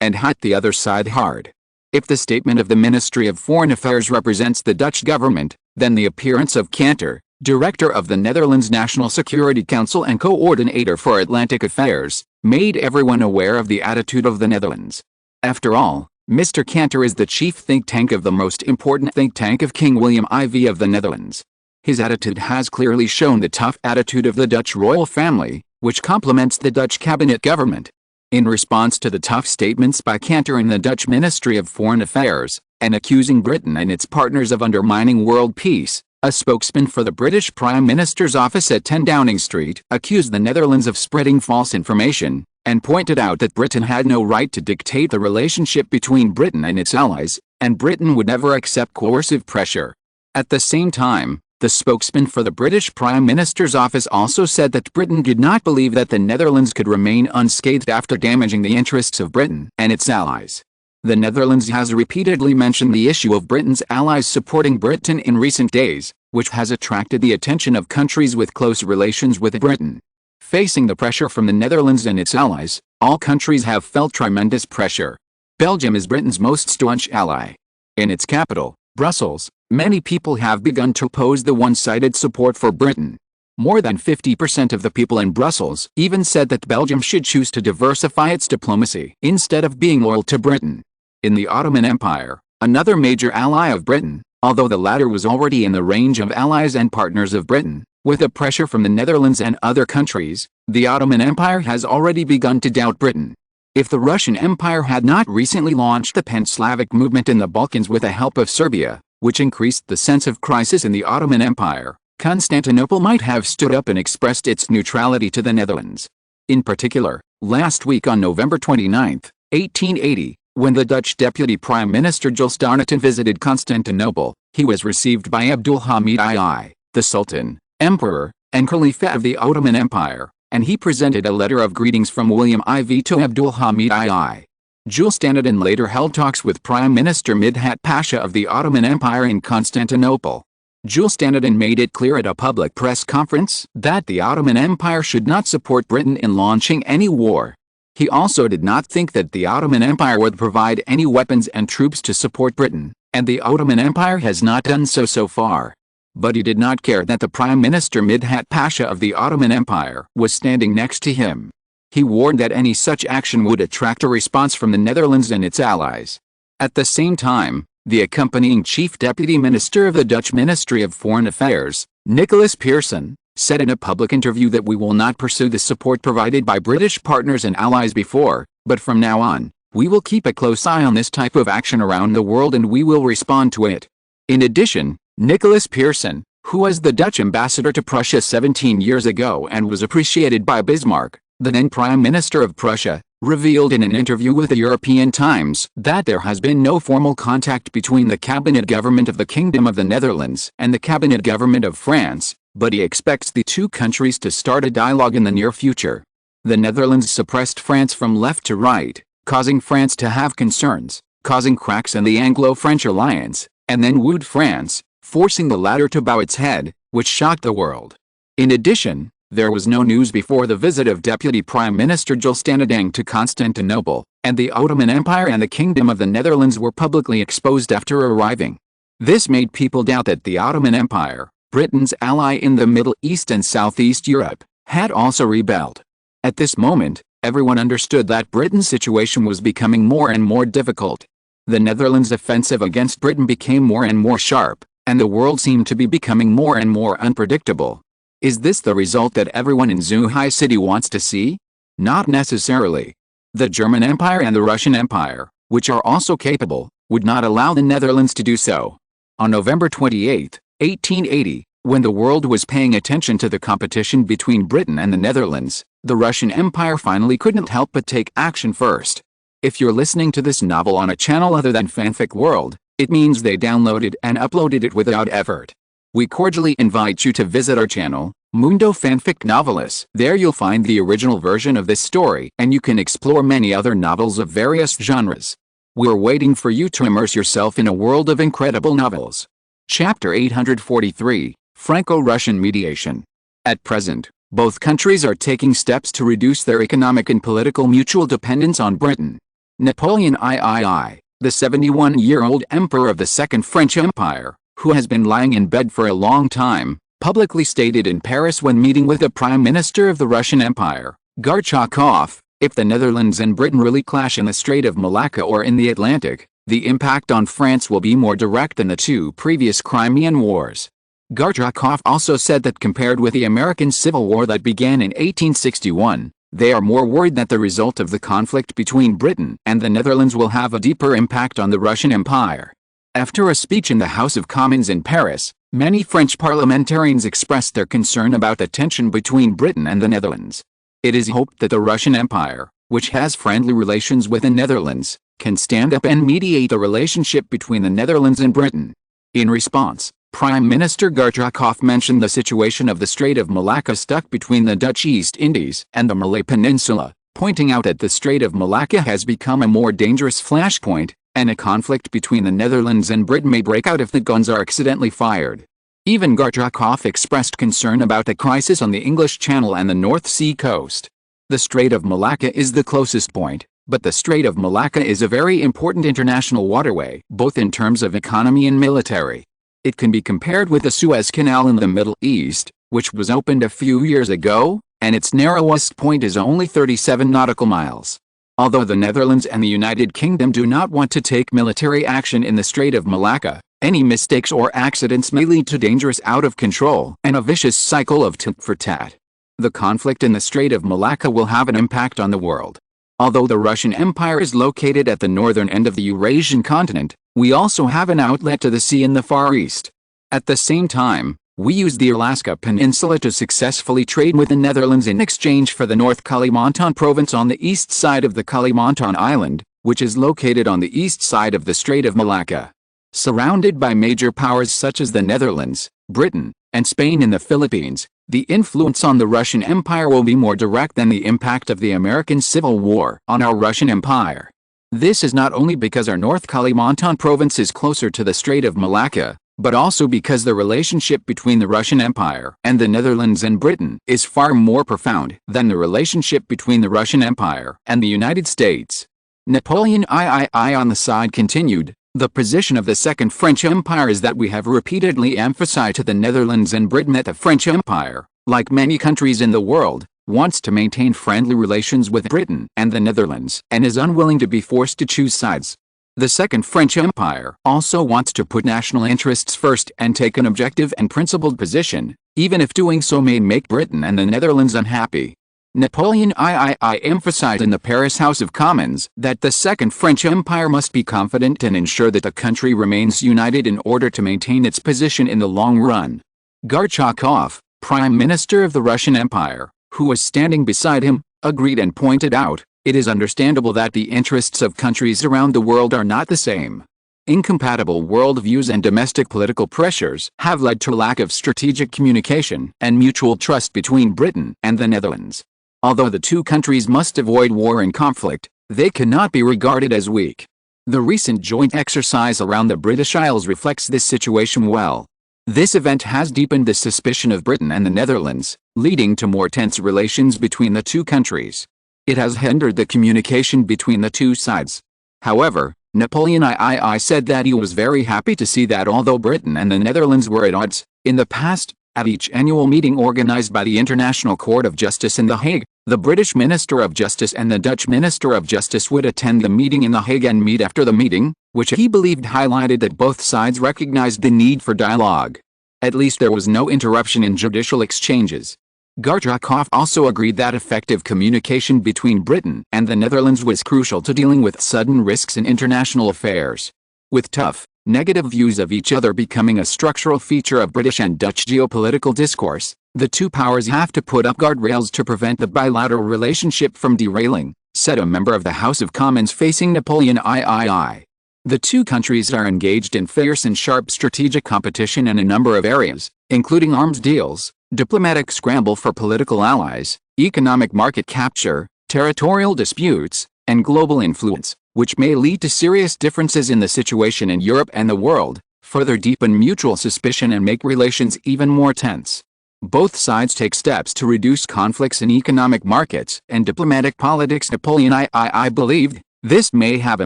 and hit the other side hard." If the statement of the Ministry of Foreign Affairs represents the Dutch government, then the appearance of Cantor, Director of the Netherlands National Security Council and Coordinator for Atlantic Affairs, made everyone aware of the attitude of the Netherlands. After all, Mr. Cantor is the chief think tank of the most important think tank of King William IV of the Netherlands. His attitude has clearly shown the tough attitude of the Dutch royal family, which complements the Dutch cabinet government. In response to the tough statements by Cantor in the Dutch Ministry of Foreign Affairs, and accusing Britain and its partners of undermining world peace, a spokesman for the British Prime Minister's office at 10 Downing Street accused the Netherlands of spreading false information, and pointed out that Britain had no right to dictate the relationship between Britain and its allies, and Britain would never accept coercive pressure. At the same time, the spokesman for the British Prime Minister's office also said that Britain did not believe that the Netherlands could remain unscathed after damaging the interests of Britain and its allies. The Netherlands has repeatedly mentioned the issue of Britain's allies supporting Britain in recent days, which has attracted the attention of countries with close relations with Britain. Facing the pressure from the Netherlands and its allies, all countries have felt tremendous pressure. Belgium is Britain's most staunch ally. In its capital, Brussels, many people have begun to oppose the one-sided support for Britain. More than 50% of the people in Brussels even said that Belgium should choose to diversify its diplomacy instead of being loyal to Britain. In the Ottoman Empire, another major ally of Britain, although the latter was already in the range of allies and partners of Britain, with the pressure from the Netherlands and other countries, the Ottoman Empire has already begun to doubt Britain. If the Russian Empire had not recently launched the pan-Slavic movement in the Balkans with the help of Serbia, which increased the sense of crisis in the Ottoman Empire, Constantinople might have stood up and expressed its neutrality to the Netherlands. In particular, last week on November 29, 1880, when the Dutch Deputy Prime Minister Jules Donatan visited Constantinople, he was received by Abdulhamid II, the Sultan, Emperor, and Khalifa of the Ottoman Empire, and he presented a letter of greetings from William IV to Abdulhamid II. Jules Donatan later held talks with Prime Minister Midhat Pasha of the Ottoman Empire in Constantinople. Jules Donatan made it clear at a public press conference that the Ottoman Empire should not support Britain in launching any war. He also did not think that the Ottoman Empire would provide any weapons and troops to support Britain, and the Ottoman Empire has not done so far. But he did not care that the Prime Minister Midhat Pasha of the Ottoman Empire was standing next to him. He warned that any such action would attract a response from the Netherlands and its allies. At the same time, the accompanying Chief Deputy Minister of the Dutch Ministry of Foreign Affairs, Nicholas Pearson, said in a public interview that we will not pursue the support provided by British partners and allies before, but from now on, we will keep a close eye on this type of action around the world and we will respond to it. In addition, Nicholas Pearson, who was the Dutch ambassador to Prussia 17 years ago and was appreciated by Bismarck, the then Prime Minister of Prussia, revealed in an interview with the European Times that there has been no formal contact between the cabinet government of the Kingdom of the Netherlands and the cabinet government of France, but he expects the two countries to start a dialogue in the near future. The Netherlands suppressed France from left to right, causing France to have concerns, causing cracks in the Anglo-French alliance, and then wooed France, forcing the latter to bow its head, which shocked the world. In addition, there was no news before the visit of Deputy Prime Minister Jules Donatan to Constantinople, and the Ottoman Empire and the Kingdom of the Netherlands were publicly exposed after arriving. This made people doubt that the Ottoman Empire, Britain's ally in the Middle East and Southeast Europe, had also rebelled. At this moment, everyone understood that Britain's situation was becoming more and more difficult. The Netherlands' offensive against Britain became more and more sharp, and the world seemed to be becoming more and more unpredictable. Is this the result that everyone in Zhuhai City wants to see? Not necessarily. The German Empire and the Russian Empire, which are also capable, would not allow the Netherlands to do so. On November 28, 1880, when the world was paying attention to the competition between Britain and the Netherlands, the Russian Empire finally couldn't help but take action first. If you're listening to this novel on a channel other than Fanfic World, it means they downloaded and uploaded it without effort. We cordially invite you to visit our channel, Mundo Fanfic Novelis. There you'll find the original version of this story and you can explore many other novels of various genres. We're waiting for you to immerse yourself in a world of incredible novels. Chapter 843, Franco-Russian Mediation. At present, both countries are taking steps to reduce their economic and political mutual dependence on Britain. Napoleon III, the 71-year-old emperor of the Second French Empire, who has been lying in bed for a long time, publicly stated in Paris when meeting with the Prime Minister of the Russian Empire, Gorchakov, if the Netherlands and Britain really clash in the Strait of Malacca or in the Atlantic, the impact on France will be more direct than the two previous Crimean wars. Gorchakov also said that compared with the American Civil War that began in 1861, they are more worried that the result of the conflict between Britain and the Netherlands will have a deeper impact on the Russian Empire. After a speech in the House of Commons in Paris, many French parliamentarians expressed their concern about the tension between Britain and the Netherlands. It is hoped that the Russian Empire, which has friendly relations with the Netherlands, can stand up and mediate the relationship between the Netherlands and Britain. In response, Prime Minister Gorchakov mentioned the situation of the Strait of Malacca stuck between the Dutch East Indies and the Malay Peninsula, pointing out that the Strait of Malacca has become a more dangerous flashpoint, and a conflict between the Netherlands and Britain may break out if the guns are accidentally fired. Even Gorchakov expressed concern about the crisis on the English Channel and the North Sea coast. The Strait of Malacca is the closest point, but the Strait of Malacca is a very important international waterway, both in terms of economy and military. It can be compared with the Suez Canal in the Middle East, which was opened a few years ago, and its narrowest point is only 37 nautical miles. Although the Netherlands and the United Kingdom do not want to take military action in the Strait of Malacca, any mistakes or accidents may lead to dangerous out of control and a vicious cycle of tit for tat. The conflict in the Strait of Malacca will have an impact on the world. Although the Russian Empire is located at the northern end of the Eurasian continent, we also have an outlet to the sea in the Far East. At the same time, We used the Alaska Peninsula to successfully trade with the Netherlands in exchange for the North Kalimantan province on the east side of the Kalimantan Island, which is located on the east side of the Strait of Malacca. Surrounded by major powers such as the Netherlands, Britain, and Spain in the Philippines, the influence on the Russian Empire will be more direct than the impact of the American Civil War on our Russian Empire. This is not only because our North Kalimantan province is closer to the Strait of Malacca, but also because the relationship between the Russian Empire and the Netherlands and Britain is far more profound than the relationship between the Russian Empire and the United States. Napoleon III on the side continued, the position of the Second French Empire is that we have repeatedly emphasized to the Netherlands and Britain that the French Empire, like many countries in the world, wants to maintain friendly relations with Britain and the Netherlands and is unwilling to be forced to choose sides. The Second French Empire also wants to put national interests first and take an objective and principled position, even if doing so may make Britain and the Netherlands unhappy. Napoleon III emphasized in the Paris House of Commons that the Second French Empire must be confident and ensure that the country remains united in order to maintain its position in the long run. Gorchakov, Prime Minister of the Russian Empire, who was standing beside him, agreed and pointed out, it is understandable that the interests of countries around the world are not the same. Incompatible worldviews and domestic political pressures have led to a lack of strategic communication and mutual trust between Britain and the Netherlands. Although the two countries must avoid war and conflict, they cannot be regarded as weak. The recent joint exercise around the British Isles reflects this situation well. This event has deepened the suspicion of Britain and the Netherlands, leading to more tense relations between the two countries. It has hindered the communication between the two sides. However, Napoleon III said that he was very happy to see that although Britain and the Netherlands were at odds, in the past, at each annual meeting organized by the International Court of Justice in The Hague, the British Minister of Justice and the Dutch Minister of Justice would attend the meeting in The Hague and meet after the meeting, which he believed highlighted that both sides recognized the need for dialogue. At least there was no interruption in judicial exchanges. Gorchakov also agreed that effective communication between Britain and the Netherlands was crucial to dealing with sudden risks in international affairs. With tough, negative views of each other becoming a structural feature of British and Dutch geopolitical discourse, the two powers have to put up guardrails to prevent the bilateral relationship from derailing, said a member of the House of Commons facing Napoleon III. The two countries are engaged in fierce and sharp strategic competition in a number of areas, including arms deals, diplomatic scramble for political allies, economic market capture, territorial disputes, and global influence, which may lead to serious differences in the situation in Europe and the world, further deepen mutual suspicion and make relations even more tense. Both sides take steps to reduce conflicts in economic markets and diplomatic politics. Napoleon III believed this may have a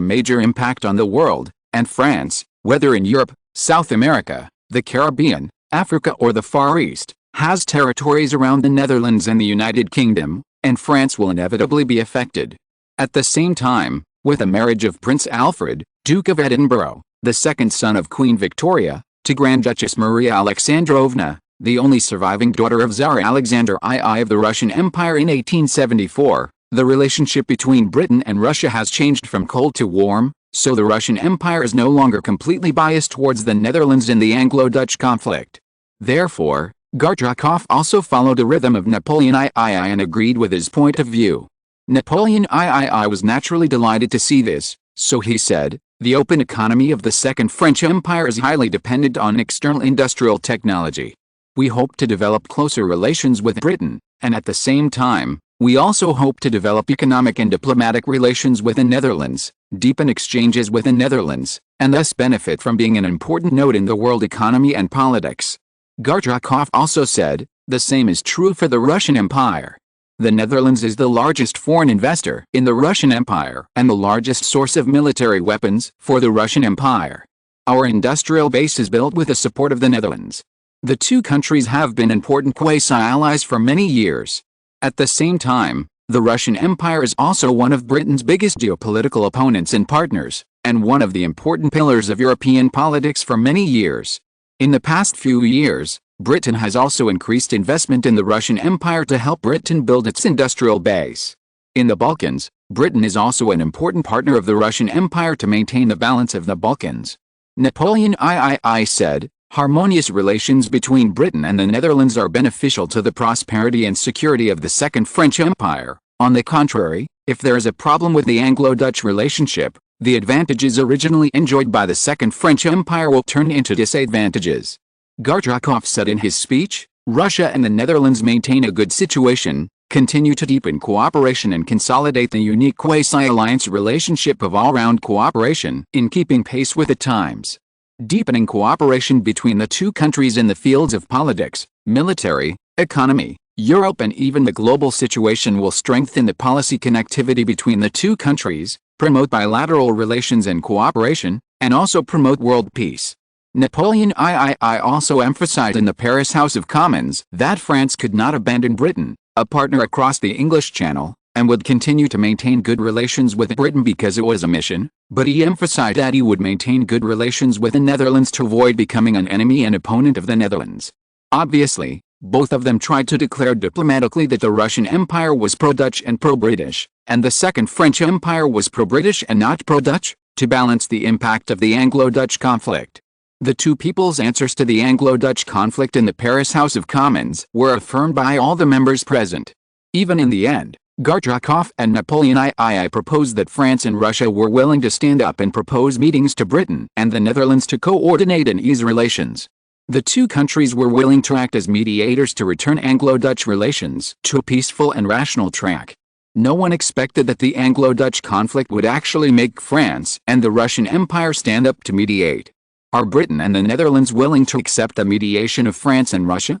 major impact on the world, and France, whether in Europe, South America, the Caribbean, Africa or the Far East, has territories around the Netherlands and the United Kingdom, and France will inevitably be affected. At the same time, with the marriage of Prince Alfred, Duke of Edinburgh, the second son of Queen Victoria, to Grand Duchess Maria Alexandrovna, the only surviving daughter of Tsar Alexander II of the Russian Empire in 1874, the relationship between Britain and Russia has changed from cold to warm, so the Russian Empire is no longer completely biased towards the Netherlands in the Anglo-Dutch conflict. Therefore, Gorchakov also followed the rhythm of Napoleon III and agreed with his point of view. Napoleon III was naturally delighted to see this, so he said, the open economy of the Second French Empire is highly dependent on external industrial technology. We hope to develop closer relations with Britain, and at the same time, we also hope to develop economic and diplomatic relations with the Netherlands, deepen exchanges with the Netherlands, and thus benefit from being an important node in the world economy and politics. Gorchakov also said, the same is true for the Russian Empire. The Netherlands is the largest foreign investor in the Russian Empire and the largest source of military weapons for the Russian Empire. Our industrial base is built with the support of the Netherlands. The two countries have been important quasi-allies for many years. At the same time, the Russian Empire is also one of Britain's biggest geopolitical opponents and partners, and one of the important pillars of European politics for many years. In the past few years, Britain has also increased investment in the Russian Empire to help Britain build its industrial base. In the Balkans, Britain is also an important partner of the Russian Empire to maintain the balance of the Balkans. Napoleon III said, Harmonious relations between Britain and the Netherlands are beneficial to the prosperity and security of the Second French Empire. On the contrary, if there is a problem with the Anglo-Dutch relationship, the advantages originally enjoyed by the Second French Empire will turn into disadvantages. Gorchakov said in his speech, "Russia and the Netherlands maintain a good situation, continue to deepen cooperation and consolidate the unique quasi-alliance relationship of all-round cooperation in keeping pace with the times. Deepening cooperation between the two countries in the fields of politics, military, economy, Europe and even the global situation will strengthen the policy connectivity between the two countries, promote bilateral relations and cooperation, and also promote world peace." Napoleon III also emphasized in the Paris House of Commons that France could not abandon Britain, a partner across the English Channel, and would continue to maintain good relations with Britain because it was a mission, but he emphasized that he would maintain good relations with the Netherlands to avoid becoming an enemy and opponent of the Netherlands. Obviously, both of them tried to declare diplomatically that the Russian Empire was pro-Dutch and pro-British, and the Second French Empire was pro-British and not pro-Dutch, to balance the impact of the Anglo-Dutch conflict. The two people's answers to the Anglo-Dutch conflict in the Paris House of Commons were affirmed by all the members present. Even in the end, Gorchakov and Napoleon III proposed that France and Russia were willing to stand up and propose meetings to Britain and the Netherlands to coordinate and ease relations. The two countries were willing to act as mediators to return Anglo-Dutch relations to a peaceful and rational track. No one expected that the Anglo-Dutch conflict would actually make France and the Russian Empire stand up to mediate. Are Britain and the Netherlands willing to accept the mediation of France and Russia?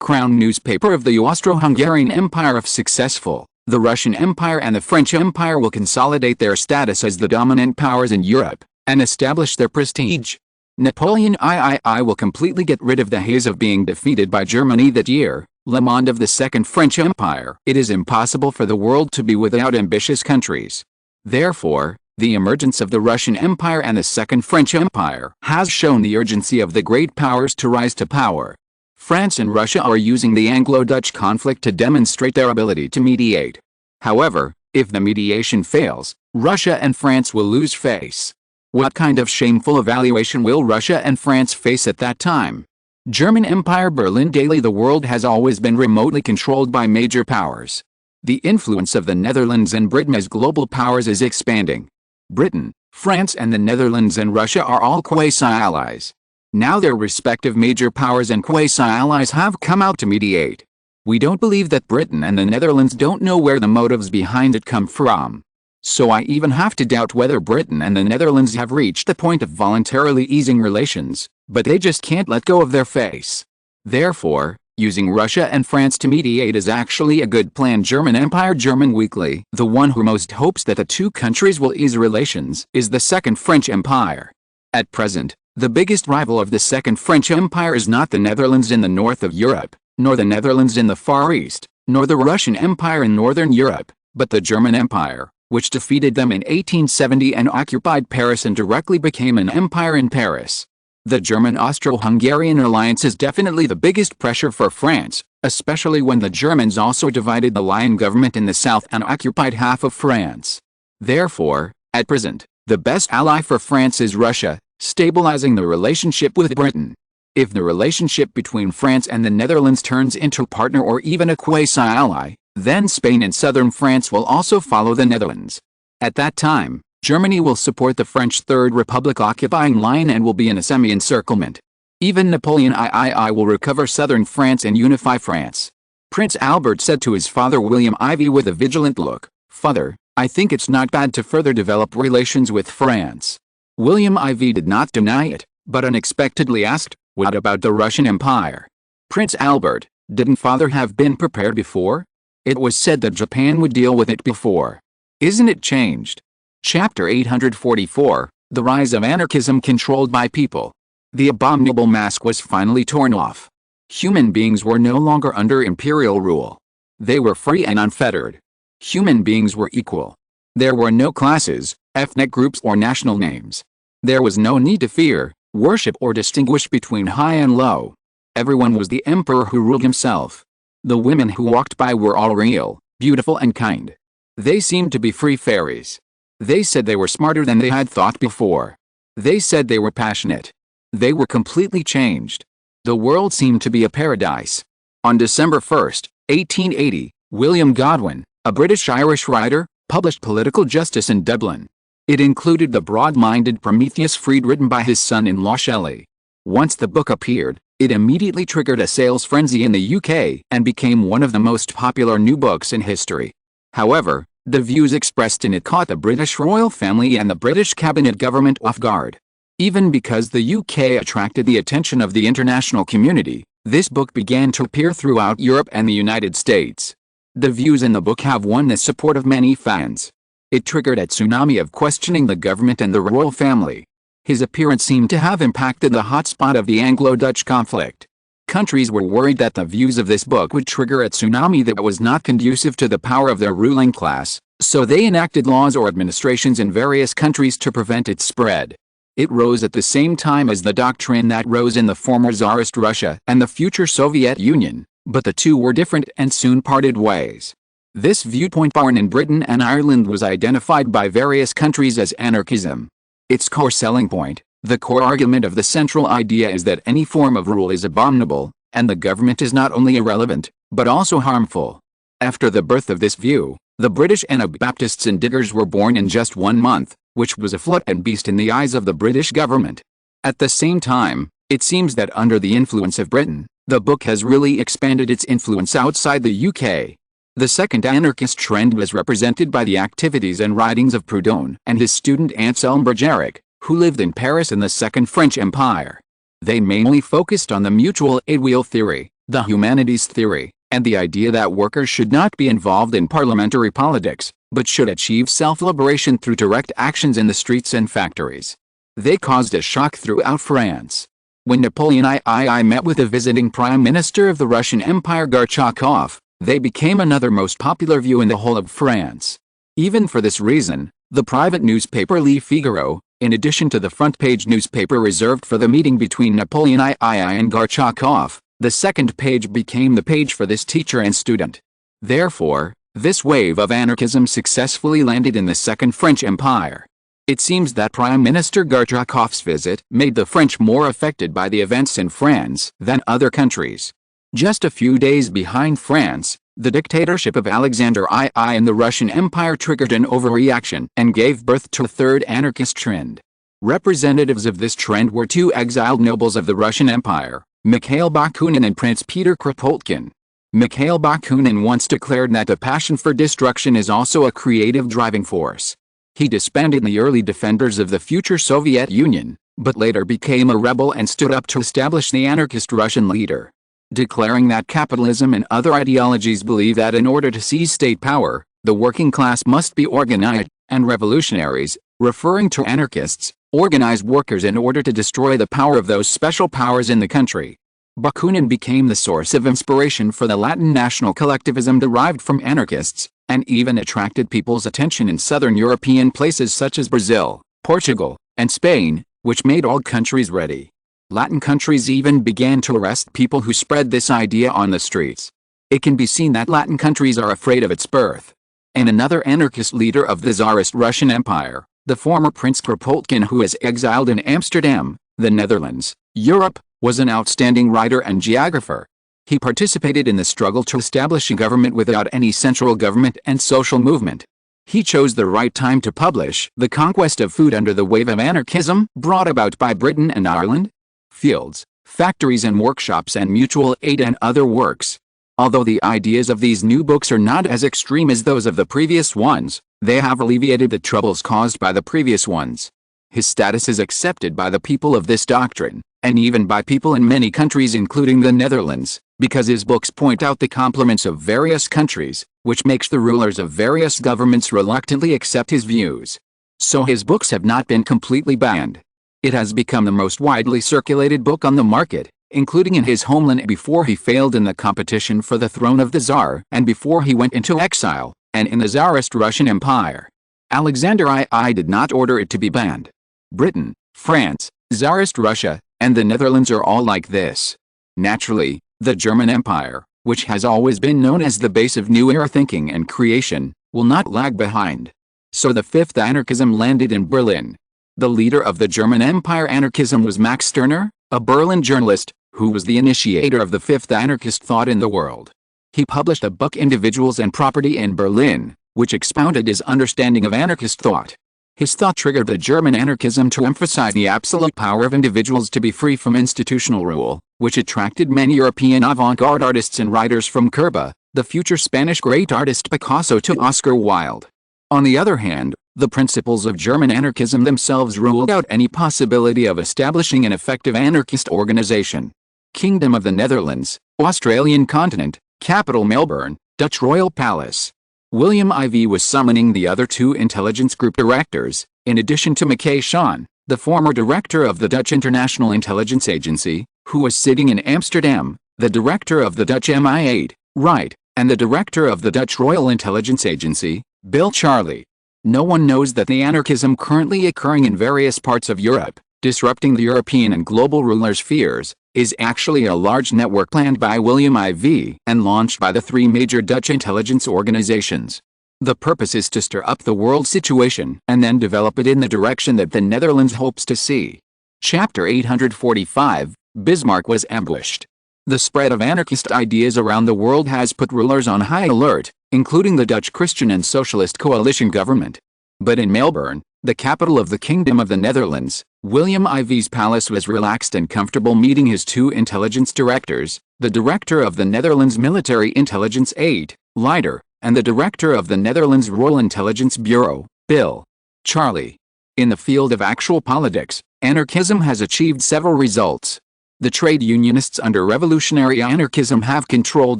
Crown newspaper of the Austro-Hungarian Empire. If successful, the Russian Empire and the French Empire will consolidate their status as the dominant powers in Europe, and establish their prestige. Napoleon III will completely get rid of the haze of being defeated by Germany that year. Le Monde of the Second French Empire. It is impossible for the world to be without ambitious countries. Therefore, the emergence of the Russian Empire and the Second French Empire has shown the urgency of the great powers to rise to power. France and Russia are using the Anglo-Dutch conflict to demonstrate their ability to mediate. However, if the mediation fails, Russia and France will lose face. What kind of shameful evaluation will Russia and France face at that time? German Empire. Berlin Daily. The world has always been remotely controlled by major powers. The influence of the Netherlands and Britain as global powers is expanding. Britain, France and the Netherlands and Russia are all quasi-allies. Now their respective major powers and quasi-allies have come out to mediate. We don't believe that Britain and the Netherlands don't know where the motives behind it come from. So I even have to doubt whether Britain and the Netherlands have reached the point of voluntarily easing relations, but they just can't let go of their face. Therefore, using Russia and France to mediate is actually a good plan. German Empire. German Weekly. The one who most hopes that the two countries will ease relations is the Second French Empire. At present, the biggest rival of the Second French Empire is not the Netherlands in the north of Europe, nor the Netherlands in the Far East, nor the Russian Empire in northern Europe, but the German Empire, which defeated them in 1870 and occupied Paris and directly became an empire in Paris. The German-Austro-Hungarian alliance is definitely the biggest pressure for France, especially when the Germans also divided the Lion government in the south and occupied half of France. Therefore, at present, the best ally for France is Russia, stabilizing the relationship with Britain. If the relationship between France and the Netherlands turns into a partner or even a quasi-ally, then Spain and southern France will also follow the Netherlands. At that time, Germany will support the French Third Republic occupying Lion and will be in a semi-encirclement. Even Napoleon III will recover southern France and unify France. Prince Albert said to his father William IV with a vigilant look, "Father, I think it's not bad to further develop relations with France." William IV did not deny it, but unexpectedly asked, "What about the Russian Empire?" Prince Albert, "Didn't father have been prepared before? It was said that Japan would deal with it before. Isn't it changed?" Chapter 844, The Rise of Anarchism Controlled by People. The abominable mask was finally torn off. Human beings were no longer under imperial rule. They were free and unfettered. Human beings were equal. There were no classes, ethnic groups or national names. There was no need to fear, worship or distinguish between high and low. Everyone was the emperor who ruled himself. The women who walked by were all real, beautiful and kind. They seemed to be free fairies. They said they were smarter than they had thought before. They said they were passionate. They were completely changed. The world seemed to be a paradise. On December 1, 1880, William Godwin, a British-Irish writer, published Political Justice in Dublin. It included the broad-minded Prometheus Freed written by his son-in-law Shelley. Once the book appeared, it immediately triggered a sales frenzy in the UK and became one of the most popular new books in history. However, the views expressed in it caught the British royal family and the British cabinet government off guard. Even because the UK attracted the attention of the international community, this book began to appear throughout Europe and the United States. The views in the book have won the support of many fans. It triggered a tsunami of questioning the government and the royal family. His appearance seemed to have impacted the hotspot of the Anglo-Dutch conflict. Countries were worried that the views of this book would trigger a tsunami that was not conducive to the power of their ruling class, so they enacted laws or administrations in various countries to prevent its spread. It rose at the same time as the doctrine that rose in the former Tsarist Russia and the future Soviet Union, but the two were different and soon parted ways. This viewpoint, born in Britain and Ireland, was identified by various countries as anarchism. Its core selling point, the core argument of the central idea, is that any form of rule is abominable, and the government is not only irrelevant, but also harmful. After the birth of this view, the British Anabaptists and Diggers were born in just 1 month, which was a flood and beast in the eyes of the British government. At the same time, it seems that under the influence of Britain, the book has really expanded its influence outside the UK. The second anarchist trend was represented by the activities and writings of Proudhon and his student Anselm Bergerac, who lived in Paris in the Second French Empire. They mainly focused on the mutual aid wheel theory, the humanities theory, and the idea that workers should not be involved in parliamentary politics, but should achieve self-liberation through direct actions in the streets and factories. They caused a shock throughout France. When Napoleon III met with the visiting Prime Minister of the Russian Empire Gorchakov, they became another most popular view in the whole of France. Even for this reason, the private newspaper Le Figaro, in addition to the front-page newspaper reserved for the meeting between Napoleon III and Gorchakov, the second page became the page for this teacher and student. Therefore, this wave of anarchism successfully landed in the Second French Empire. It seems that Prime Minister Gorchakov's visit made the French more affected by the events in France than other countries. Just a few days behind France, the dictatorship of Alexander II in the Russian Empire triggered an overreaction and gave birth to a third anarchist trend. Representatives of this trend were two exiled nobles of the Russian Empire, Mikhail Bakunin and Prince Peter Kropotkin. Mikhail Bakunin once declared that the passion for destruction is also a creative driving force. He disbanded the early defenders of the future Soviet Union, but later became a rebel and stood up to establish the anarchist Russian leader. Declaring that capitalism and other ideologies believe that in order to seize state power, the working class must be organized, and revolutionaries, referring to anarchists, organized workers in order to destroy the power of those special powers in the country. Bakunin became the source of inspiration for the Latin national collectivism derived from anarchists, and even attracted people's attention in southern European places such as Brazil, Portugal, and Spain, which made all countries ready. Latin countries even began to arrest people who spread this idea on the streets. It can be seen that Latin countries are afraid of its birth. And another anarchist leader of the Tsarist Russian Empire, the former Prince Kropotkin, who is exiled in Amsterdam, the Netherlands, Europe, was an outstanding writer and geographer. He participated in the struggle to establish a government without any central government and social movement. He chose the right time to publish The Conquest of Food under the wave of anarchism brought about by Britain and Ireland. Fields, Factories and Workshops and Mutual Aid and Other Works. Although the ideas of these new books are not as extreme as those of the previous ones, they have alleviated the troubles caused by the previous ones. His status is accepted by the people of this doctrine, and even by people in many countries including the Netherlands, because his books point out the compliments of various countries, which makes the rulers of various governments reluctantly accept his views. So his books have not been completely banned. It has become the most widely circulated book on the market, including in his homeland before he failed in the competition for the throne of the Tsar and before he went into exile, and in the Tsarist Russian Empire. Alexander II did not order it to be banned. Britain, France, Tsarist Russia, and the Netherlands are all like this. Naturally, the German Empire, which has always been known as the base of New Era thinking and creation, will not lag behind. So the fifth anarchism landed in Berlin. The leader of the German Empire anarchism was Max Stirner, a Berlin journalist, who was the initiator of the fifth anarchist thought in the world. He published a book, Individuals and Property in Berlin, which expounded his understanding of anarchist thought. His thought triggered the German anarchism to emphasize the absolute power of individuals to be free from institutional rule, which attracted many European avant-garde artists and writers from Cuba, the future Spanish great artist Picasso, to Oscar Wilde. On the other hand, the principles of German anarchism themselves ruled out any possibility of establishing an effective anarchist organization. Kingdom of the Netherlands, Australian continent, capital Melbourne, Dutch Royal Palace. William IV was summoning the other two intelligence group directors, in addition to Mackay Shawn, the former director of the Dutch International Intelligence Agency, who was sitting in Amsterdam, the director of the Dutch MI8, Wright, and the director of the Dutch Royal Intelligence Agency, Bill Charley. No one knows that the anarchism currently occurring in various parts of Europe, disrupting the European and global rulers' fears, is actually a large network planned by William IV and launched by the three major Dutch intelligence organizations. The purpose is to stir up the world situation and then develop it in the direction that the Netherlands hopes to see. Chapter 845, Bismarck was ambushed. The spread of anarchist ideas around the world has put rulers on high alert, including the Dutch Christian and Socialist coalition government. But in Melbourne, the capital of the Kingdom of the Netherlands, William IV's palace was relaxed and comfortable, meeting his two intelligence directors, the director of the Netherlands Military Intelligence 8, Leiter, and the director of the Netherlands Royal Intelligence Bureau, Bill Charley. In the field of actual politics, anarchism has achieved several results. The trade unionists under revolutionary anarchism have controlled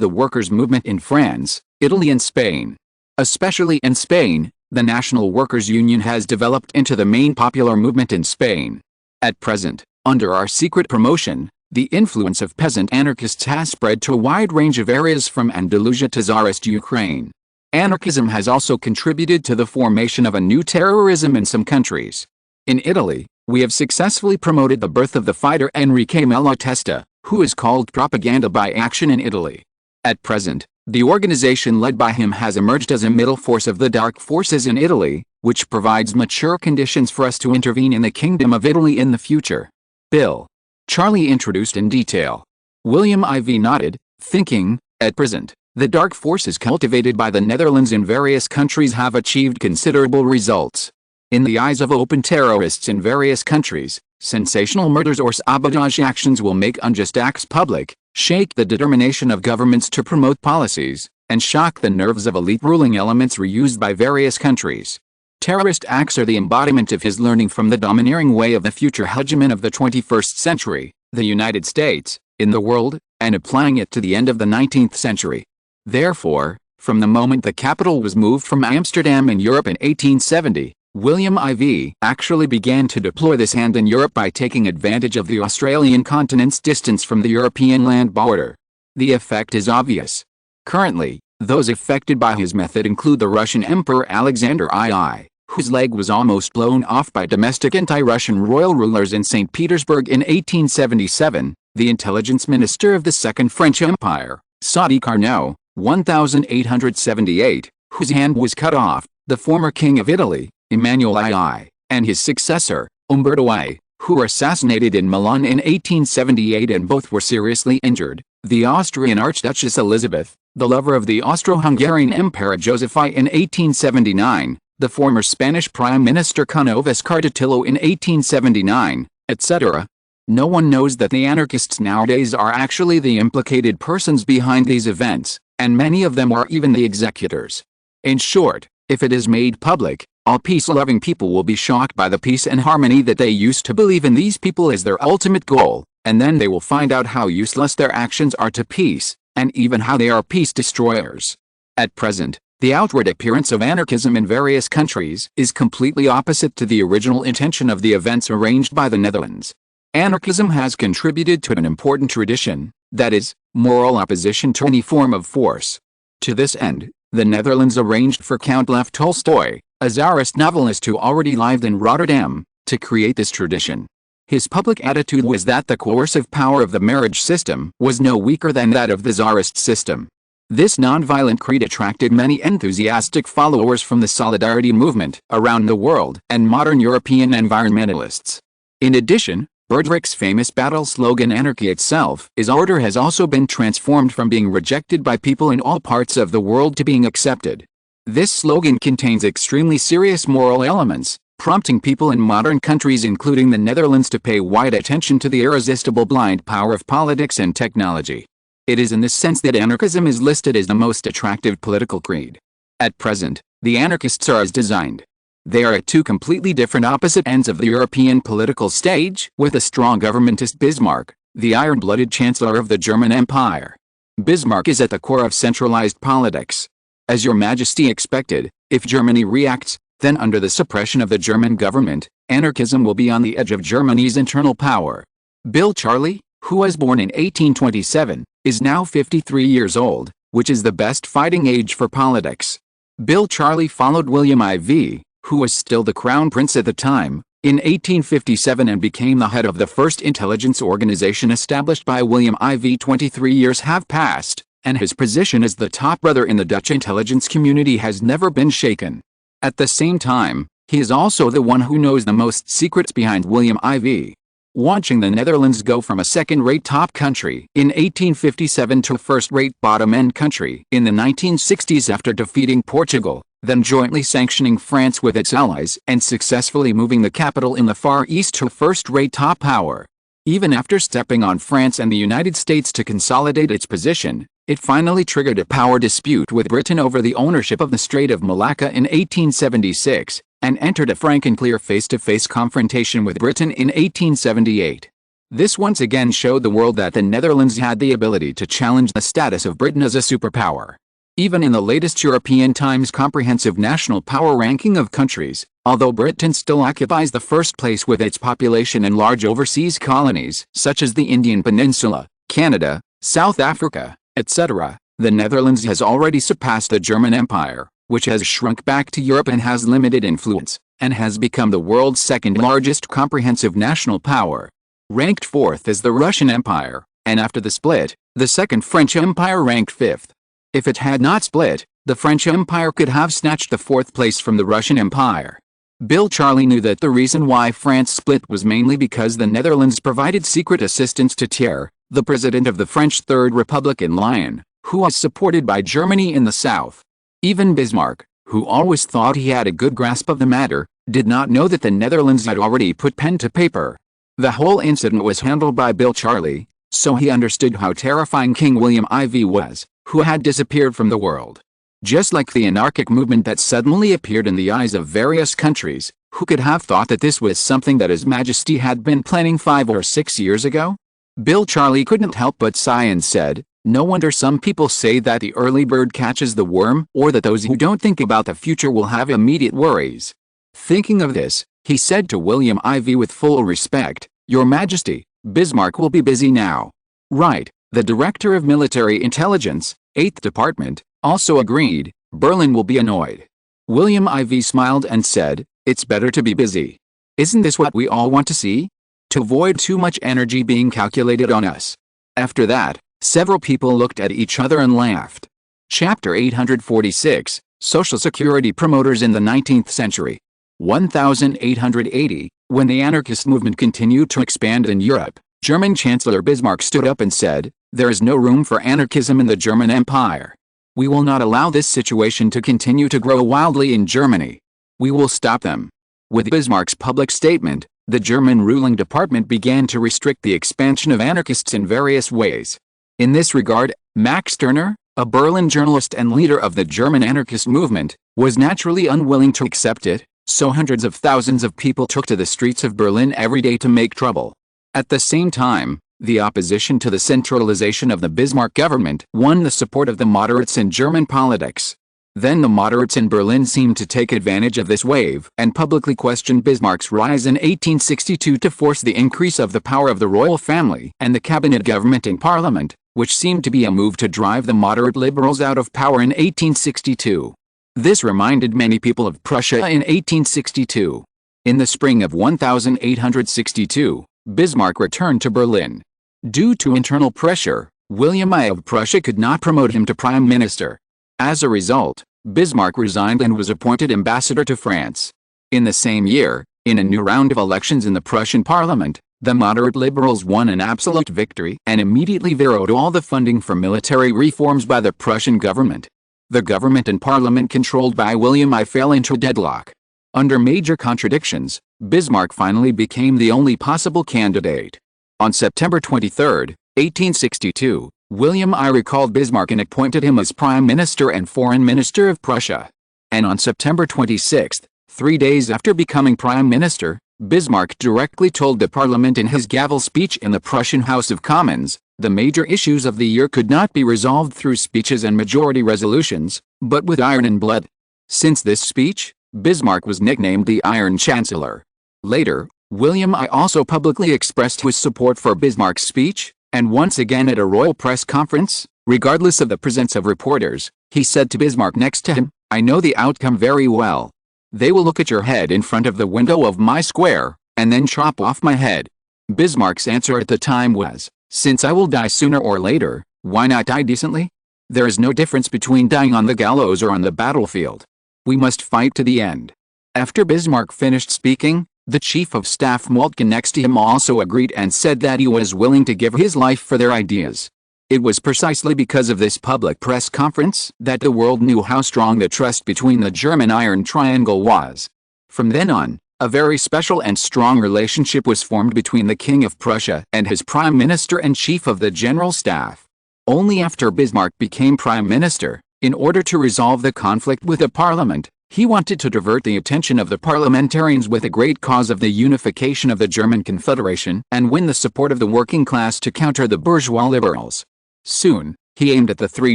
the workers' movement in France, Italy and Spain. Especially in Spain, the National Workers' Union has developed into the main popular movement in Spain. At present, under our secret promotion, the influence of peasant anarchists has spread to a wide range of areas from Andalusia to Tsarist Ukraine. Anarchism has also contributed to the formation of a new terrorism in some countries. In Italy, we have successfully promoted the birth of the fighter Enrique Malatesta, who is called Propaganda by Action in Italy. At present, the organization led by him has emerged as a middle force of the dark forces in Italy, which provides mature conditions for us to intervene in the Kingdom of Italy in the future. Bill Charley introduced in detail. William IV nodded, thinking, at present, the dark forces cultivated by the Netherlands in various countries have achieved considerable results. In the eyes of open terrorists in various countries, sensational murders or sabotage actions will make unjust acts public, shake the determination of governments to promote policies, and shock the nerves of elite ruling elements reused by various countries. Terrorist acts are the embodiment of his learning from the domineering way of the future hegemon of the 21st century, the United States, in the world, and applying it to the end of the 19th century. Therefore, from the moment the capital was moved from Amsterdam in Europe in 1870, William IV actually began to deploy this hand in Europe by taking advantage of the Australian continent's distance from the European land border. The effect is obvious. Currently, those affected by his method include the Russian Emperor Alexander II, whose leg was almost blown off by domestic anti-Russian royal rulers in St. Petersburg in 1877, the intelligence minister of the Second French Empire, Sadi Carnot, 1878, whose hand was cut off, the former king of Italy, Emmanuel II, and his successor, Umberto I, who were assassinated in Milan in 1878 and both were seriously injured, the Austrian Archduchess Elizabeth, the lover of the Austro-Hungarian Emperor Joseph I in 1879, the former Spanish Prime Minister Cánovas Cardotillo in 1879, etc. No one knows that the anarchists nowadays are actually the implicated persons behind these events, and many of them are even the executors. In short, if it is made public, all peace-loving people will be shocked by the peace and harmony that they used to believe in these people as their ultimate goal, and then they will find out how useless their actions are to peace, and even how they are peace destroyers. At present, the outward appearance of anarchism in various countries is completely opposite to the original intention of the events arranged by the Netherlands. Anarchism has contributed to an important tradition, that is, moral opposition to any form of force. To this end, the Netherlands arranged for Count Lev Tolstoy, a Tsarist novelist who already lived in Rotterdam, to create this tradition. His public attitude was that the coercive power of the marriage system was no weaker than that of the Tsarist system. This nonviolent creed attracted many enthusiastic followers from the Solidarity movement around the world and modern European environmentalists. In addition, Bergerich's famous battle slogan "Anarchy itself is order" has also been transformed from being rejected by people in all parts of the world to being accepted. This slogan contains extremely serious moral elements, prompting people in modern countries including the Netherlands to pay wide attention to the irresistible blind power of politics and technology. It is in this sense that anarchism is listed as the most attractive political creed. At present, the anarchists are as designed. They are at two completely different opposite ends of the European political stage, with a strong governmentist Bismarck, the iron-blooded Chancellor of the German Empire. Bismarck is at the core of centralized politics. As Your Majesty expected, if Germany reacts, then under the suppression of the German government, anarchism will be on the edge of Germany's internal power. Bill Charlie, who was born in 1827, is now 53 years old, which is the best fighting age for politics. Bill Charlie followed William IV, who was still the Crown Prince at the time, in 1857 and became the head of the first intelligence organization established by William IV. 23 years have passed, and his position as the top brother in the Dutch intelligence community has never been shaken. At the same time, he is also the one who knows the most secrets behind William IV. Watching the Netherlands go from a second-rate top country in 1857 to a first-rate bottom-end country in the 1960s after defeating Portugal, then jointly sanctioning France with its allies and successfully moving the capital in the Far East to a first-rate top power. Even after stepping on France and the United States to consolidate its position, it finally triggered a power dispute with Britain over the ownership of the Strait of Malacca in 1876, and entered a frank and clear face-to-face confrontation with Britain in 1878. This once again showed the world that the Netherlands had the ability to challenge the status of Britain as a superpower. Even in the latest European Times Comprehensive National Power Ranking of countries, although Britain still occupies the first place with its population and large overseas colonies, such as the Indian Peninsula, Canada, South Africa, etc., the Netherlands has already surpassed the German Empire, which has shrunk back to Europe and has limited influence, and has become the world's second largest comprehensive national power. Ranked fourth is the Russian Empire, and after the split, the Second French Empire ranked fifth. If it had not split, the French Empire could have snatched the fourth place from the Russian Empire. Bill Charlie knew that the reason why France split was mainly because the Netherlands provided secret assistance to Thiers, the president of the French Third Republic in Lyon, who was supported by Germany in the south. Even Bismarck, who always thought he had a good grasp of the matter, did not know that the Netherlands had already put pen to paper. The whole incident was handled by Bill Charlie, so he understood how terrifying King William IV was, who had disappeared from the world. Just like the anarchic movement that suddenly appeared in the eyes of various countries, who could have thought that this was something that His Majesty had been planning 5 or 6 years ago? Bill Charlie couldn't help but sigh and said, "No wonder some people say that the early bird catches the worm, or that those who don't think about the future will have immediate worries." Thinking of this, he said to William IV with full respect, "Your Majesty, Bismarck will be busy now." Right, the Director of Military Intelligence, 8th Department, also agreed, "Berlin will be annoyed." William IV smiled and said, "It's better to be busy. Isn't this what we all want to see? To avoid too much energy being calculated on us." After that, several people looked at each other and laughed. Chapter 846, Social Security Promoters in the 19th Century. 1880, when the anarchist movement continued to expand in Europe, German Chancellor Bismarck stood up and said, "There is no room for anarchism in the German Empire. We will not allow this situation to continue to grow wildly in Germany. We will stop them." With Bismarck's public statement, the German ruling department began to restrict the expansion of anarchists in various ways. In this regard, Max Stirner, a Berlin journalist and leader of the German anarchist movement, was naturally unwilling to accept it, so hundreds of thousands of people took to the streets of Berlin every day to make trouble. At the same time, the opposition to the centralization of the Bismarck government won the support of the moderates in German politics. Then the moderates in Berlin seemed to take advantage of this wave and publicly questioned Bismarck's rise in 1862 to force the increase of the power of the royal family and the cabinet government in parliament, which seemed to be a move to drive the moderate liberals out of power in 1862. This reminded many people of Prussia in 1862. In the spring of 1862, Bismarck returned to Berlin. Due to internal pressure, William I of Prussia could not promote him to prime minister. As a result, Bismarck resigned and was appointed ambassador to France. In the same year, in a new round of elections in the Prussian parliament, the moderate liberals won an absolute victory and immediately vetoed all the funding for military reforms by the Prussian government. The government and parliament controlled by William I fell into deadlock. Under major contradictions, Bismarck finally became the only possible candidate. On September 23, 1862, William I recalled Bismarck and appointed him as Prime Minister and Foreign Minister of Prussia. And on September 26, 3 days after becoming Prime Minister, Bismarck directly told the Parliament in his gavel speech in the Prussian House of Commons, the major issues of the year could not be resolved through speeches and majority resolutions, but with iron and blood. Since this speech, Bismarck was nicknamed the Iron Chancellor. Later, William I also publicly expressed his support for Bismarck's speech, and once again at a royal press conference, regardless of the presence of reporters, he said to Bismarck next to him, "I know the outcome very well. They will look at your head in front of the window of my square, and then chop off my head." Bismarck's answer at the time was, "Since I will die sooner or later, why not die decently? There is no difference between dying on the gallows or on the battlefield. We must fight to the end." After Bismarck finished speaking, the Chief of Staff Moltke next to him also agreed and said that he was willing to give his life for their ideas. It was precisely because of this public press conference that the world knew how strong the trust between the German Iron Triangle was. From then on, a very special and strong relationship was formed between the King of Prussia and his Prime Minister and Chief of the General Staff. Only after Bismarck became Prime Minister, in order to resolve the conflict with the Parliament, he wanted to divert the attention of the parliamentarians with the great cause of the unification of the German Confederation and win the support of the working class to counter the bourgeois liberals. Soon, he aimed at the Three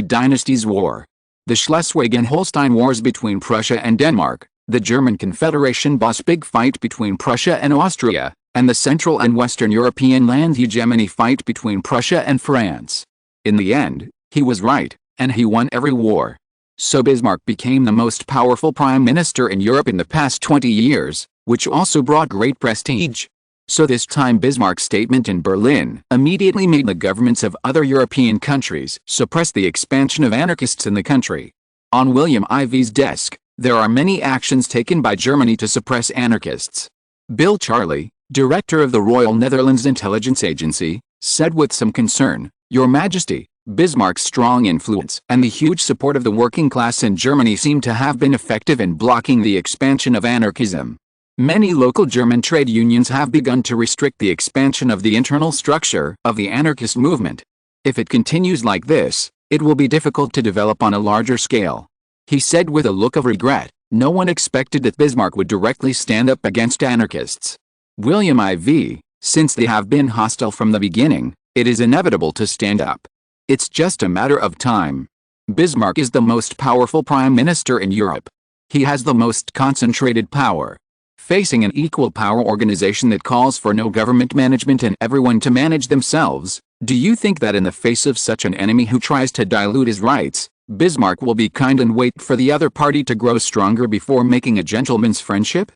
Dynasties War. The Schleswig and Holstein Wars between Prussia and Denmark, the German Confederation Bosch big fight between Prussia and Austria, and the Central and Western European land hegemony fight between Prussia and France. In the end, he was right, and he won every war. So Bismarck became the most powerful prime minister in Europe in the past 20 years, which also brought great prestige. So this time Bismarck's statement in Berlin immediately made the governments of other European countries suppress the expansion of anarchists in the country. On William I's desk, there are many actions taken by Germany to suppress anarchists. Bill Charley, director of the Royal Netherlands Intelligence Agency, said with some concern, "Your Majesty, Bismarck's strong influence and the huge support of the working class in Germany seem to have been effective in blocking the expansion of anarchism. Many local German trade unions have begun to restrict the expansion of the internal structure of the anarchist movement. If it continues like this, it will be difficult to develop on a larger scale." He said with a look of regret, no one expected that Bismarck would directly stand up against anarchists. William IV, since they have been hostile from the beginning, it is inevitable to stand up. It's just a matter of time. Bismarck is the most powerful prime minister in Europe. He has the most concentrated power. Facing an equal power organization that calls for no government management and everyone to manage themselves, do you think that in the face of such an enemy who tries to dilute his rights, Bismarck will be kind and wait for the other party to grow stronger before making a gentleman's friendship?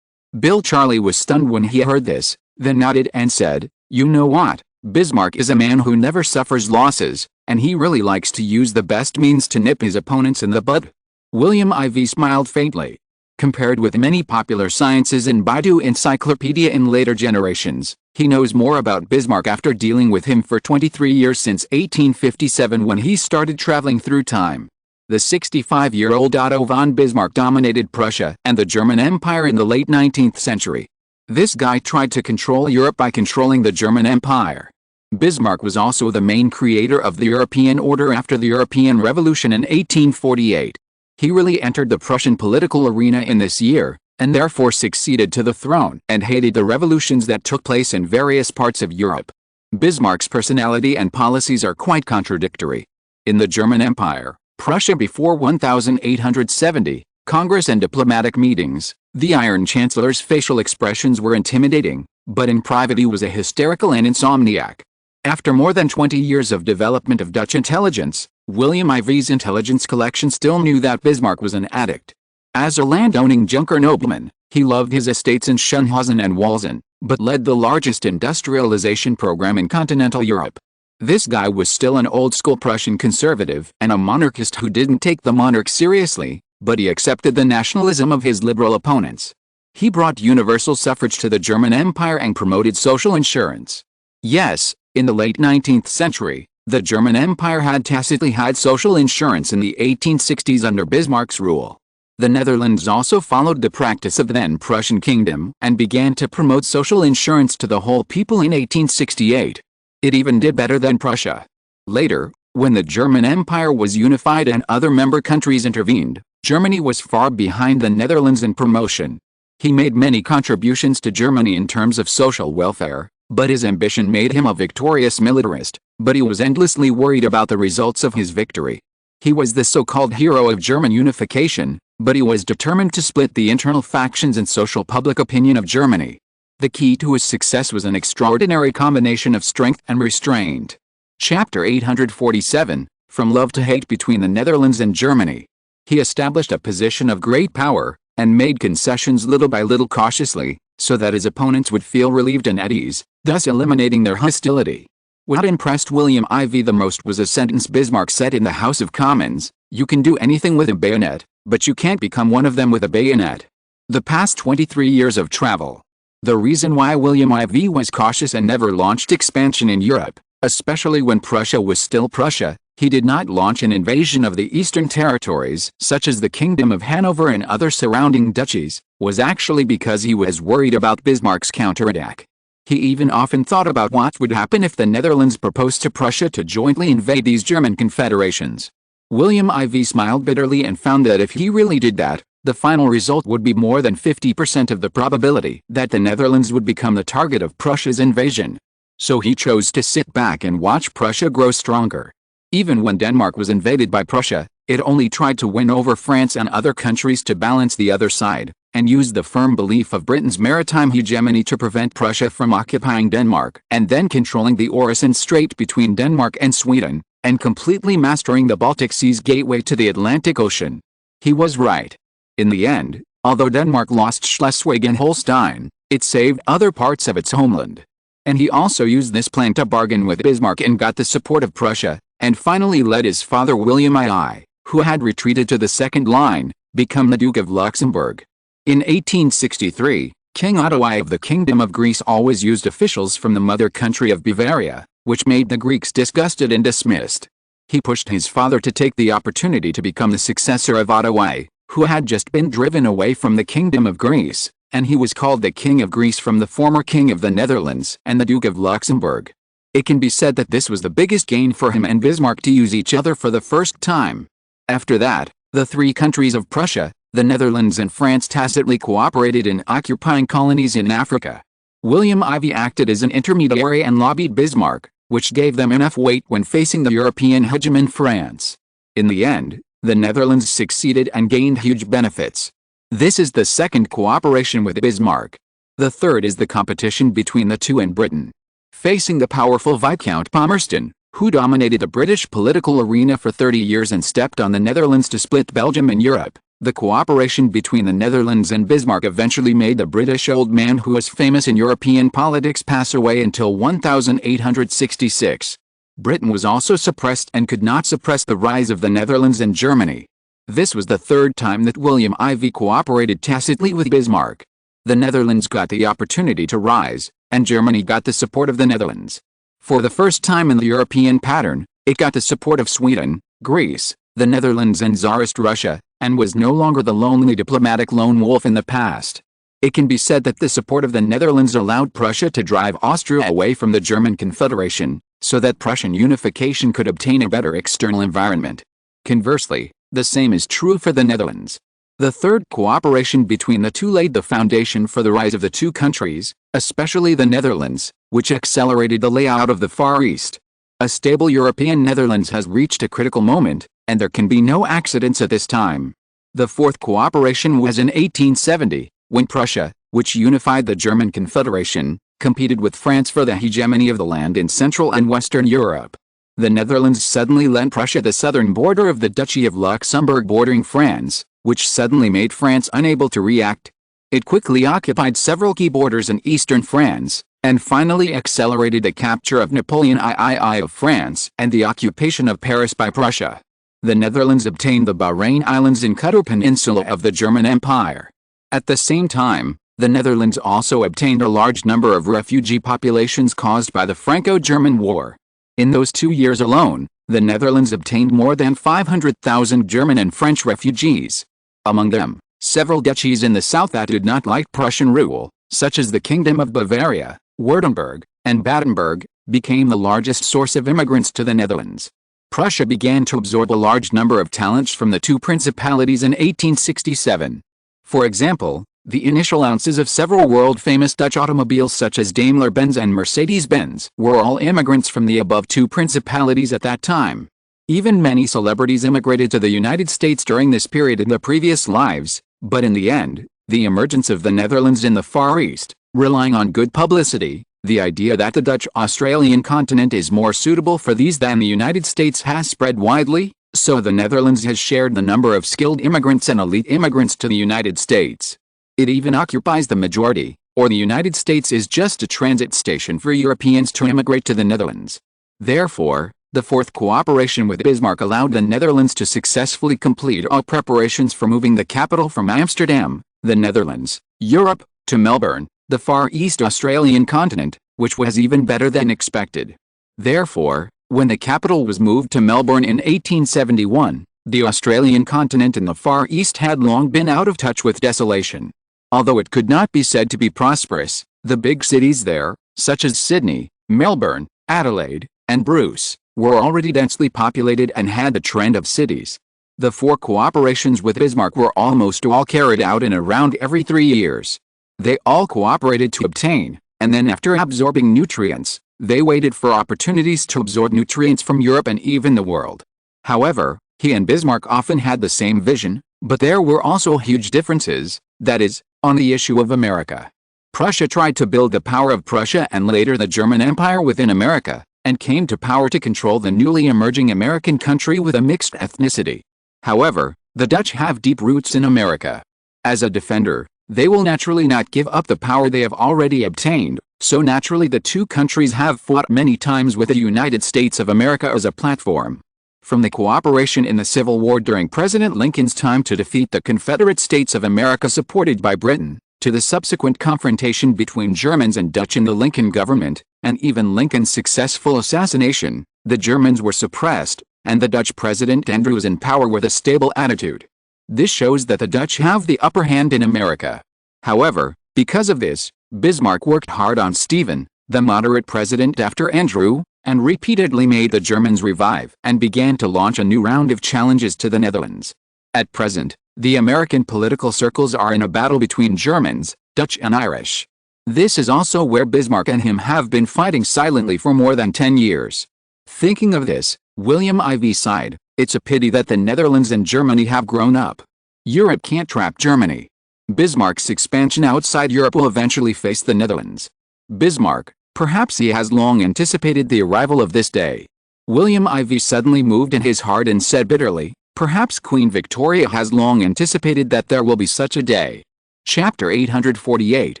Bill Charley was stunned when he heard this, then nodded and said, "You know what? Bismarck is a man who never suffers losses, and he really likes to use the best means to nip his opponents in the bud." William IV smiled faintly. Compared with many popular sciences and Baidu encyclopedia in later generations, he knows more about Bismarck after dealing with him for 23 years since 1857 when he started traveling through time. The 65-year-old Otto von Bismarck dominated Prussia and the German Empire in the late 19th century. This guy tried to control Europe by controlling the German Empire. Bismarck was also the main creator of the European order after the European Revolution in 1848. He really entered the Prussian political arena in this year, and therefore succeeded to the throne and hated the revolutions that took place in various parts of Europe. Bismarck's personality and policies are quite contradictory. In the German Empire, Prussia before 1870, Congress and diplomatic meetings, the Iron Chancellor's facial expressions were intimidating, but in private he was a hysterical and insomniac. After more than 20 years of development of Dutch intelligence, William IV's intelligence collection still knew that Bismarck was an addict. As a land-owning Junker nobleman, he loved his estates in Schönhausen and Walsen, but led the largest industrialization program in continental Europe. This guy was still an old-school Prussian conservative and a monarchist who didn't take the monarch seriously, but he accepted the nationalism of his liberal opponents. He brought universal suffrage to the German Empire and promoted social insurance. Yes, in the late 19th century, the German Empire had tacitly had social insurance in the 1860s under Bismarck's rule. The Netherlands also followed the practice of the then Prussian kingdom and began to promote social insurance to the whole people in 1868. It even did better than Prussia. Later, when the German Empire was unified and other member countries intervened, Germany was far behind the Netherlands in promotion. He made many contributions to Germany in terms of social welfare, but his ambition made him a victorious militarist, but he was endlessly worried about the results of his victory. He was the so-called hero of German unification, but he was determined to split the internal factions and social public opinion of Germany. The key to his success was an extraordinary combination of strength and restraint. Chapter 847, From Love to Hate Between the Netherlands and Germany. He established a position of great power, and made concessions little by little cautiously, so that his opponents would feel relieved and at ease, thus eliminating their hostility. What impressed William IV the most was a sentence Bismarck said in the House of Commons: "You can do anything with a bayonet, but you can't become one of them with a bayonet." The past 23 years of travel. The reason why William IV was cautious and never launched expansion in Europe, especially when Prussia was still Prussia, he did not launch an invasion of the eastern territories, such as the Kingdom of Hanover and other surrounding duchies, was actually because he was worried about Bismarck's counterattack. He even often thought about what would happen if the Netherlands proposed to Prussia to jointly invade these German confederations. William IV smiled bitterly and found that if he really did that, the final result would be more than 50% of the probability that the Netherlands would become the target of Prussia's invasion. So he chose to sit back and watch Prussia grow stronger. Even when Denmark was invaded by Prussia, it only tried to win over France and other countries to balance the other side, and used the firm belief of Britain's maritime hegemony to prevent Prussia from occupying Denmark and then controlling the Øresund Strait between Denmark and Sweden, and completely mastering the Baltic Sea's gateway to the Atlantic Ocean. He was right. In the end, although Denmark lost Schleswig and Holstein, it saved other parts of its homeland. And he also used this plan to bargain with Bismarck and got the support of Prussia, and finally let his father William II, who had retreated to the second line, become the Duke of Luxembourg. In 1863, King Otto I of the Kingdom of Greece always used officials from the mother country of Bavaria, which made the Greeks disgusted and dismissed. He pushed his father to take the opportunity to become the successor of Otto I, who had just been driven away from the Kingdom of Greece, and he was called the King of Greece from the former King of the Netherlands and the Duke of Luxembourg. It can be said that this was the biggest gain for him and Bismarck to use each other for the first time. After that, the three countries of Prussia, the Netherlands and France tacitly cooperated in occupying colonies in Africa. William IV acted as an intermediary and lobbied Bismarck, which gave them enough weight when facing the European hegemon France. In the end, the Netherlands succeeded and gained huge benefits. This is the second cooperation with Bismarck. The third is the competition between the two in Britain. Facing the powerful Viscount Palmerston, who dominated the British political arena for 30 years and stepped on the Netherlands to split Belgium and Europe, the cooperation between the Netherlands and Bismarck eventually made the British old man who was famous in European politics pass away until 1866. Britain was also suppressed and could not suppress the rise of the Netherlands and Germany. This was the third time that William IV cooperated tacitly with Bismarck. The Netherlands got the opportunity to rise, and Germany got the support of the Netherlands. For the first time in the European pattern, it got the support of Sweden, Greece, the Netherlands and Tsarist Russia, and was no longer the lonely diplomatic lone wolf in the past. It can be said that the support of the Netherlands allowed Prussia to drive Austria away from the German Confederation, so that Prussian unification could obtain a better external environment. Conversely, the same is true for the Netherlands. The third cooperation between the two laid the foundation for the rise of the two countries, especially the Netherlands, which accelerated the layout of the Far East. A stable European Netherlands has reached a critical moment, and there can be no accidents at this time. The fourth cooperation was in 1870, when Prussia, which unified the German Confederation, competed with France for the hegemony of the land in Central and Western Europe. The Netherlands suddenly lent Prussia the southern border of the Duchy of Luxembourg bordering France, which suddenly made France unable to react. It quickly occupied several key borders in eastern France, and finally accelerated the capture of Napoleon III of France and the occupation of Paris by Prussia. The Netherlands obtained the Bahrain Islands and Qatar Peninsula of the German Empire. At the same time, the Netherlands also obtained a large number of refugee populations caused by the Franco-German War. In those 2 years alone, the Netherlands obtained more than 500,000 German and French refugees. Among them, several duchies in the south that did not like Prussian rule, such as the Kingdom of Bavaria, Württemberg, and Battenberg, became the largest source of immigrants to the Netherlands. Prussia began to absorb a large number of talents from the two principalities in 1867. For example, the initial ounces of several world-famous Dutch automobiles such as Daimler-Benz and Mercedes-Benz were all immigrants from the above two principalities at that time. Even many celebrities immigrated to the United States during this period in their previous lives, but in the end, the emergence of the Netherlands in the Far East, relying on good publicity, the idea that the Dutch-Australian continent is more suitable for these than the United States has spread widely, so the Netherlands has shared the number of skilled immigrants and elite immigrants to the United States. It even occupies the majority, or the United States is just a transit station for Europeans to immigrate to the Netherlands. Therefore, the fourth cooperation with Bismarck allowed the Netherlands to successfully complete all preparations for moving the capital from Amsterdam, the Netherlands, Europe, to Melbourne, the Far East Australian continent, which was even better than expected. Therefore, when the capital was moved to Melbourne in 1871, the Australian continent in the Far East had long been out of touch with desolation. Although it could not be said to be prosperous, the big cities there, such as Sydney, Melbourne, Adelaide, and Bruce, were already densely populated and had the trend of cities. The four cooperations with Bismarck were almost all carried out in around every 3 years. They all cooperated to obtain, and then after absorbing nutrients, they waited for opportunities to absorb nutrients from Europe and even the world. However, he and Bismarck often had the same vision, but there were also huge differences, that is, on the issue of America. Prussia tried to build the power of Prussia and later the German Empire within America, and came to power to control the newly emerging American country with a mixed ethnicity. However, the Dutch have deep roots in America. As a defender, they will naturally not give up the power they have already obtained, so naturally the two countries have fought many times with the United States of America as a platform. From the cooperation in the Civil War during President Lincoln's time to defeat the Confederate States of America supported by Britain, to the subsequent confrontation between Germans and Dutch in the Lincoln government, and even Lincoln's successful assassination, the Germans were suppressed, and the Dutch President Andrews in power with a stable attitude. This shows that the Dutch have the upper hand in America. However, because of this, Bismarck worked hard on Stephen, the moderate president after Andrew, and repeatedly made the Germans revive and began to launch a new round of challenges to the Netherlands. At present, the American political circles are in a battle between Germans, Dutch and Irish. This is also where Bismarck and him have been fighting silently for more than 10 years. Thinking of this, William IV sighed, "It's a pity that the Netherlands and Germany have grown up. Europe can't trap Germany. Bismarck's expansion outside Europe will eventually face the Netherlands." Bismarck, perhaps he has long anticipated the arrival of this day. William IV suddenly moved in his heart and said bitterly, "Perhaps Queen Victoria has long anticipated that there will be such a day." Chapter 848,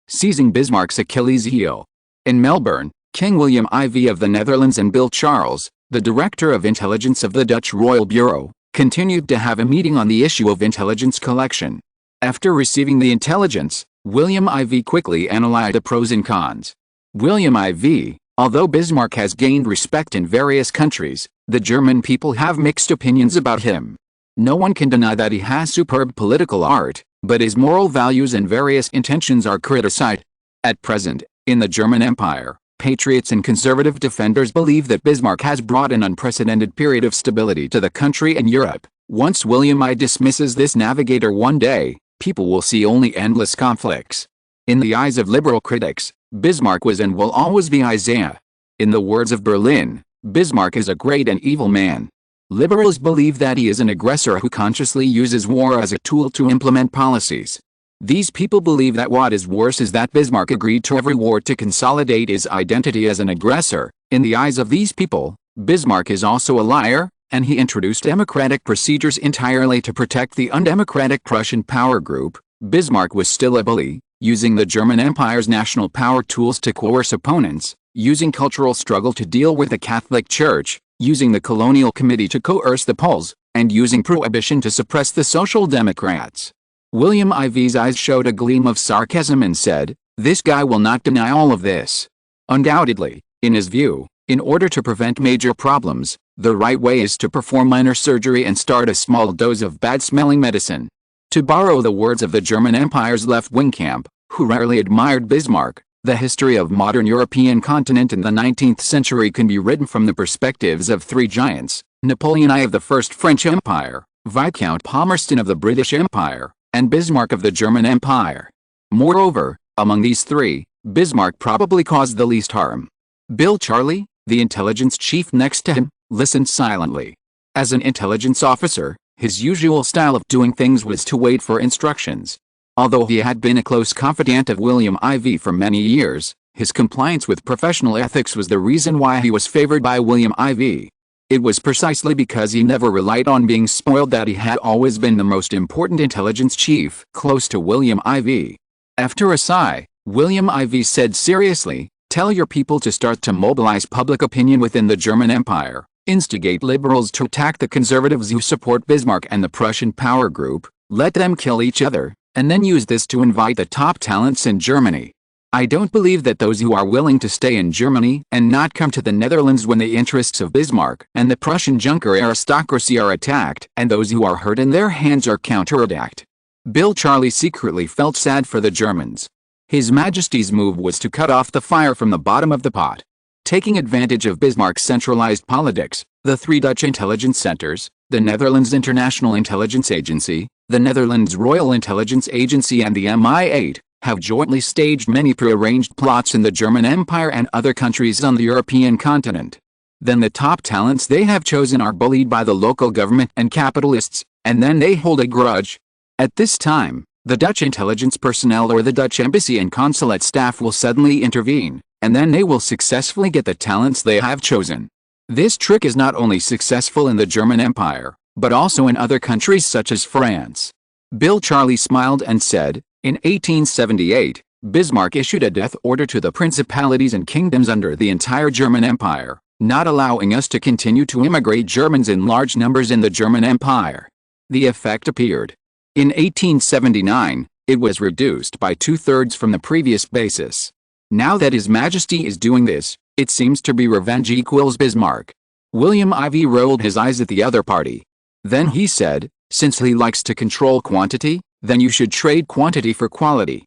Seizing Bismarck's Achilles heel. In Melbourne, King William IV of the Netherlands and Bill Charles, the Director of Intelligence of the Dutch Royal Bureau, continued to have a meeting on the issue of intelligence collection. After receiving the intelligence, William IV quickly analyzed the pros and cons. William IV, although Bismarck has gained respect in various countries, the German people have mixed opinions about him. No one can deny that he has superb political art, but his moral values and various intentions are criticized. At present, in the German Empire, patriots and conservative defenders believe that Bismarck has brought an unprecedented period of stability to the country and Europe. Once William I dismisses this navigator one day, people will see only endless conflicts. In the eyes of liberal critics, Bismarck was and will always be Isaiah. In the words of Berlin, Bismarck is a great and evil man. Liberals believe that he is an aggressor who consciously uses war as a tool to implement policies. These people believe that what is worse is that Bismarck agreed to every war to consolidate his identity as an aggressor. In the eyes of these people, Bismarck is also a liar, and he introduced democratic procedures entirely to protect the undemocratic Prussian power group. Bismarck was still a bully, using the German Empire's national power tools to coerce opponents, using cultural struggle to deal with the Catholic Church, using the colonial committee to coerce the Poles, and using prohibition to suppress the Social Democrats. William IV's eyes showed a gleam of sarcasm and said, "This guy will not deny all of this." Undoubtedly, in his view, in order to prevent major problems, the right way is to perform minor surgery and start a small dose of bad-smelling medicine. To borrow the words of the German Empire's left-wing camp, who rarely admired Bismarck, the history of modern European continent in the 19th century can be written from the perspectives of three giants: Napoleon I of the First French Empire, Viscount Palmerston of the British Empire, and Bismarck of the German Empire. Moreover, among these three, Bismarck probably caused the least harm. Bill Charley, the intelligence chief next to him, listened silently. As an intelligence officer, his usual style of doing things was to wait for instructions. Although he had been a close confidant of William IV for many years, his compliance with professional ethics was the reason why he was favored by William IV. It was precisely because he never relied on being spoiled that he had always been the most important intelligence chief close to William IV. After a sigh, William IV said seriously, "Tell your people to start to mobilize public opinion within the German Empire, instigate liberals to attack the conservatives who support Bismarck and the Prussian power group, let them kill each other, and then use this to invite the top talents in Germany. I don't believe that those who are willing to stay in Germany and not come to the Netherlands when the interests of Bismarck and the Prussian Junker aristocracy are attacked and those who are hurt in their hands are counterattacked." Bill Charley secretly felt sad for the Germans. His Majesty's move was to cut off the fire from the bottom of the pot. Taking advantage of Bismarck's centralized politics, the three Dutch intelligence centers, the Netherlands International Intelligence Agency, the Netherlands Royal Intelligence Agency and the MI8, have jointly staged many prearranged plots in the German Empire and other countries on the European continent. Then the top talents they have chosen are bullied by the local government and capitalists, and then they hold a grudge. At this time, the Dutch intelligence personnel or the Dutch embassy and consulate staff will suddenly intervene, and then they will successfully get the talents they have chosen. This trick is not only successful in the German Empire, but also in other countries such as France. Bill Charley smiled and said, "In 1878, Bismarck issued a death order to the principalities and kingdoms under the entire German Empire, not allowing us to continue to immigrate Germans in large numbers in the German Empire. The effect appeared. In 1879, it was reduced by 2/3 from the previous basis. Now that His Majesty is doing this, it seems to be revenge equals Bismarck." William IV rolled his eyes at the other party. Then he said, "Since he likes to control quantity, then you should trade quantity for quality.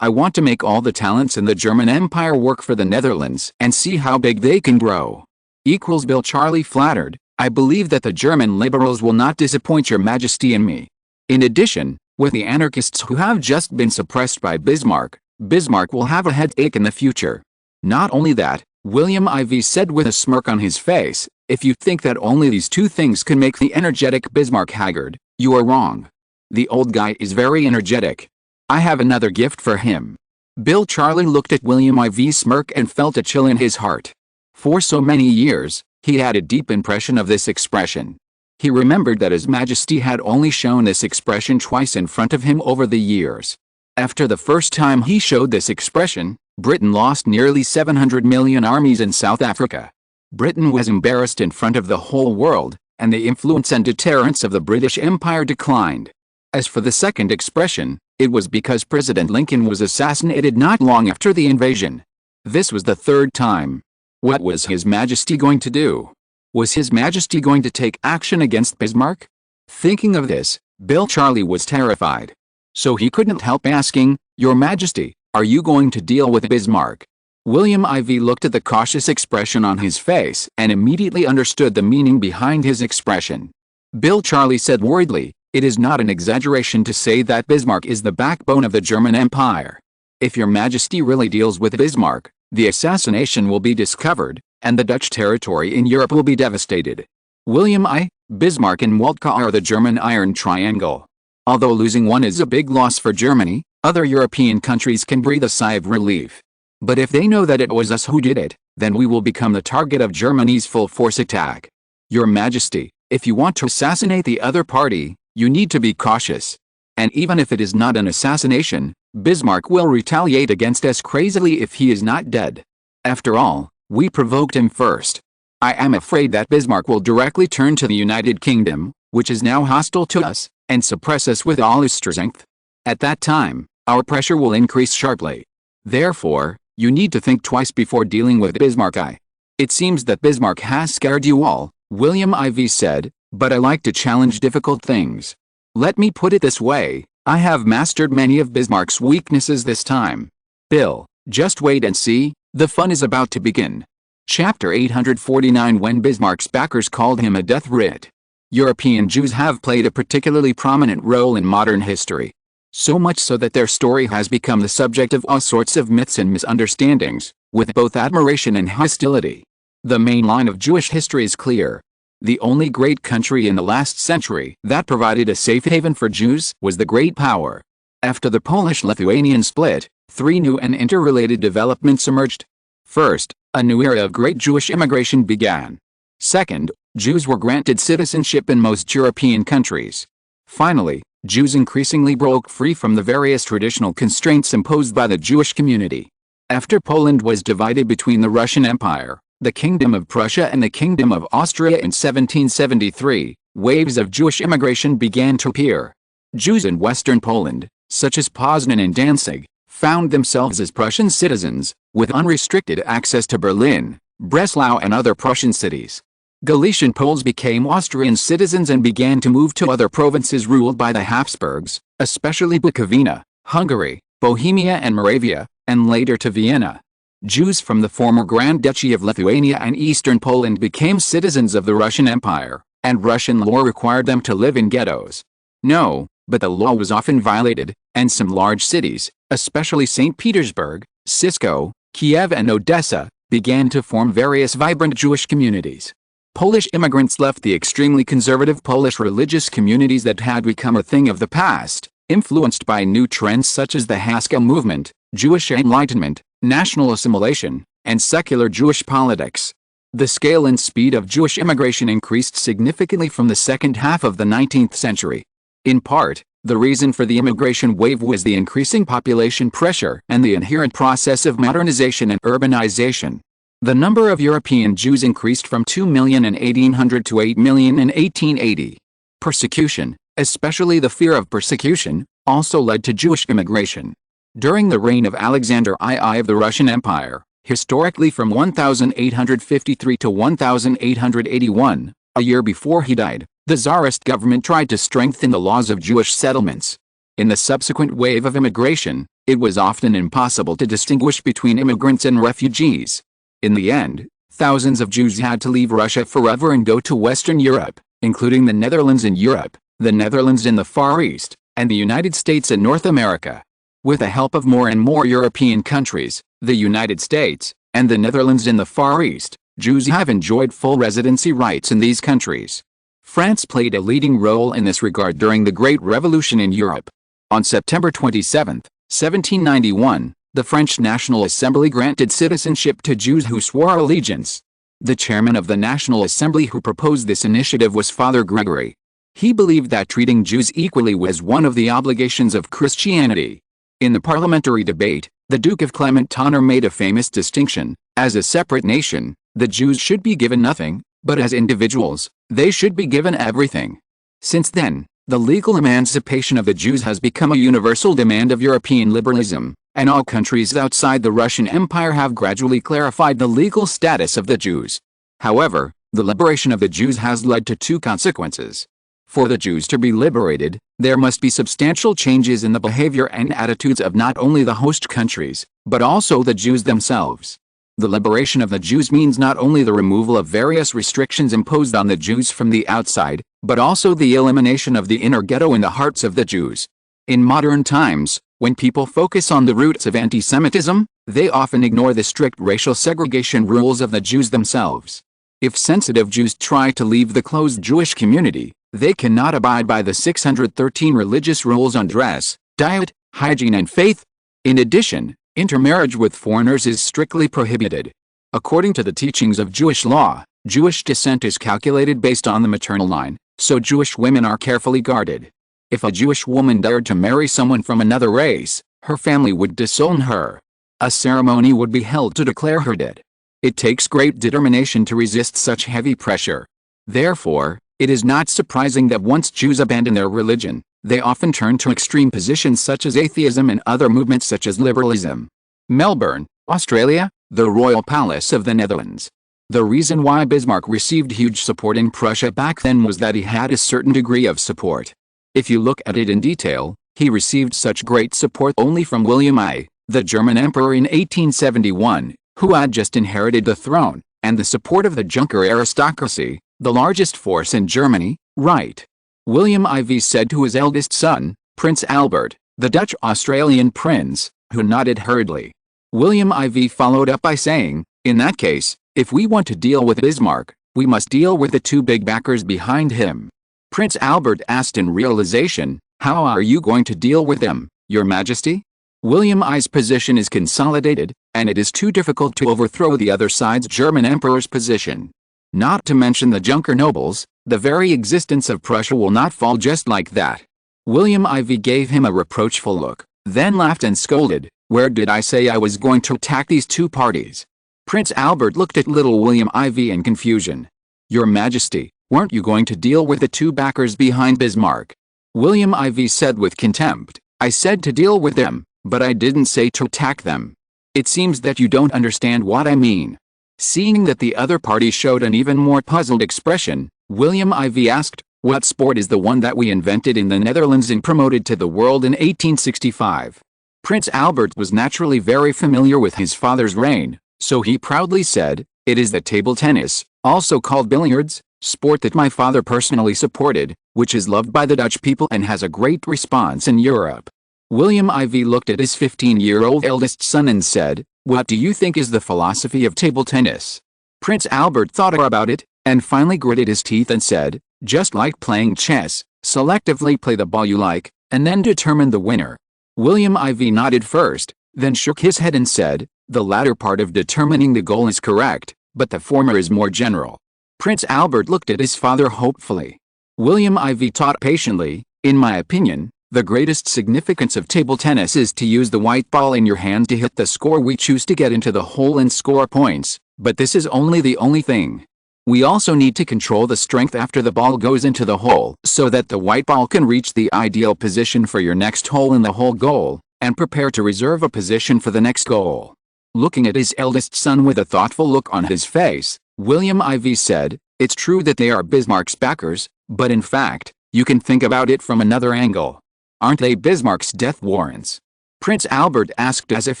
I want to make all the talents in the German Empire work for the Netherlands and see how big they can grow." Equals Bill Charley flattered, "I believe that the German liberals will not disappoint your Majesty and me. In addition, with the anarchists who have just been suppressed by Bismarck, Bismarck will have a headache in the future." Not only that, William IV said with a smirk on his face, "If you think that only these two things can make the energetic Bismarck haggard, you are wrong. The old guy is very energetic. I have another gift for him." Bill Charley looked at William IV's smirk and felt a chill in his heart. For so many years, he had a deep impression of this expression. He remembered that His Majesty had only shown this expression twice in front of him over the years. After the first time he showed this expression, Britain lost nearly 700 million armies in South Africa. Britain was embarrassed in front of the whole world, and the influence and deterrence of the British Empire declined. As for the second expression, it was because President Lincoln was assassinated not long after the invasion. This was the third time. What was His Majesty going to do? Was His Majesty going to take action against Bismarck? Thinking of this, Bill Charley was terrified. So he couldn't help asking, "Your Majesty, are you going to deal with Bismarck?" William IV looked at the cautious expression on his face and immediately understood the meaning behind his expression. Bill Charley said worriedly, "It is not an exaggeration to say that Bismarck is the backbone of the German Empire. If your Majesty really deals with Bismarck, the assassination will be discovered, and the Dutch territory in Europe will be devastated. William I, Bismarck and Moltke are the German Iron Triangle. Although losing one is a big loss for Germany, other European countries can breathe a sigh of relief. But if they know that it was us who did it, then we will become the target of Germany's full-force attack. Your Majesty, if you want to assassinate the other party, you need to be cautious. And even if it is not an assassination, Bismarck will retaliate against us crazily if he is not dead. After all, we provoked him first. I am afraid that Bismarck will directly turn to the United Kingdom, which is now hostile to us, and suppress us with all his strength. At that time, our pressure will increase sharply. Therefore, you need to think twice before dealing with Bismarck. It seems that Bismarck has scared you all, William IV said, but I like to challenge difficult things. Let me put it this way, I have mastered many of Bismarck's weaknesses this time. Bill, just wait and see, the fun is about to begin. Chapter 849. When Bismarck's backers called him a death writ. European Jews have played a particularly prominent role in modern history. So much so that their story has become the subject of all sorts of myths and misunderstandings, with both admiration and hostility. The main line of Jewish history is clear. The only great country in the last century that provided a safe haven for Jews was the Great Power. After the Polish-Lithuanian split, three new and interrelated developments emerged. First, a new era of great Jewish immigration began. Second, Jews were granted citizenship in most European countries. Finally, Jews increasingly broke free from the various traditional constraints imposed by the Jewish community. After Poland was divided between the Russian Empire, the Kingdom of Prussia and the Kingdom of Austria in 1773, waves of Jewish immigration began to appear. Jews in western Poland, such as Poznan and Danzig, found themselves as Prussian citizens, with unrestricted access to Berlin, Breslau and other Prussian cities. Galician Poles became Austrian citizens and began to move to other provinces ruled by the Habsburgs, especially Bukovina, Hungary, Bohemia and Moravia, and later to Vienna. Jews from the former Grand Duchy of Lithuania and eastern Poland became citizens of the Russian Empire, and Russian law required them to live in ghettos. No, but the law was often violated, and some large cities, especially St. Petersburg, Cisco, Kiev and Odessa, began to form various vibrant Jewish communities. Polish immigrants left the extremely conservative Polish religious communities that had become a thing of the past, influenced by new trends such as the Haskell movement, Jewish Enlightenment, national assimilation, and secular Jewish politics. The scale and speed of Jewish immigration increased significantly from the second half of the 19th century. In part, the reason for the immigration wave was the increasing population pressure and the inherent process of modernization and urbanization. The number of European Jews increased from 2 million in 1800 to 8 million in 1880. Persecution, especially the fear of persecution, also led to Jewish immigration. During the reign of Alexander II of the Russian Empire, historically from 1853 to 1881, a year before he died, the Tsarist government tried to strengthen the laws of Jewish settlements. In the subsequent wave of immigration, it was often impossible to distinguish between immigrants and refugees. In the end, thousands of Jews had to leave Russia forever and go to Western Europe, including the Netherlands in Europe, the Netherlands in the Far East, and the United States and North America. With the help of more and more European countries, the United States, and the Netherlands in the Far East, Jews have enjoyed full residency rights in these countries. France played a leading role in this regard during the Great Revolution in Europe. On September 27, 1791, the French National Assembly granted citizenship to Jews who swore allegiance. The chairman of the National Assembly who proposed this initiative was Father Gregory. He believed that treating Jews equally was one of the obligations of Christianity. In the parliamentary debate, the Duke of Clement Tonner made a famous distinction. As a separate nation, the Jews should be given nothing, but as individuals, they should be given everything. Since then, the legal emancipation of the Jews has become a universal demand of European liberalism, and all countries outside the Russian Empire have gradually clarified the legal status of the Jews. However, the liberation of the Jews has led to two consequences. For the Jews to be liberated, there must be substantial changes in the behavior and attitudes of not only the host countries, but also the Jews themselves. The liberation of the Jews means not only the removal of various restrictions imposed on the Jews from the outside, but also the elimination of the inner ghetto in the hearts of the Jews. In modern times, when people focus on the roots of anti-Semitism, they often ignore the strict racial segregation rules of the Jews themselves. If sensitive Jews try to leave the closed Jewish community, they cannot abide by the 613 religious rules on dress, diet, hygiene and faith. In addition, intermarriage with foreigners is strictly prohibited. According to the teachings of Jewish law, Jewish descent is calculated based on the maternal line, so Jewish women are carefully guarded. If a Jewish woman dared to marry someone from another race, Her family would disown her. A ceremony would be held to declare her dead. It takes great determination to resist such heavy pressure. Therefore, it is not surprising that once Jews abandon their religion, they often turn to extreme positions such as atheism and other movements such as liberalism. Melbourne, Australia, the Royal Palace of the Netherlands. The reason why Bismarck received huge support in Prussia back then was that he had a certain degree of support. If you look at it in detail, he received such great support only from William I, the German emperor in 1871, who had just inherited the throne, and the support of the Junker aristocracy, the largest force in Germany, right? William IV said to his eldest son, Prince Albert, the Dutch-Australian prince, who nodded hurriedly. William IV followed up by saying, in that case, if we want to deal with Bismarck, we must deal with the two big backers behind him. Prince Albert asked in realization, how are you going to deal with them, Your Majesty? William I's position is consolidated, and it is too difficult to overthrow the other side's German emperor's position. Not to mention the Junker nobles, the very existence of Prussia will not fall just like that. William IV gave him a reproachful look, then laughed and scolded, where did I say I was going to attack these two parties? Prince Albert looked at little William IV in confusion. Your Majesty, weren't you going to deal with the two backers behind Bismarck? William IV said with contempt, I said to deal with them, but I didn't say to attack them. It seems that you don't understand what I mean. Seeing that the other party showed an even more puzzled expression, William IV asked, what sport is the one that we invented in the Netherlands and promoted to the world in 1865? Prince Albert was naturally very familiar with his father's reign, so he proudly said, it is the table tennis, also called billiards, sport that my father personally supported, which is loved by the Dutch people and has a great response in Europe. William IV looked at his 15-year-old eldest son and said, what do you think is the philosophy of table tennis? Prince Albert thought about it, and finally gritted his teeth and said, just like playing chess, selectively play the ball you like, and then determine the winner. William IV nodded first, then shook his head and said, the latter part of determining the goal is correct, but the former is more general. Prince Albert looked at his father hopefully. William IV taught patiently, in my opinion, the greatest significance of table tennis is to use the white ball in your hand to hit the score we choose to get into the hole and score points, but this is only the only thing. We also need to control the strength after the ball goes into the hole so that the white ball can reach the ideal position for your next hole in the hole goal, and prepare to reserve a position for the next goal. Looking at his eldest son with a thoughtful look on his face, William IV said, it's true that they are Bismarck's backers, but in fact, you can think about it from another angle. Aren't they Bismarck's death warrants? Prince Albert asked as if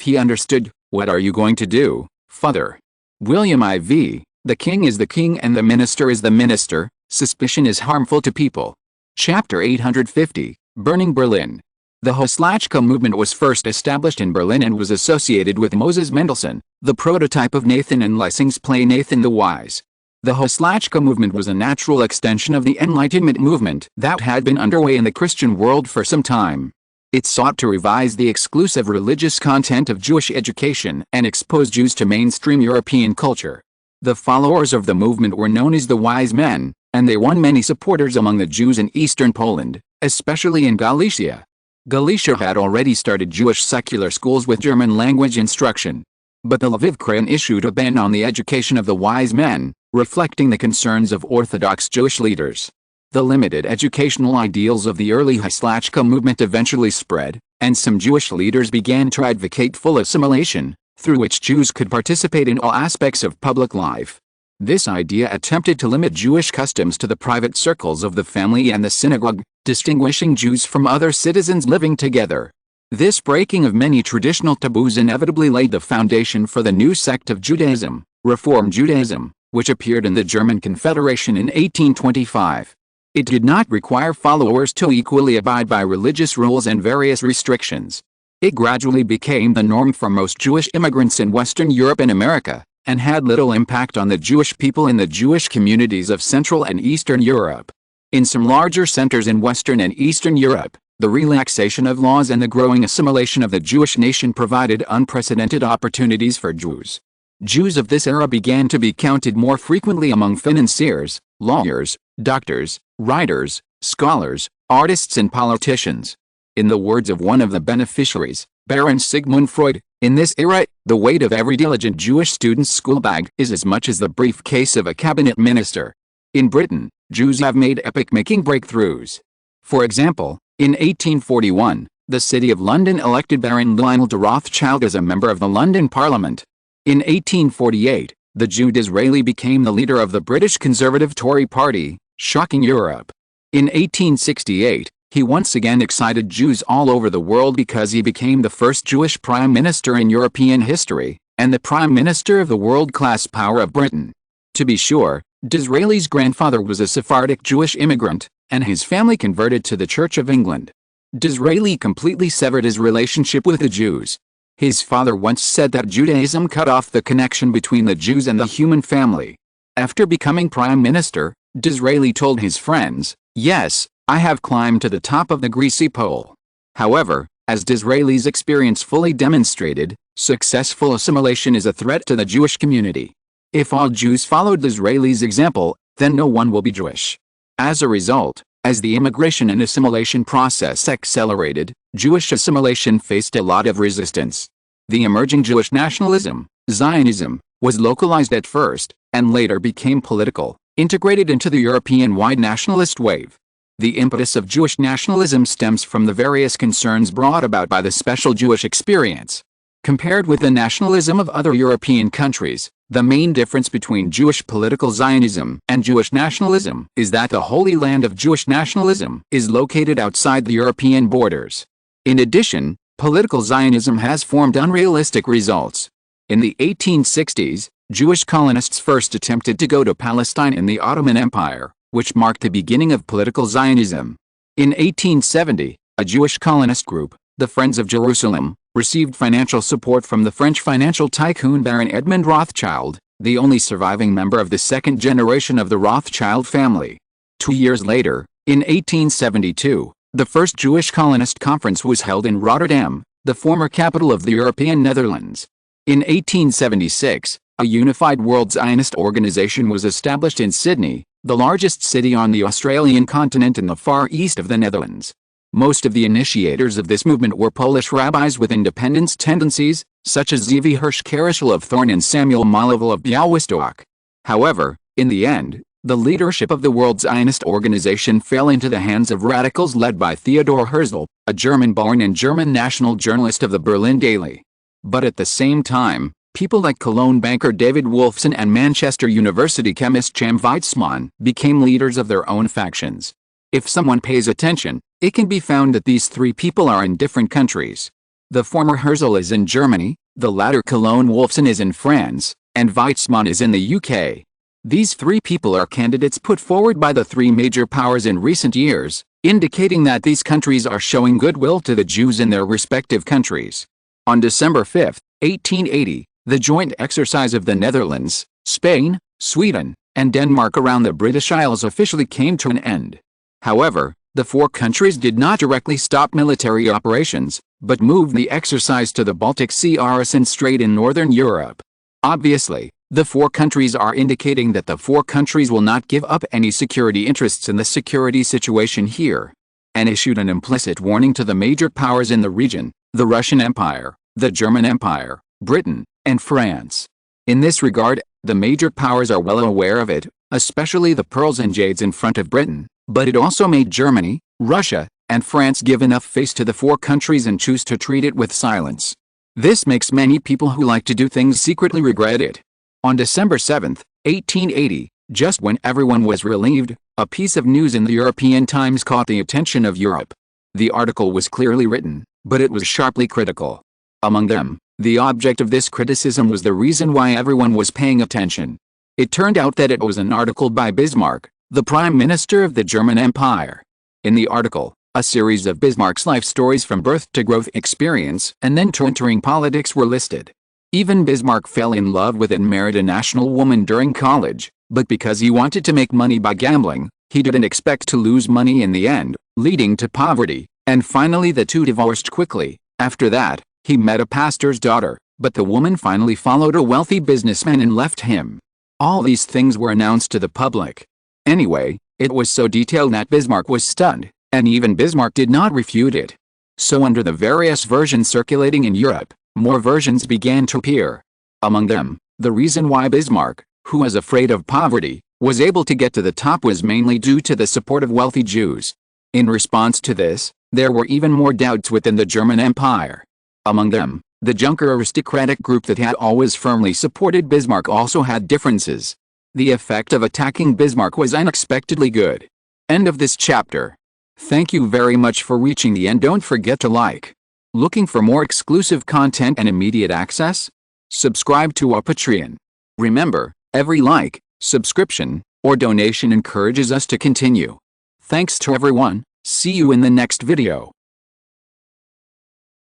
he understood, what are you going to do, father? William IV, the king is the king and the minister is the minister, suspicion is harmful to people. Chapter 850, Burning Berlin. The Hoslachka movement was first established in Berlin and was associated with Moses Mendelssohn, the prototype of Nathan and Lessing's play Nathan the Wise. The Hoslachka movement was a natural extension of the Enlightenment movement that had been underway in the Christian world for some time. It sought to revise the exclusive religious content of Jewish education and expose Jews to mainstream European culture. The followers of the movement were known as the Wise Men, and they won many supporters among the Jews in eastern Poland, especially in Galicia. Galicia had already started Jewish secular schools with German language instruction. But the Lviv Kran issued a ban on the education of the Wise Men, reflecting the concerns of Orthodox Jewish leaders. The limited educational ideals of the early Hoslachka movement eventually spread, and some Jewish leaders began to advocate full assimilation, through which Jews could participate in all aspects of public life. This idea attempted to limit Jewish customs to the private circles of the family and the synagogue, distinguishing Jews from other citizens living together. This breaking of many traditional taboos inevitably laid the foundation for the new sect of Judaism, Reform Judaism, which appeared in the German Confederation in 1825. It did not require followers to equally abide by religious rules and various restrictions. It gradually became the norm for most Jewish immigrants in Western Europe and America, and had little impact on the Jewish people in the Jewish communities of Central and Eastern Europe. In some larger centers in Western and Eastern Europe, the relaxation of laws and the growing assimilation of the Jewish nation provided unprecedented opportunities for Jews. Jews of this era began to be counted more frequently among financiers, lawyers, doctors, writers, scholars, artists and politicians. In the words of one of the beneficiaries, Baron Sigmund Freud, in this era, the weight of every diligent Jewish student's school bag is as much as the briefcase of a cabinet minister. In Britain, Jews have made epoch-making breakthroughs. For example, in 1841, the City of London elected Baron Lionel de Rothschild as a member of the London Parliament. In 1848, the Jew Disraeli became the leader of the British Conservative Tory Party, shocking Europe. In 1868, he once again excited Jews all over the world because he became the first Jewish prime minister in European history, and the prime minister of the world-class power of Britain. To be sure, Disraeli's grandfather was a Sephardic Jewish immigrant, and his family converted to the Church of England. Disraeli completely severed his relationship with the Jews. His father once said that Judaism cut off the connection between the Jews and the human family. After becoming prime minister, Disraeli told his friends, "Yes, I have climbed to the top of the greasy pole." However, as Disraeli's experience fully demonstrated, successful assimilation is a threat to the Jewish community. If all Jews followed Disraeli's example, then no one will be Jewish. As a result, as the immigration and assimilation process accelerated, Jewish assimilation faced a lot of resistance. The emerging Jewish nationalism, Zionism, was localized at first, and later became political, integrated into the European-wide nationalist wave. The impetus of Jewish nationalism stems from the various concerns brought about by the special Jewish experience. Compared with the nationalism of other European countries, the main difference between Jewish political Zionism and Jewish nationalism is that the Holy Land of Jewish nationalism is located outside the European borders. In addition, political Zionism has formed unrealistic results. In the 1860s, Jewish colonists first attempted to go to Palestine in the Ottoman Empire, which marked the beginning of political Zionism. In 1870, a Jewish colonist group, the Friends of Jerusalem, received financial support from the French financial tycoon Baron Edmond Rothschild, the only surviving member of the second generation of the Rothschild family. 2 years later, in 1872, the first Jewish colonist conference was held in Rotterdam, the former capital of the European Netherlands. In 1876, a unified World Zionist organization was established in Sydney, the largest city on the Australian continent in the far east of the Netherlands. Most of the initiators of this movement were Polish rabbis with independence tendencies, such as Zvi Hirsch Karishel of Thorn and Samuel Malaval of Białystok. However, in the end, the leadership of the World Zionist Organization fell into the hands of radicals led by Theodor Herzl, a German-born and German national journalist of the Berlin Daily. But at the same time, people like Cologne banker David Wolfson and Manchester University chemist Chaim Weizmann became leaders of their own factions. If someone pays attention, it can be found that these three people are in different countries. The former Herzl is in Germany, the latter Cologne Wolfson is in France, and Weizmann is in the UK. These three people are candidates put forward by the three major powers in recent years, indicating that these countries are showing goodwill to the Jews in their respective countries. On December 5, 1880, the joint exercise of the Netherlands, Spain, Sweden, and Denmark around the British Isles officially came to an end. However, the four countries did not directly stop military operations, but moved the exercise to the Baltic Sea and Strait in northern Europe. Obviously, the four countries are indicating that the four countries will not give up any security interests in the security situation here, and issued an implicit warning to the major powers in the region, the Russian Empire, the German Empire, Britain, and France. In this regard, the major powers are well aware of it, especially the pearls and jades in front of Britain, but it also made Germany, Russia, and France give enough face to the four countries and choose to treat it with silence. This makes many people who like to do things secretly regret it. On December 7, 1880, just when everyone was relieved, a piece of news in the European Times caught the attention of Europe. The article was clearly written, but it was sharply critical. Among them, the object of this criticism was the reason why everyone was paying attention. It turned out that it was an article by Bismarck, the Prime Minister of the German Empire. In the article, a series of Bismarck's life stories from birth to growth experience and then to entering politics were listed. Even Bismarck fell in love with and married a national woman during college, but because he wanted to make money by gambling, he didn't expect to lose money in the end, leading to poverty, and finally the two divorced quickly. After that, he met a pastor's daughter, but the woman finally followed a wealthy businessman and left him. All these things were announced to the public. Anyway, it was so detailed that Bismarck was stunned, and even Bismarck did not refute it. So under the various versions circulating in Europe, more versions began to appear. Among them, the reason why Bismarck, who was afraid of poverty, was able to get to the top was mainly due to the support of wealthy Jews. In response to this, there were even more doubts within the German Empire. Among them, the Junker aristocratic group that had always firmly supported Bismarck also had differences. The effect of attacking Bismarck was unexpectedly good. End of this chapter. Thank you very much for reaching the end. Don't forget to like. Looking for more exclusive content and immediate access? Subscribe to our Patreon. Remember, every like, subscription, or donation encourages us to continue. Thanks to everyone. See you in the next video.